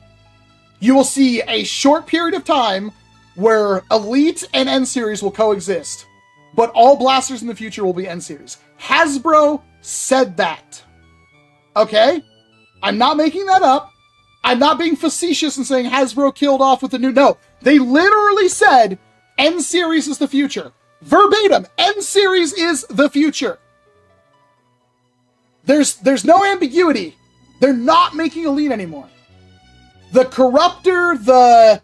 You will see a short period of time where Elite and N-Series will coexist, but all blasters in the future will be N-Series. Hasbro said that. Okay? I'm not making that up. I'm not being facetious and saying Hasbro killed off with the new... No, they literally said N-Series is the future. Verbatim, N-Series is the future. There's no ambiguity. They're not making Elite anymore. The Corruptor, the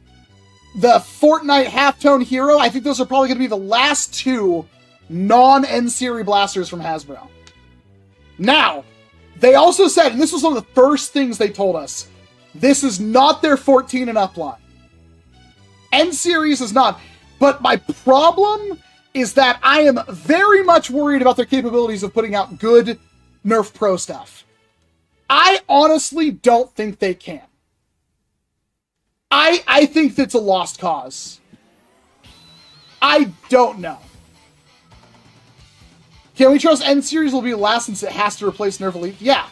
Fortnite Halftone Hero, I think those are probably going to be the last two non-N-Series blasters from Hasbro. Now, they also said, and this was one of the first things they told us, this is not their 14 and up line. N-Series is not. But my problem is that I am very much worried about their capabilities of putting out good Nerf Pro stuff. I honestly don't think they can. I think that's a lost cause. I don't know. Can we trust N-Series will be last since it has to replace NERF Elite? Yeah.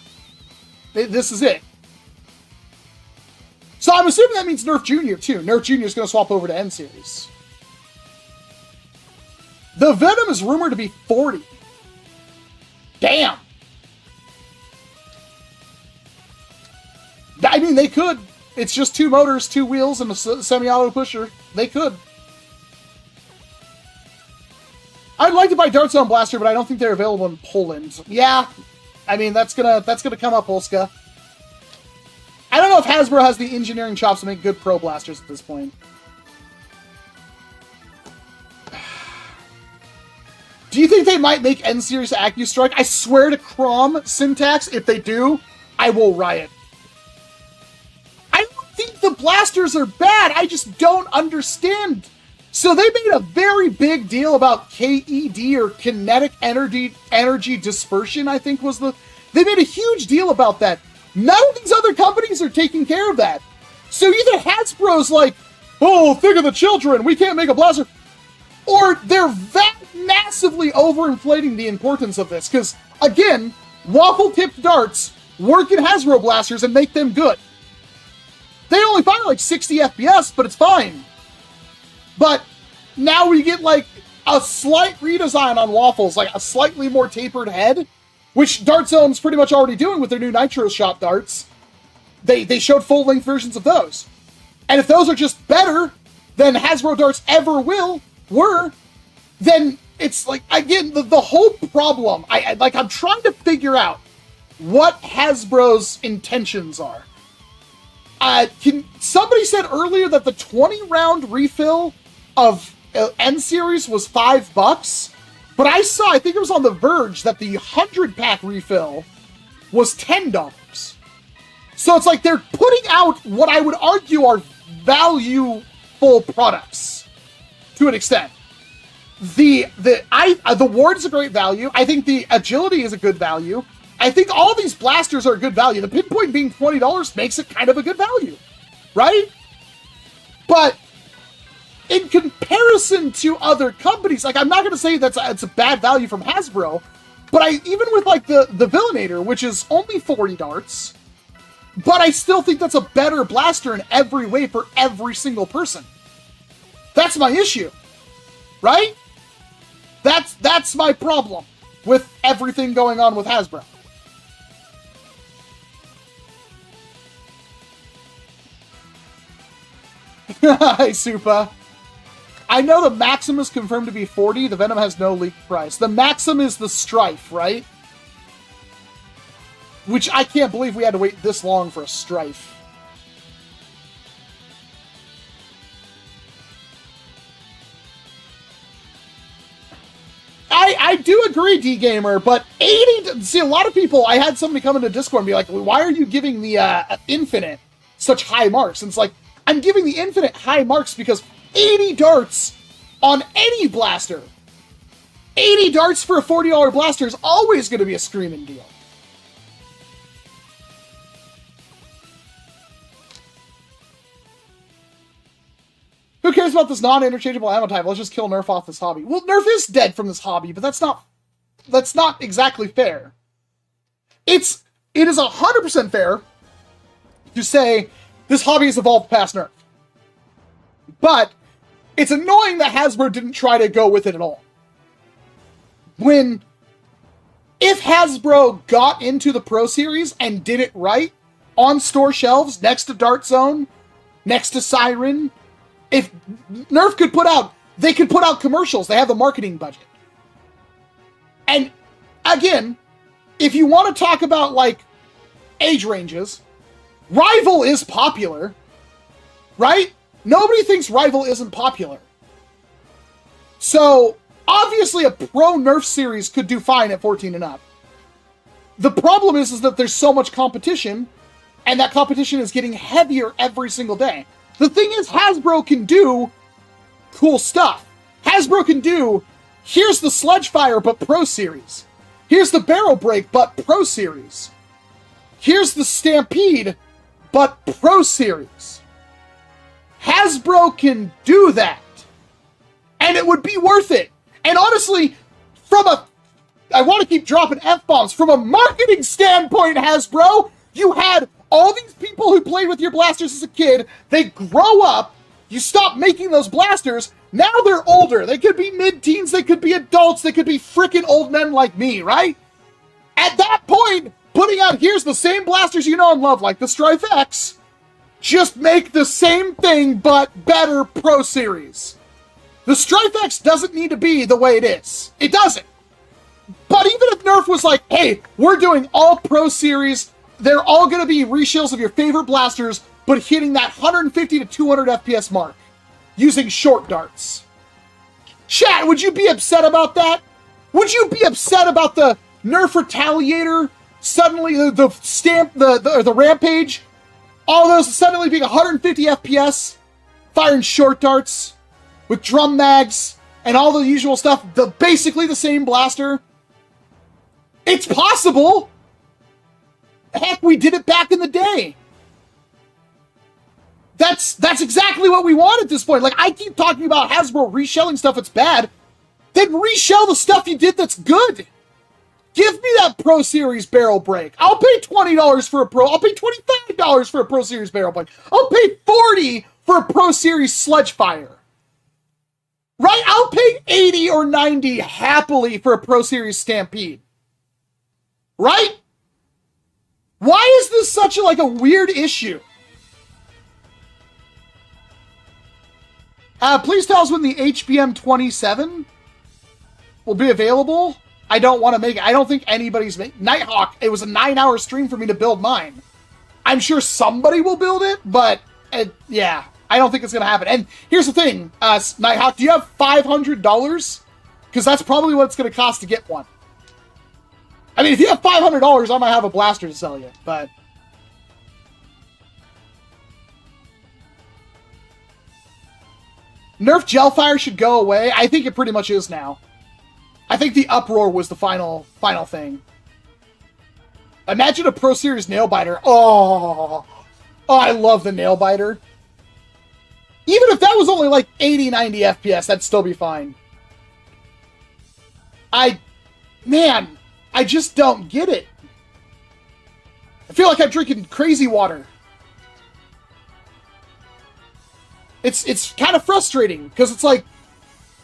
This is it. So I'm assuming that means NERF Junior too. NERF Junior is going to swap over to N-Series. The Venom is rumored to be 40. Damn. I mean, they could. It's just 2 motors, 2 wheels, and a semi-auto pusher. They could. I'd like to buy Dart Zone Blaster, but I don't think they're available in Poland. Yeah, I mean that's gonna come up, Polska. I don't know if Hasbro has the engineering chops to make good pro blasters at this point. Do you think they might make N-Series AccuStrike? I swear to Crom Syntax, if they do, I will riot. I don't think the blasters are bad. I just don't understand. So they made a very big deal about KED, or kinetic energy dispersion, I think was the... They made a huge deal about that. None of these other companies are taking care of that. So either Hasbro's like, oh, think of the children, we can't make a blaster, or they're that massively overinflating the importance of this. Because, again, waffle-tipped darts work in Hasbro blasters and make them good. They only fire like 60 FPS, but it's fine. But now we get like a slight redesign on waffles, like a slightly more tapered head, which Dart Zone's pretty much already doing with their new Nitro Shot darts. They showed full-length versions of those. And if those are just better than Hasbro darts ever were, then it's like, again, the whole problem, I'm trying to figure out what Hasbro's intentions are. Somebody said earlier that the 20-round refill of N-Series was $5, but I think it was on The Verge that the 100-pack refill was $10. So it's like they're putting out what I would argue are valuable products to an extent. The Ward is a great value. I think the Agility is a good value. I think all these blasters are a good value. The Pinpoint being $20 makes it kind of a good value, right? But in comparison to other companies, like, I'm not going to say it's a bad value from Hasbro, but even with like the Villainator, which is only 40 darts, but I still think that's a better blaster in every way for every single person. That's my issue, right? That's my problem with everything going on with Hasbro. Hi, Supa. I know the Maxim is confirmed to be 40. The Venom has no leaked price. The Maxim is the Strife, right? Which I can't believe we had to wait this long for a Strife. I do agree, D-Gamer, but 80... See, a lot of people... I had somebody come into Discord and be like, why are you giving the Infinite such high marks? And it's like, I'm giving the Infinite high marks because 80 darts on any blaster. 80 darts for a $40 blaster is always going to be a screaming deal. Who cares about this non-interchangeable ammo type? Let's just kill Nerf off this hobby. Well, Nerf is dead from this hobby, but that's not exactly fair. It is 100% fair to say this hobby has evolved past Nerf. But it's annoying that Hasbro didn't try to go with it at all. If Hasbro got into the Pro Series and did it right, on store shelves, next to Dart Zone, next to Siren, if Nerf could they could put out commercials. They have the marketing budget. And again, if you want to talk about like age ranges, Rival is popular, right? Nobody thinks Rival isn't popular. So obviously a Pro Nerf series could do fine at 14 and up. The problem is that there's so much competition, and that competition is getting heavier every single day. The thing is, Hasbro can do cool stuff. Hasbro can do, here's the Sledgefire, but Pro Series. Here's the Barrel Break, but Pro Series. Here's the Stampede, but Pro Series. Hasbro can do that. And it would be worth it. And honestly, I want to keep dropping F-bombs. From a marketing standpoint, Hasbro, you had all these people who played with your blasters as a kid. They grow up. You stop making those blasters. Now they're older. They could be mid-teens. They could be adults. They could be freaking old men like me, right? At that point, putting out, here's the same blasters you know and love, like the Strife X. Just make the same thing, but better Pro Series. The Strife X doesn't need to be the way it is. It doesn't. But even if Nerf was like, hey, we're doing all Pro Series, they're all going to be reshells of your favorite blasters, but hitting that 150 to 200 FPS mark, using short darts. Chat, would you be upset about that? Would you be upset about the Nerf Retaliator, suddenly the Rampage, all those suddenly being 150 FPS, firing short darts, with drum mags, and all the usual stuff, basically the same blaster? It's possible! Heck, we did it back in the day. That's exactly what we want at this point. Like, I keep talking about Hasbro reshelling stuff that's bad. Then reshell the stuff you did that's good. Give me that Pro Series Barrel Break. I'll pay $20 for a Pro. I'll pay $25 for a Pro Series Barrel Break. I'll pay $40 for a Pro Series Sledgefire. Right? I'll pay $80 or $90 happily for a Pro Series Stampede. Right? Why is this such a weird issue? Please tell us when the HBM 27 will be available. I don't want to make it. I don't think anybody's Nighthawk. It was a 9-hour stream for me to build mine. I'm sure somebody will build it, but yeah, I don't think it's going to happen. And here's the thing, Nighthawk, do you have $500? Because that's probably what it's going to cost to get one. I mean, if you have $500, I might have a blaster to sell you, but... Nerf Gelfire should go away. I think it pretty much is now. I think the Uproar was the final thing. Imagine a Pro Series Nailbiter. Oh, I love the Nailbiter. Even if that was only like 80, 90 FPS, that'd still be fine. Man, I just don't get it. I feel like I'm drinking crazy water. It's kind of frustrating, because it's like,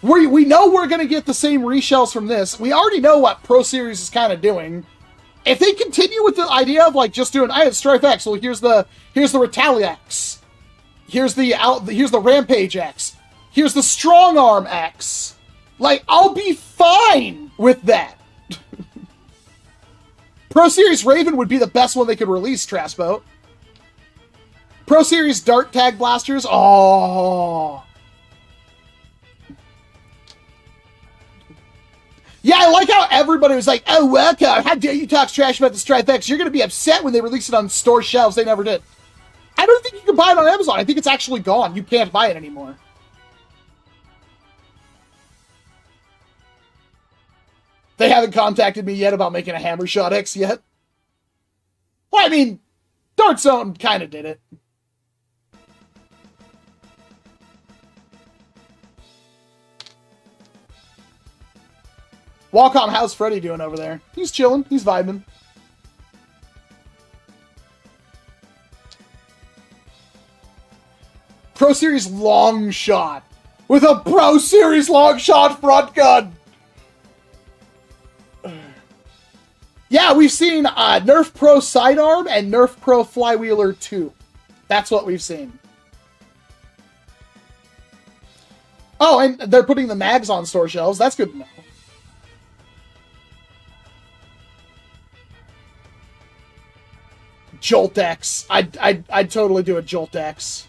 we know we're going to get the same reshells from this. We already know what Pro Series is kind of doing. If they continue with the idea of like just doing, I had Strife X, well here's the Retaliax. Here's the Rampage X. Here's the Strong Arm X. Like, I'll be fine with that. Pro Series Raven would be the best one they could release, Trasboat. Pro Series Dart Tag Blasters, oh. Yeah, I like how everybody was like, oh, welcome. How dare you talk trash about the Strife X? You're going to be upset when they release it on store shelves. They never did. I don't think you can buy it on Amazon. I think it's actually gone. You can't buy it anymore. They haven't contacted me yet about making a Hammer Shot X yet. Well, I mean, Dart Zone kind of did it. Walcom, how's Freddy doing over there? He's chilling. He's vibing. Pro Series long shot. With a Pro Series long shot front gun. Yeah, we've seen Nerf Pro Sidearm and Nerf Pro Flywheeler 2. That's what we've seen. Oh, and they're putting the mags on store shelves. That's good to know. Jolt X. I'd totally do a Jolt X.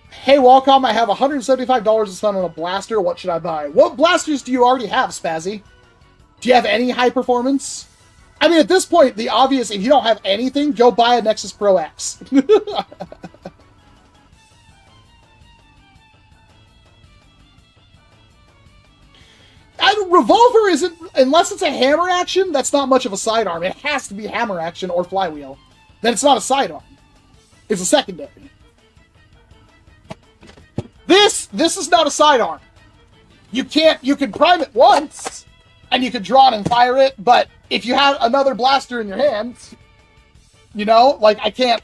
Hey, Walcom, I have $175 to spend on a blaster. What should I buy? What blasters do you already have, Spazzy? Do you have any high performance? I mean, at this point, the obvious, if you don't have anything, go buy a Nexus Pro X. And revolver isn't, unless it's a hammer action, that's not much of a sidearm. It has to be hammer action or flywheel. Then it's not a sidearm. It's a secondary. This is not a sidearm. You can prime it once, and you can draw it and fire it, but if you have another blaster in your hands, you know, like, I can't...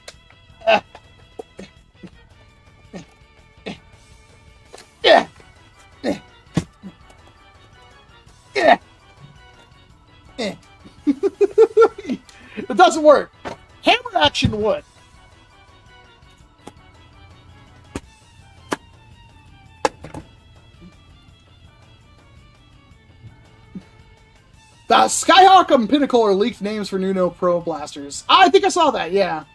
It doesn't work. Hammer action would. The Skyhawk and Pinnacle are leaked names for new NERF Pro blasters. I think I saw that, yeah.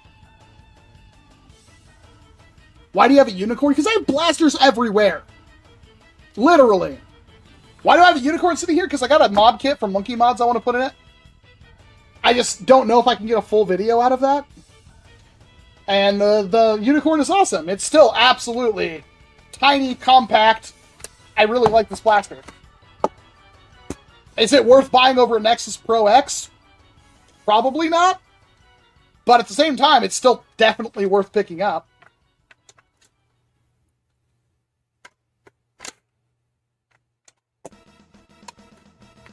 Why do you have a unicorn? Because I have blasters everywhere. Literally. Why do I have a unicorn sitting here? Because I got a mod kit from Monkey Mods I want to put in it. I just don't know if I can get a full video out of that. And the unicorn is awesome. It's still absolutely tiny, compact. I really like this blaster. Is it worth buying over a Nexus Pro X? Probably not. But at the same time, it's still definitely worth picking up.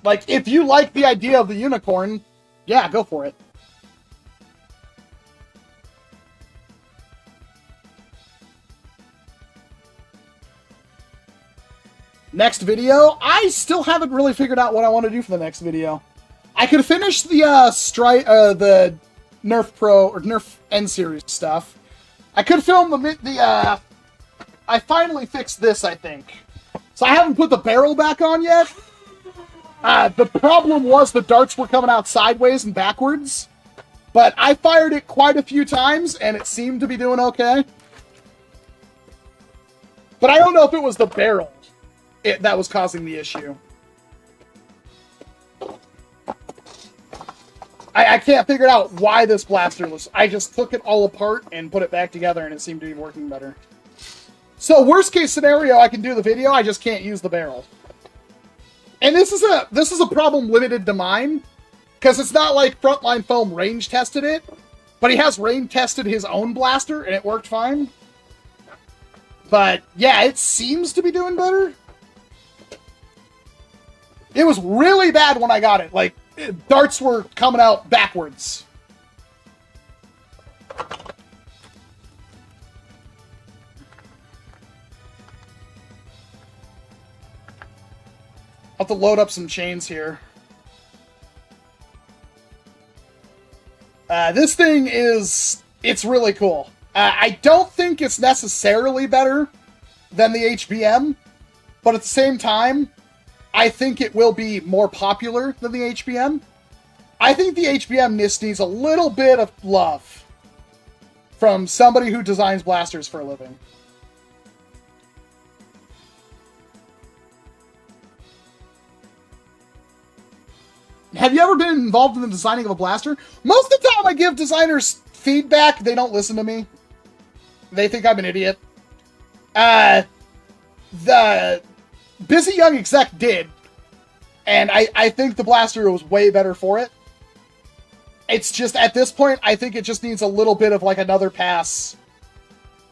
Like, if you like the idea of the unicorn, yeah, go for it. Next video, I still haven't really figured out what I want to do for the next video. I could finish the the Nerf Pro or Nerf N series stuff. I could film the I finally fixed this, I think. So I haven't put the barrel back on yet. The problem was the darts were coming out sideways and backwards, but I fired it quite a few times and it seemed to be doing okay. But I don't know if it was the barrel that was causing the issue. I can't figure out why this blaster was... I just took it all apart and put it back together and it seemed to be working better. So worst case scenario, I can do the video, I just can't use the barrel. And this is a problem limited to mine, because it's not like Frontline Foam range tested it, but he has range tested his own blaster and it worked fine. But yeah, it seems to be doing better. It was really bad when I got it. Like, darts were coming out backwards. I'll have to load up some chains here. This thing is... it's really cool. I don't think it's necessarily better than the HBM, but at the same time, I think it will be more popular than the HBM. I think the HBM just needs a little bit of love from somebody who designs blasters for a living. Have you ever been involved in the designing of a blaster? Most of the time I give designers feedback, they don't listen to me. They think I'm an idiot. The Busy Young Exec did, and I think the blaster was way better for it. It's just, at this point, I think it just needs a little bit of, like, another pass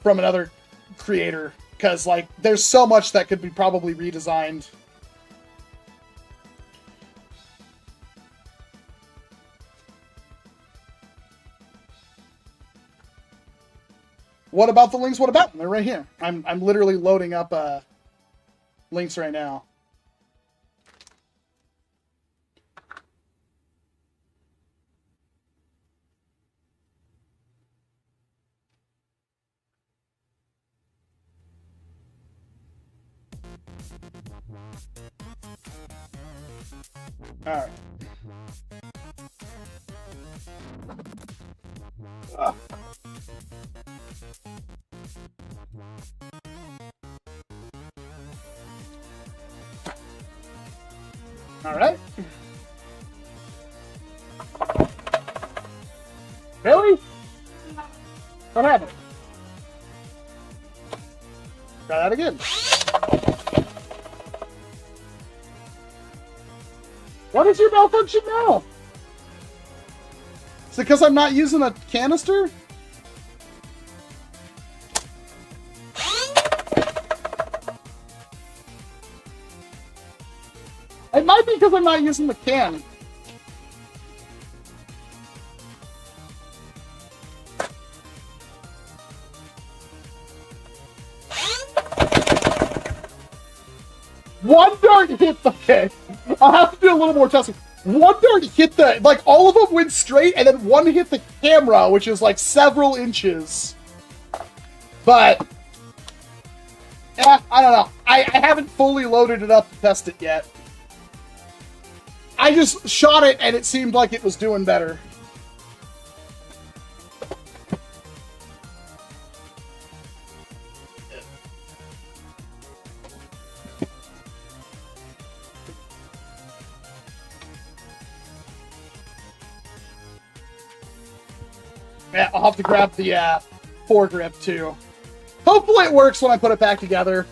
from another creator, because, like, there's so much that could be probably redesigned. What about the links? What about them? They're right here. I'm literally loading up links right now. All right. All right. Really? What happened? Try that again. What is your malfunction now? Is it because I'm not using a canister? It might be because I'm not using the can. One dart hit the pit. I'll have to do a little more testing. One dart hit the, like, all of them went straight, and then one hit the camera, which is like several inches. But, yeah, I don't know. I haven't fully loaded it up to test it yet. I just shot it, and it seemed like it was doing better. Yeah, I'll have to grab the foregrip, too. Hopefully it works when I put it back together.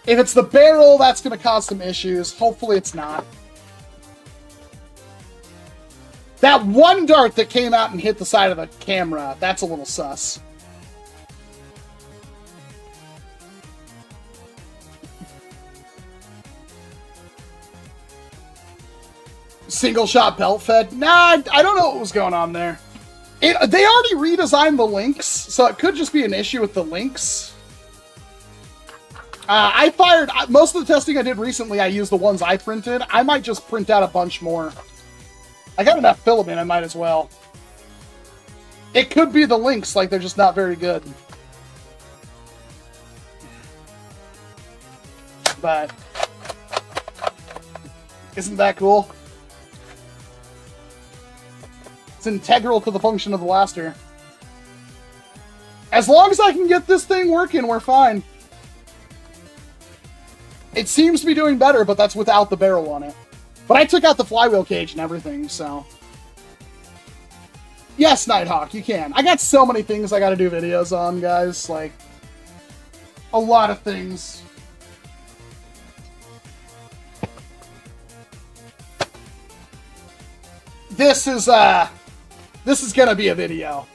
If it's the barrel, that's going to cause some issues. Hopefully it's not. That one dart that came out and hit the side of the camera, that's a little sus. Single shot belt fed? Nah, I don't know what was going on there. They already redesigned the links, so it could just be an issue with the links. I fired, most of the testing I did recently, I used the ones I printed. I might just print out a bunch more. I got enough filament, I might as well. It could be the links, like they're just not very good. But, isn't that cool? It's integral to the function of the blaster. As long as I can get this thing working, we're fine. It seems to be doing better, but that's without the barrel on it. But I took out the flywheel cage and everything, so... Yes, Nighthawk, you can. I got so many things I gotta do videos on, guys. Like, a lot of things. This is gonna be a video.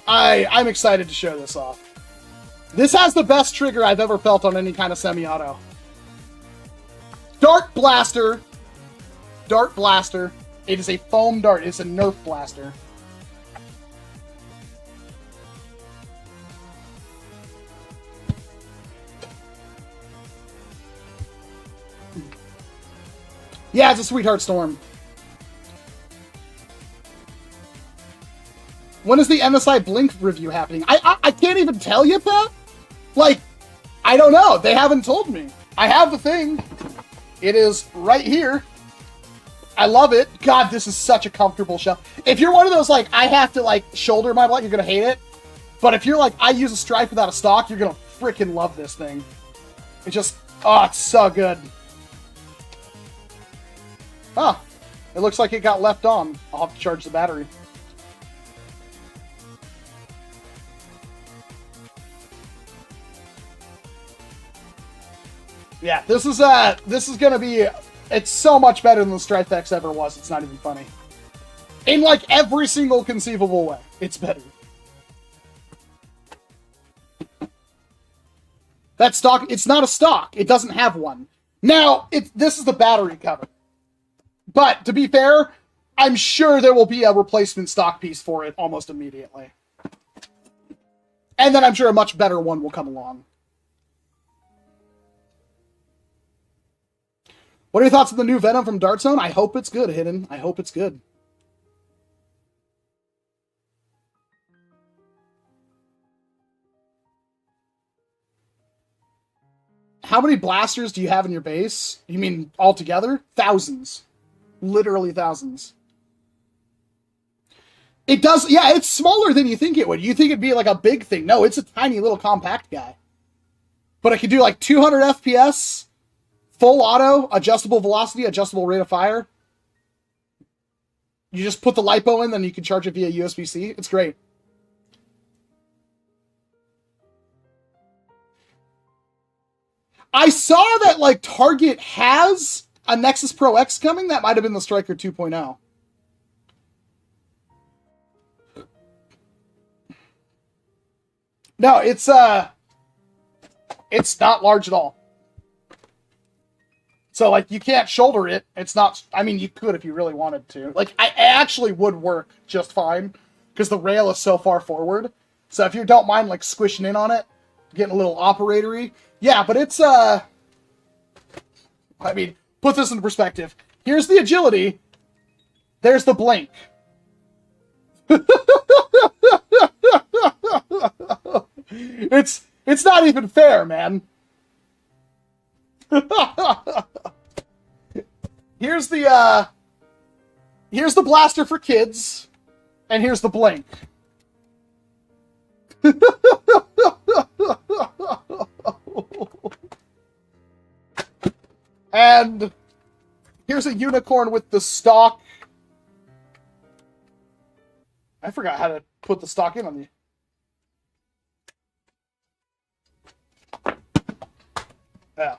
I'm excited to show this off. This has the best trigger I've ever felt on any kind of semi-auto. Dart blaster. Dart blaster. It is a foam dart. It's a Nerf blaster. Yeah, it's a Sweetheart Storm. When is the MSI Blink review happening? I can't even tell you that. Like, I don't know. They haven't told me. I have the thing. It is right here. I love it. God, this is such a comfortable shell. If you're one of those, like, I have to, like, shoulder my block, you're going to hate it. But if you're like, I use a strike without a stock, you're going to freaking love this thing. It just, oh, it's so good. Huh. It looks like it got left on. I'll have to charge the battery. Yeah, this is gonna be, it's so much better than the Strifex ever was, it's not even funny. In, like, every single conceivable way, it's better. That stock, it's not a stock, it doesn't have one. Now, this is the battery cover. But, to be fair, I'm sure there will be a replacement stock piece for it almost immediately. And then I'm sure a much better one will come along. What are your thoughts on the new Venom from Dart Zone? I hope it's good, Hidden. I hope it's good. How many blasters do you have in your base? You mean altogether? Thousands. Literally thousands. It does, yeah, it's smaller than you think it would. You think it'd be like a big thing. No, it's a tiny little compact guy. But it can do like 200 FPS, full auto, adjustable velocity, adjustable rate of fire. You just put the LiPo in, then you can charge it via USB-C. It's great. I saw that, like, Target has a Nexus Pro X coming. That might have been the Striker 2.0. No, it's not large at all. So, like, you can't shoulder it. It's not, I mean, you could if you really wanted to. Like, I actually would work just fine, because the rail is so far forward. So if you don't mind, like, squishing in on it, getting a little operator-y. Yeah, but it's, I mean, put this into perspective. Here's the agility. There's the blink. It's not even fair, man. Here's the blaster for kids, and here's the blink. And here's a unicorn with the stock. I forgot how to put the stock in on you. Yeah.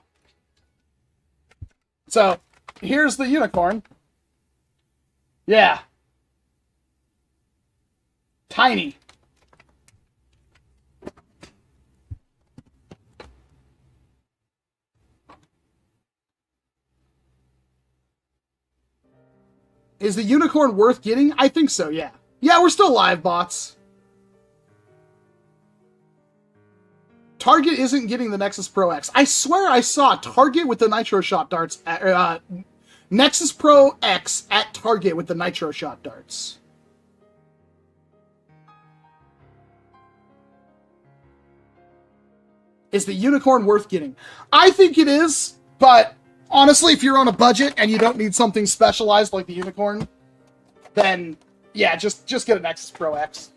So, here's the unicorn. Yeah. Tiny. Is the unicorn worth getting? I think so, yeah. Yeah, we're still live, bots. Target isn't getting the Nexus Pro X. I swear I saw Target with the Nitro Shot darts. Nexus Pro X at Target with the Nitro Shot darts. Is the unicorn worth getting? I think it is, but honestly, if you're on a budget and you don't need something specialized like the unicorn, then yeah, just get a Nexus Pro X.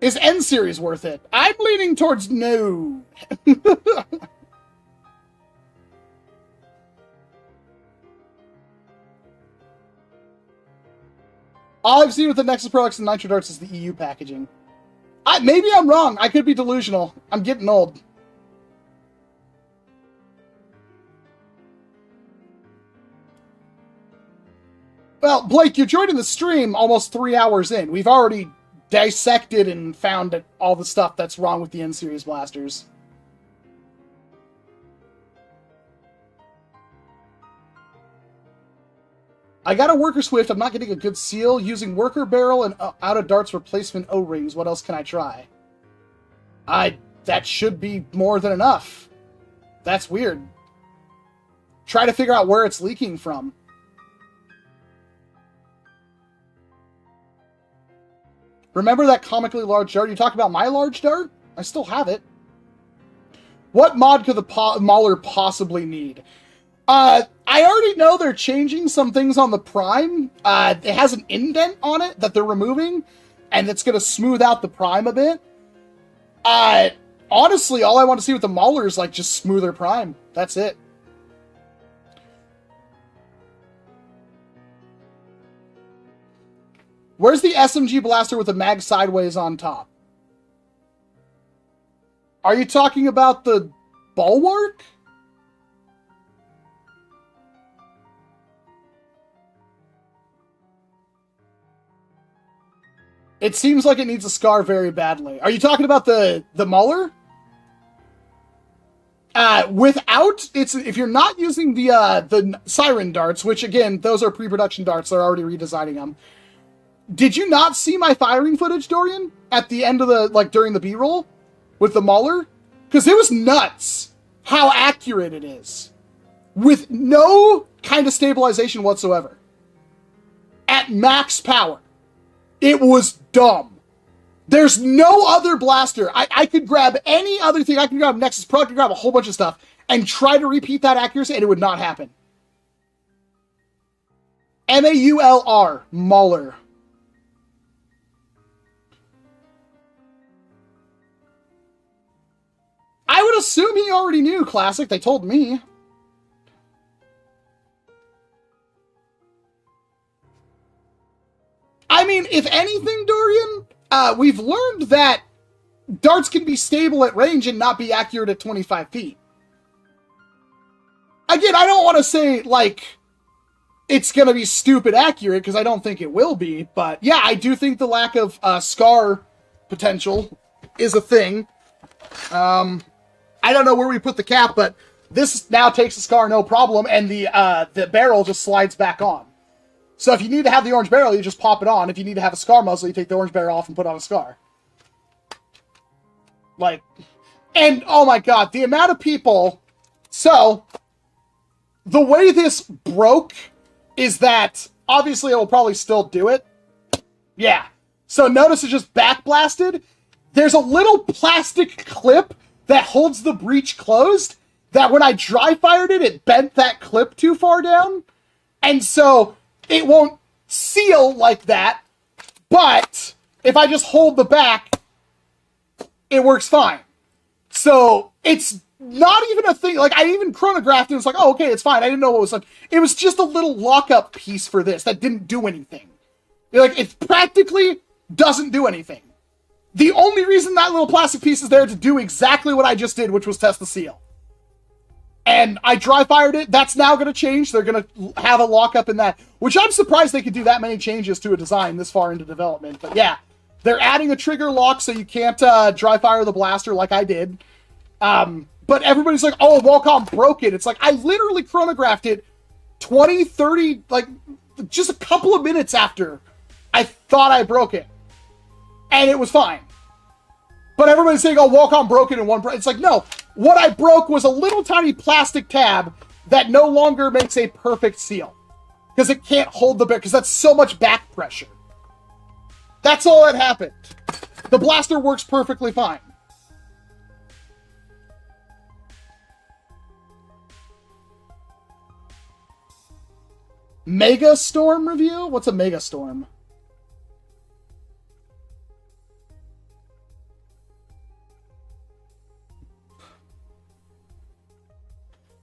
Is N Series worth it? I'm leaning towards no. All I've seen with the Nexus Pro X and Nitro Darts is the EU packaging. Maybe I'm wrong. I could be delusional. I'm getting old. Well, Blake, you're joining the stream almost 3 hours in. We've already dissected and found all the stuff that's wrong with the N-Series blasters. I got a Worker Swift. I'm not getting a good seal. Using Worker Barrel and out of darts replacement O-rings. What else can I try? That should be more than enough. That's weird. Try to figure out where it's leaking from. Remember that comically large dart? You talked about my large dart? I still have it. What mod could the Mauler possibly need? I already know they're changing some things on the Prime. It has an indent on it that they're removing, and it's going to smooth out the Prime a bit. Honestly, all I want to see with the Mauler is like just smoother Prime. That's it. Where's the SMG blaster with the mag sideways on top? Are you talking about the Bulwark? It seems like it needs a scar very badly. Are you talking about the Mauler? Without, if you're not using the siren darts, which again, those are pre-production darts, they're already redesigning them. Did you not see my firing footage, Dorian? At the end of during the B-roll? With the Mauler? Because it was nuts how accurate it is. With no kind of stabilization whatsoever. At max power. It was dumb. There's no other blaster. I could grab any other thing. I could grab Nexus Pro, I could grab a whole bunch of stuff, and try to repeat that accuracy, and it would not happen. M-A-U-L-R. Mauler. I would assume he already knew, Classic. They told me. I mean, if anything, Dorian, we've learned that darts can be stable at range and not be accurate at 25 feet. Again, I don't want to say, it's going to be stupid accurate, because I don't think it will be. But, yeah, I do think the lack of scar potential is a thing. I don't know where we put the cap, but this now takes the scar no problem, and the barrel just slides back on. So if you need to have the orange barrel, you just pop it on. If you need to have a scar muzzle, you take the orange barrel off and put on a scar. And oh my god, the amount of people... So, the way this broke is that, obviously it will probably still do it. Yeah. So notice it just backblasted. There's a little plastic clip that holds the breech closed, that when I dry fired it, it bent that clip too far down. And so... it won't seal like that, but if I just hold the back, it works fine. So it's not even a thing. I even chronographed it. It's oh, okay, it's fine. I didn't know what was on. It was just a little lockup piece for this that didn't do anything. It practically doesn't do anything. The only reason that little plastic piece is there to do exactly what I just did, which was test the seal. And I dry fired it. That's now going to change. They're going to have a lockup in that, which I'm surprised they could do that many changes to a design this far into development. But yeah, they're adding a trigger lock so you can't dry fire the blaster like I did. But everybody's like, oh, Walcom broke it. It's I literally chronographed it 20, 30, just a couple of minutes after I thought I broke it. And it was fine. But everybody's saying, oh, Walcom broke it in one... It's no. What I broke was a little tiny plastic tab that no longer makes a perfect seal. Because it can't hold the barrel, because that's so much back pressure. That's all that happened. The blaster works perfectly fine. Mega Storm review? What's a Mega Storm?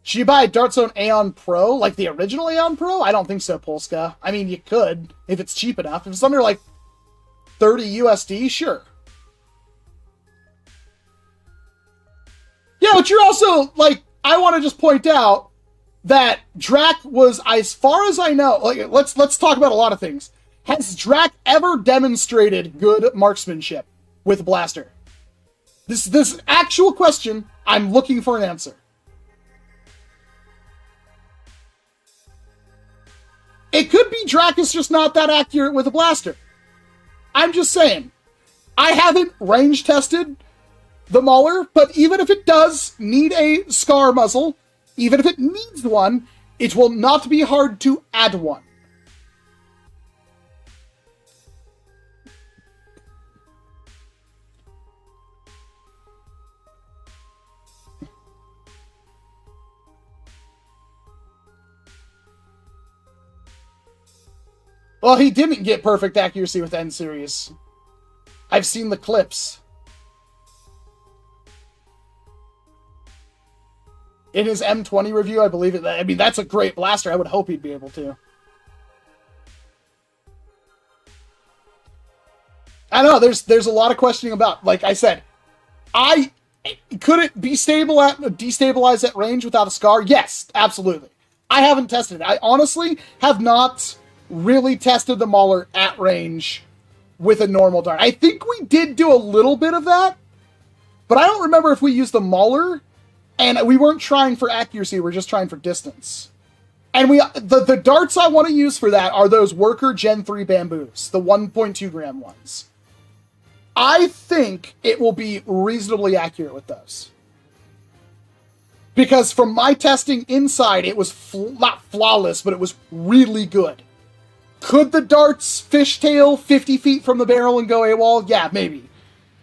Should you buy a Dart Zone Aeon Pro, like the original Aeon Pro? I don't think so, Polska. I mean, you could, if it's cheap enough. If it's under, 30 USD, sure. Yeah, but you're also, I want to just point out that Drac was, as far as I know, let's talk about a lot of things. Has Drac ever demonstrated good marksmanship with a blaster? This actual question, I'm looking for an answer. It could be Drac is just not that accurate with a blaster. I'm just saying. I haven't range tested the Mauler, but even if it does need a scar muzzle, even if it needs one, it will not be hard to add one. Well, he didn't get perfect accuracy with N-Series. I've seen the clips. In his M20 review, I believe it. I mean, that's a great blaster. I would hope he'd be able to. I don't know. There's a lot of questioning about, like I said, could it be destabilized at range without a scar? Yes, absolutely. I haven't tested it. I honestly have not really tested the Mauler at range with a normal dart. I think we did do a little bit of that, but I don't remember if we used the Mauler And we weren't trying for accuracy, we're just trying for distance. And the darts I want to use for that are those Worker Gen 3 bamboos, the 1.2 gram ones. I think it will be reasonably accurate with those. Because from my testing inside, it was not flawless, but it was really good. Could the darts fishtail 50 feet from the barrel and go AWOL? Yeah, maybe.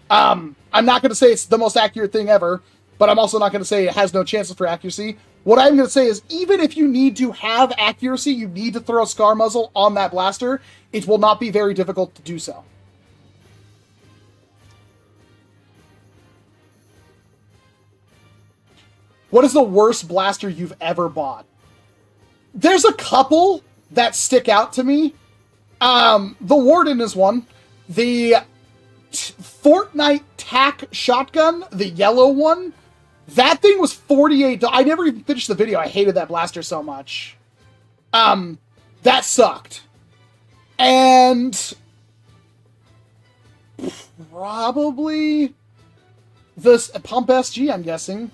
I'm not going to say it's the most accurate thing ever, but I'm also not going to say it has no chances for accuracy. What I'm going to say is, even if you need to have accuracy, you need to throw a scar muzzle on that blaster, it will not be very difficult to do so. What is the worst blaster you've ever bought? There's a couple that stick out to me. The Warden is one. The Fortnite TAC shotgun, the yellow one, that thing was $48. I never even finished the video. I hated that blaster so much. That sucked. And probably this Pump SG, I'm guessing.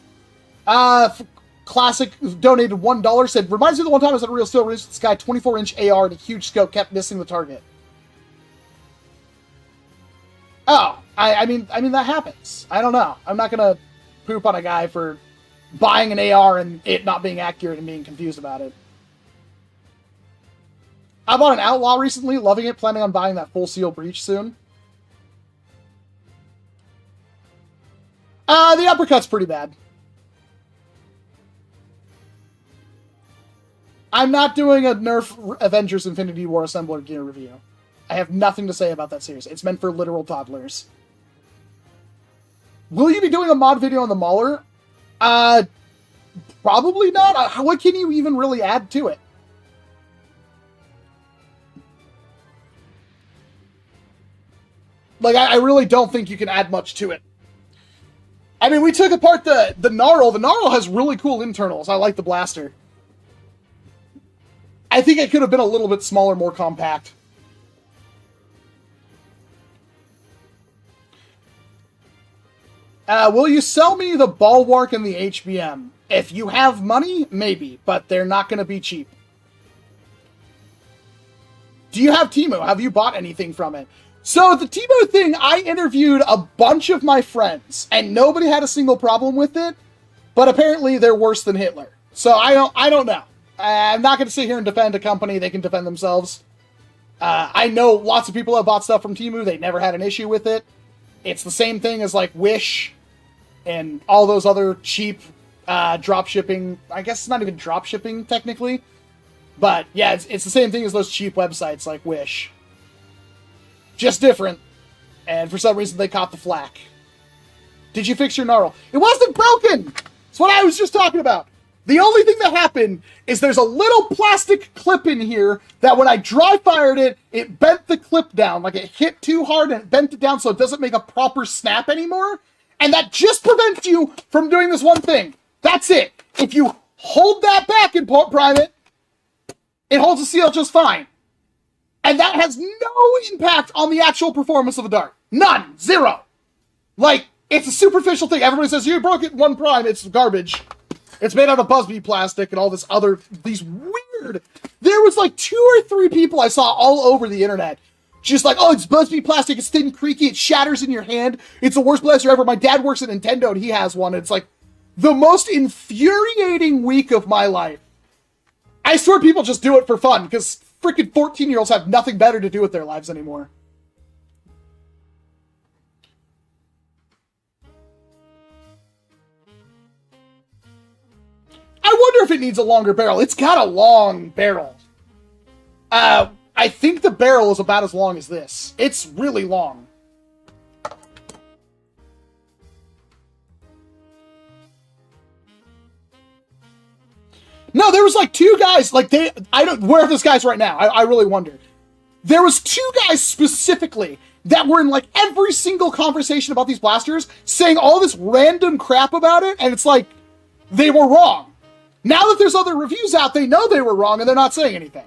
Classic donated $1, said, reminds me of the one time I was at a real steel release with this guy, 24-inch AR and a huge scope, kept missing the target. Oh, I mean that happens. I don't know. I'm not gonna poop on a guy for buying an AR and it not being accurate and being confused about it. I bought an Outlaw recently, loving it, planning on buying that full seal breach soon. The uppercut's pretty bad. I'm not doing a NERF Avengers Infinity War Assembler gear review. I have nothing to say about that series. It's meant for literal toddlers. Will you be doing a mod video on the Mauler? Probably not. What can you even really add to it? Like, I really don't think you can add much to it. I mean, we took apart the Gnarl. The Gnarl has really cool internals. I like the blaster. I think it could have been a little bit smaller, more compact. Will you sell me the Bulwark and the HBM? If you have money, maybe, but they're not going to be cheap. Do you have Temu? Have you bought anything from it? So the Temu thing, I interviewed a bunch of my friends, and nobody had a single problem with it, but apparently they're worse than Hitler. So I don't know. I'm not going to sit here and defend a company. They can defend themselves. I know lots of people have bought stuff from Temu. They never had an issue with it. It's the same thing as like Wish and all those other cheap drop shipping. I guess it's not even drop shipping technically. But yeah, it's the same thing as those cheap websites like Wish. Just different. And for some reason they caught the flack. Did you fix your Gnarl? It wasn't broken! That's what I was just talking about. The only thing that happened is there's a little plastic clip in here that when I dry fired it, it bent the clip down. Like it hit too hard and it bent it down so it doesn't make a proper snap anymore. And that just prevents you from doing this one thing. That's it. If you hold that back and prime it, it holds the seal just fine. And that has no impact on the actual performance of the dart. None. Zero. Like, it's a superficial thing. Everybody says, you broke it one prime. It's garbage. It's made out of Buzzbee plastic and all this other, these weird, there was like 2 or 3 people I saw all over the internet. Just like, oh, it's Buzzbee plastic, it's thin, creaky, it shatters in your hand. It's the worst blaster ever. My dad works at Nintendo and he has one. It's like the most infuriating week of my life. I swear people just do it for fun because freaking 14-year-olds have nothing better to do with their lives anymore. I wonder if it needs a longer barrel. It's got a long barrel. I think the barrel is about as long as this. It's really long. No, there was like 2 guys, like where are those guys right now? I really wonder. There was 2 guys specifically that were in like every single conversation about these blasters saying all this random crap about it, and it's like, they were wrong. Now that there's other reviews out, they know they were wrong, and they're not saying anything.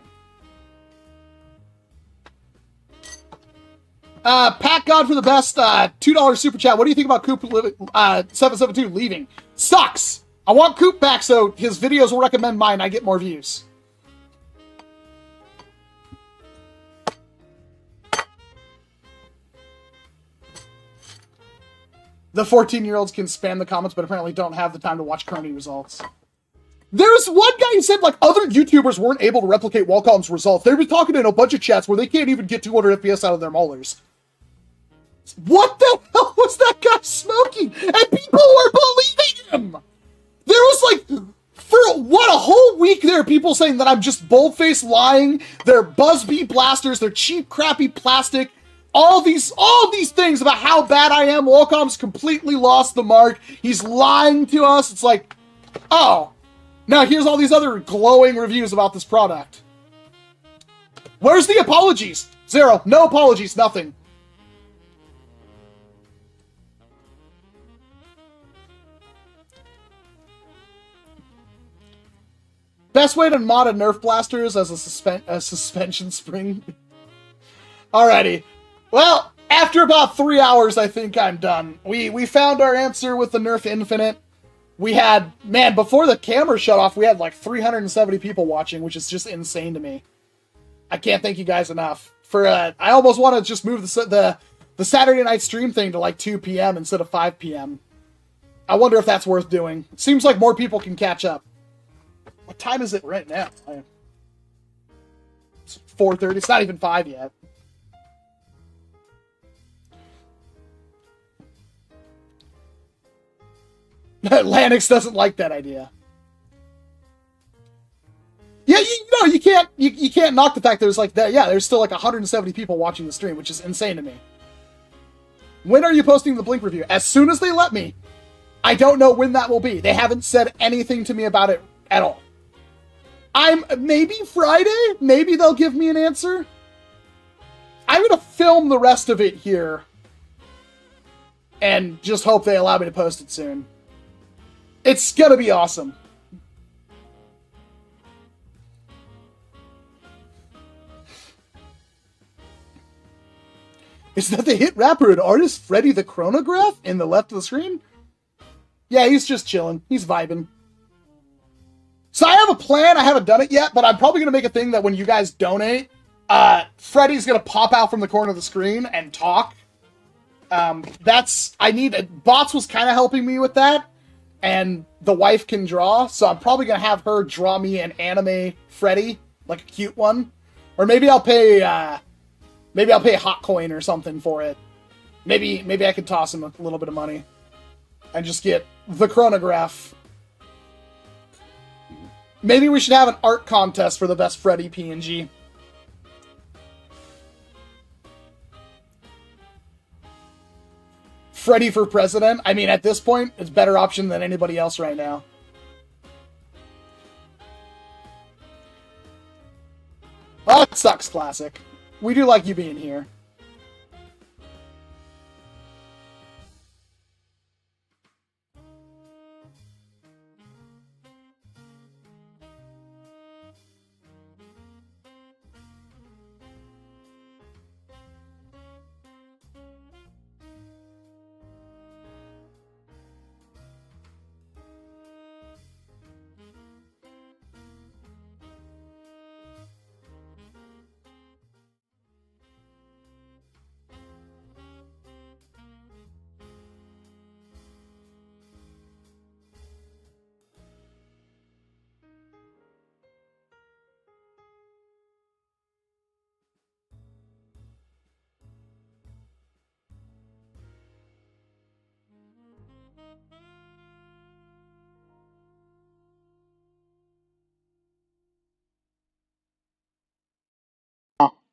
Pat God for the best, $2 super chat. What do you think about Coop 772 leaving? Sucks! I want Coop back so his videos will recommend mine. I get more views. The 14-year-olds can spam the comments, but apparently don't have the time to watch Crony results. There's one guy who said, like, other YouTubers weren't able to replicate Walcom's results. They were talking in a bunch of chats where they can't even get 200 FPS out of their maulers. What the hell was that guy smoking? And people were believing him! There was, like, for, what, a whole week there are people saying that I'm just bold-faced lying. They're Buzzbee blasters. They're cheap, crappy plastic. All these things about how bad I am. Walcom's completely lost the mark. He's lying to us. It's like, oh, now here's all these other glowing reviews about this product. Where's the apologies? Zero. No apologies. Nothing. Best way to mod a NERF blasters as a suspension spring. Alrighty. Well, after about 3 hours, I think I'm done. We found our answer with the NERF Infinite. We had, man, before the camera shut off, we had like 370 people watching, which is just insane to me. I can't thank you guys enough. For I almost want to just move the Saturday night stream thing to like 2 p.m. instead of 5 p.m. I wonder if that's worth doing. Seems like more people can catch up. What time is it right now? It's 4:30. It's not even 5 yet. Lanix doesn't like that idea. Yeah, you can't knock the fact there's like that. Yeah, there's still like 170 people watching the stream, which is insane to me. When are you posting the Blink review? As soon as they let me. I don't know when that will be. They haven't said anything to me about it at all. Maybe Friday? Maybe they'll give me an answer. I'm gonna film the rest of it here. And just hope they allow me to post it soon. It's gonna be awesome. Is that the hit rapper and artist Freddy the Chronograph in the left of the screen? Yeah, he's just chilling. He's vibing. So I have a plan. I haven't done it yet, but I'm probably going to make a thing that when you guys donate, Freddy's going to pop out from the corner of the screen and talk. Bots was kind of helping me with that, and the wife can draw, so I'm probably going to have her draw me an anime Freddy, like a cute one. Or maybe I'll pay Hot Coin or something for it. Maybe I could toss him a little bit of money and just get the chronograph. Maybe we should have an art contest for the best Freddy PNG. Freddy for president? I mean, at this point, it's a better option than anybody else right now. Oh, it sucks, Classic. We do like you being here.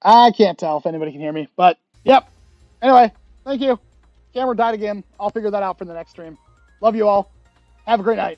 I can't tell if anybody can hear me, but yep. Anyway, thank you. Camera died again. I'll figure that out for the next stream. Love you all. Have a great night.